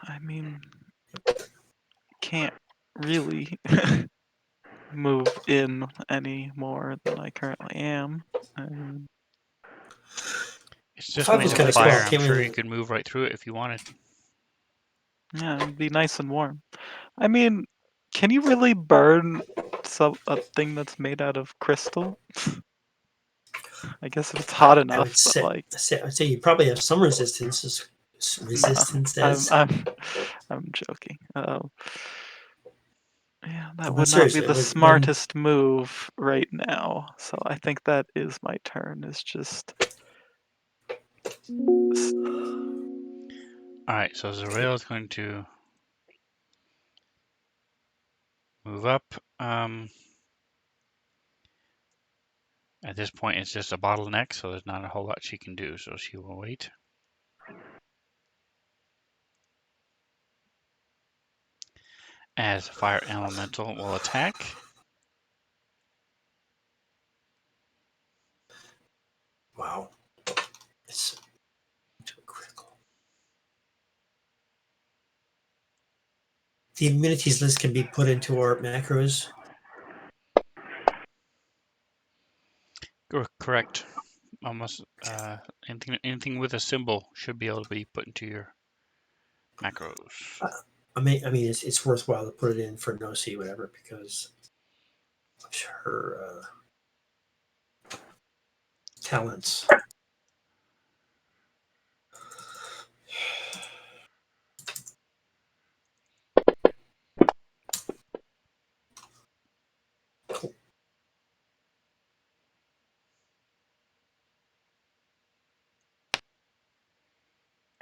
I mean, can't really move in any more than I currently am. It's just Five made was of kind of cool. fire. I'm Came sure in. you could move right through it if you wanted. Yeah, it'd be nice and warm. I mean, can you really burn a thing that's made out of crystal? I guess if it's hot I enough, would but say, like, I'd say you probably have some resistance. no, Resistances. I'm joking. Yeah, that But would not be seriously, the when smartest move right now. So I think that is my turn. Is just All right. So Zerail is going to move up. At this point, it's just a bottleneck, so there's not a whole lot she can do. So she will wait. As fire elemental will attack. wow, it's critical. The amenities list can be put into our macros. Correct. Almost anything with a symbol should be able to be put into your macros. I mean, it's worthwhile to put it in for no see whatever because her talents.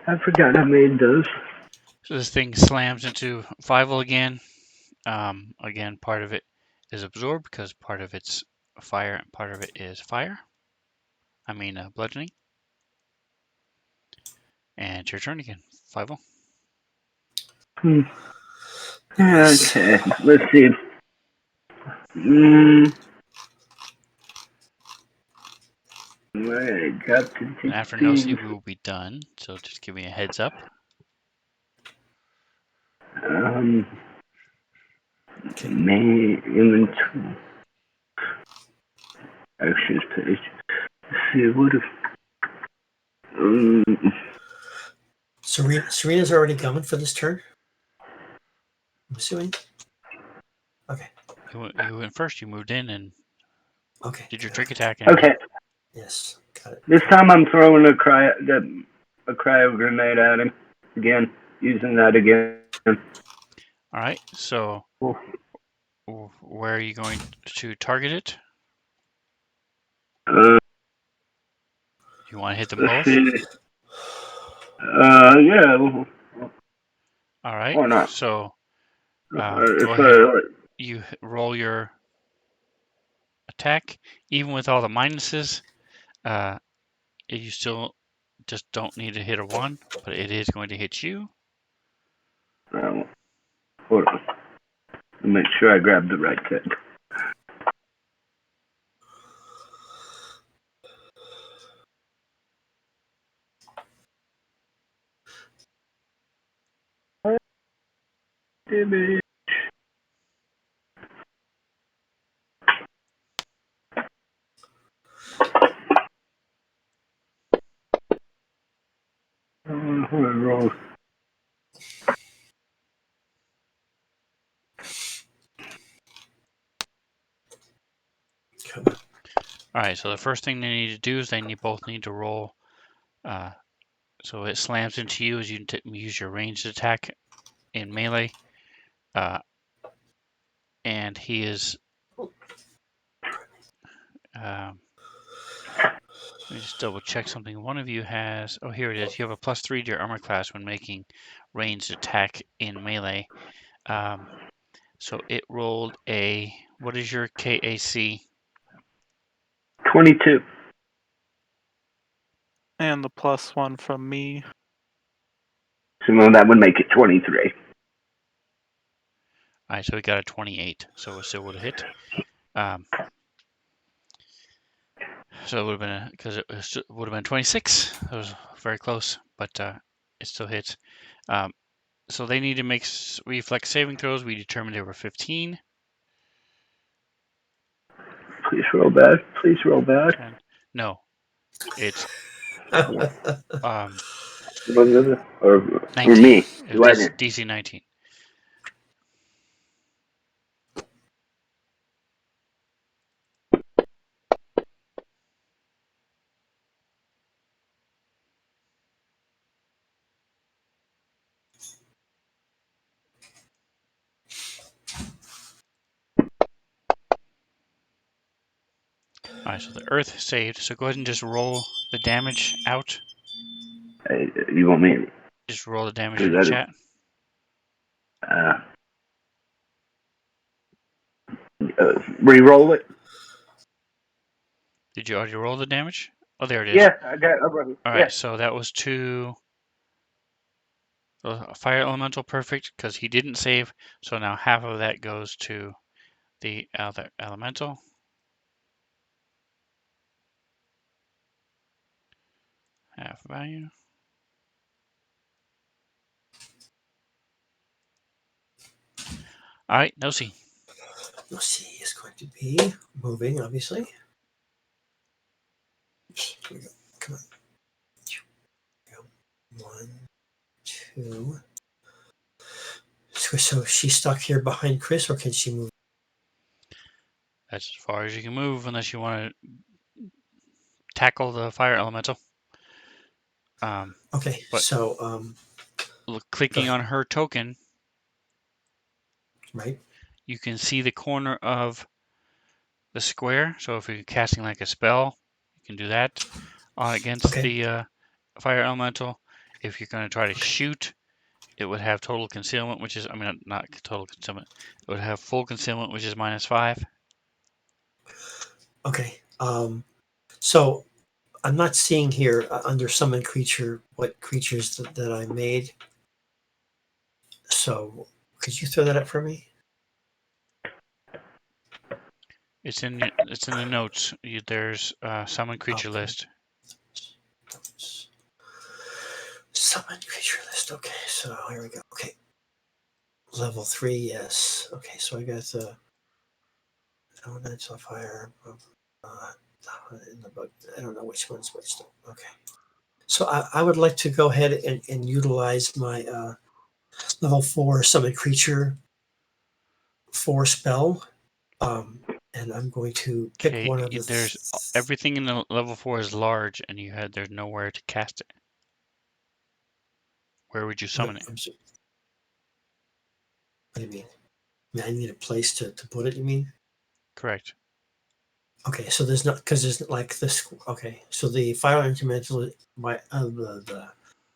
I forgot I made those. So this thing slams into Fievel again. Again, part of it is absorbed because part of it's fire and part of it is fire. I mean bludgeoning. And it's your turn again, Fievel. Okay, let's see. Alright, got to And after Nosy, we will be done. So just give me a heads up. Main inventory. Actions page. Let's see, what if... Serena's already coming for this turn. I'm assuming. Okay. You went first. You moved in and did your trick attack. And okay. Yes, got it. This time I'm throwing a cryo grenade at him. Again, using that again. All right. So where are you going to target it? You want to hit them both? Yeah. All right. Why not? So go ahead. You roll your attack. Even with all the minuses, you still just don't need to hit a 1, but it is going to hit you. Hold on. Make sure I grab the right tech. Damage. Roll. Come on. All right, so the first thing they need to do is they both need to roll. So it slams into you as you use your ranged attack in melee. And he is. Let me just double check something. One of you has. Oh, here it is. You have a +3 to your armor class when making ranged attack in melee. So it rolled a. What is your KAC? 22. And the +1 from me. So that would make it 23. All right, so we got a 28. So it still would have hit. So it would have been because it would have been 26. It was very close, but it still hits. So they need to make reflex saving throws. We determined they were 15. Please roll bad. Please roll bad. 10. No, it's Or 19. me. DC 19. All right, so the earth saved. So go ahead and just roll the damage out. You want me? Just roll the damage in the chat. Re-roll it. Did you already roll the damage? Oh, there it is. Yeah, I got it. All right, so that was to fire elemental perfect because he didn't save. So now half of that goes to the other elemental. Half value. All right, no C. No C is going to be moving, obviously. Here we go. Come on. Go. 1, 2. So she's stuck here behind Chris, or can she move? That's as far as you can move unless you want to tackle the fire elemental. Okay, so clicking on her token, right. you can see the corner of the square. So if you're casting like a spell, you can do that against the fire elemental. If you're going to try to shoot, it would have total concealment, which is, I mean, not total concealment. It would have full concealment, which is -5. Okay. So I'm not seeing here under summon creature what creatures that I made. So could you throw that up for me? It's in the notes. There's summon creature list. Summon creature list. Okay, so here we go. Okay. Level 3, yes. Okay, so I got the elemental fire. In the book. I don't know which one's which though. Okay. So I would like to go ahead and utilize my level 4 summon creature 4 spell. And I'm going to pick one of the. There's everything in the level 4 is large, and there's nowhere to cast it. Where would you summon it? What do you mean? I need a place to put it. You mean? Correct. Okay, so there's not because there's like this. Okay, so the fire elemental, the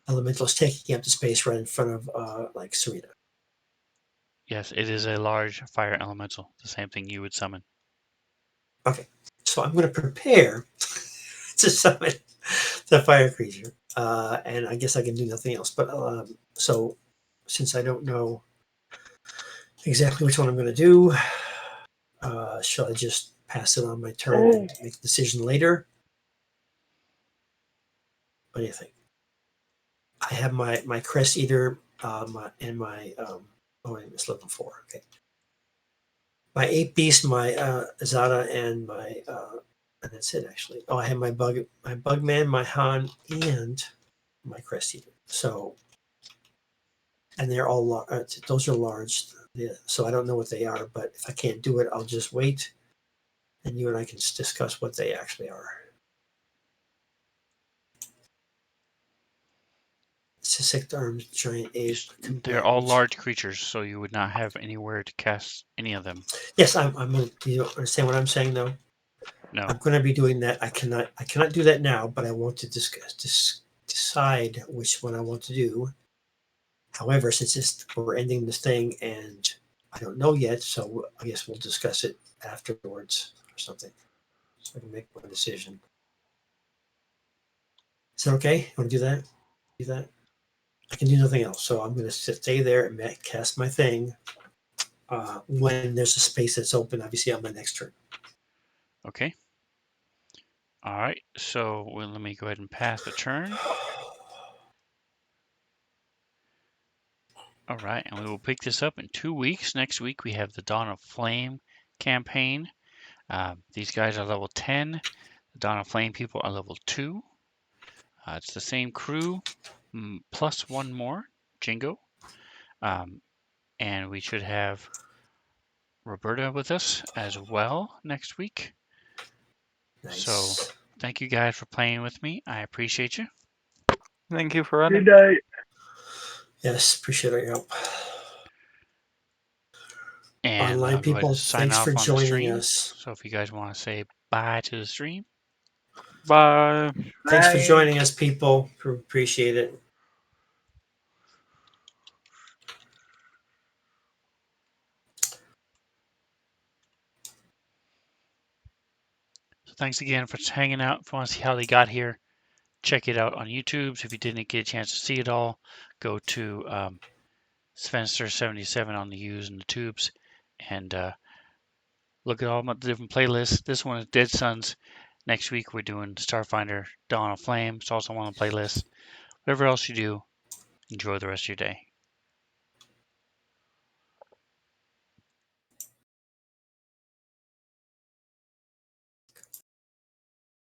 elemental is taking up the space right in front of like Serena. Yes, it is a large fire elemental. The same thing you would summon. Okay, so I'm going to prepare to summon a fire creature, and I guess I can do nothing else. But so, since I don't know exactly which one I'm going to do, shall I just pass it on my turn and make a decision later? What do you think? I have my crest eater, and my oh wait, it's level 4. Okay, my 8 beast, my Zada, and my and that's it actually. Oh, I have my bug man, my Han, and my crest eater. So, and they're all those are large. Yeah, so I don't know what they are, but if I can't do it, I'll just wait, and you and I can discuss what they actually are. It's a 6-armed giant ape. They're all large creatures, so you would not have anywhere to cast any of them. Yes, I'm gonna. You understand what I'm saying, though? No. I'm going to be doing that. I cannot do that now, but I want to decide which one I want to do. However, since we're ending this thing and I don't know yet, so I guess we'll discuss it afterwards or something, so I can make my decision. Is that okay? You want to do that? Do that? I can do nothing else, so I'm going to stay there and cast my thing. When there's a space that's open, obviously on my next turn. Okay. All right. So let me go ahead and pass the turn. All right, and we will pick this up in 2 weeks. Next week we have the Dawn of Flame campaign. These guys are level 10. The Dawn of Flame people are level 2. It's the same crew, plus one more, Jingo. And we should have Roberta with us as well next week. Nice. So thank you guys for playing with me. I appreciate you. Thank you for running. Good night. Yes, appreciate your help. And Online I'll go ahead people, and sign thanks off for on the joining stream. us. So if you guys want to say bye to the stream. Bye. Thanks for Bye. joining us, people. Appreciate it. So thanks again for hanging out. If you want to see how they got here, check it out on YouTube. So if you didn't get a chance to see it all, go to Svenster77 on the U's and the tubes and look at all the different playlists. This one is Dead Suns. Next week we're doing Starfinder Dawn of Flame. It's also on the playlist. Whatever else you do, enjoy the rest of your day.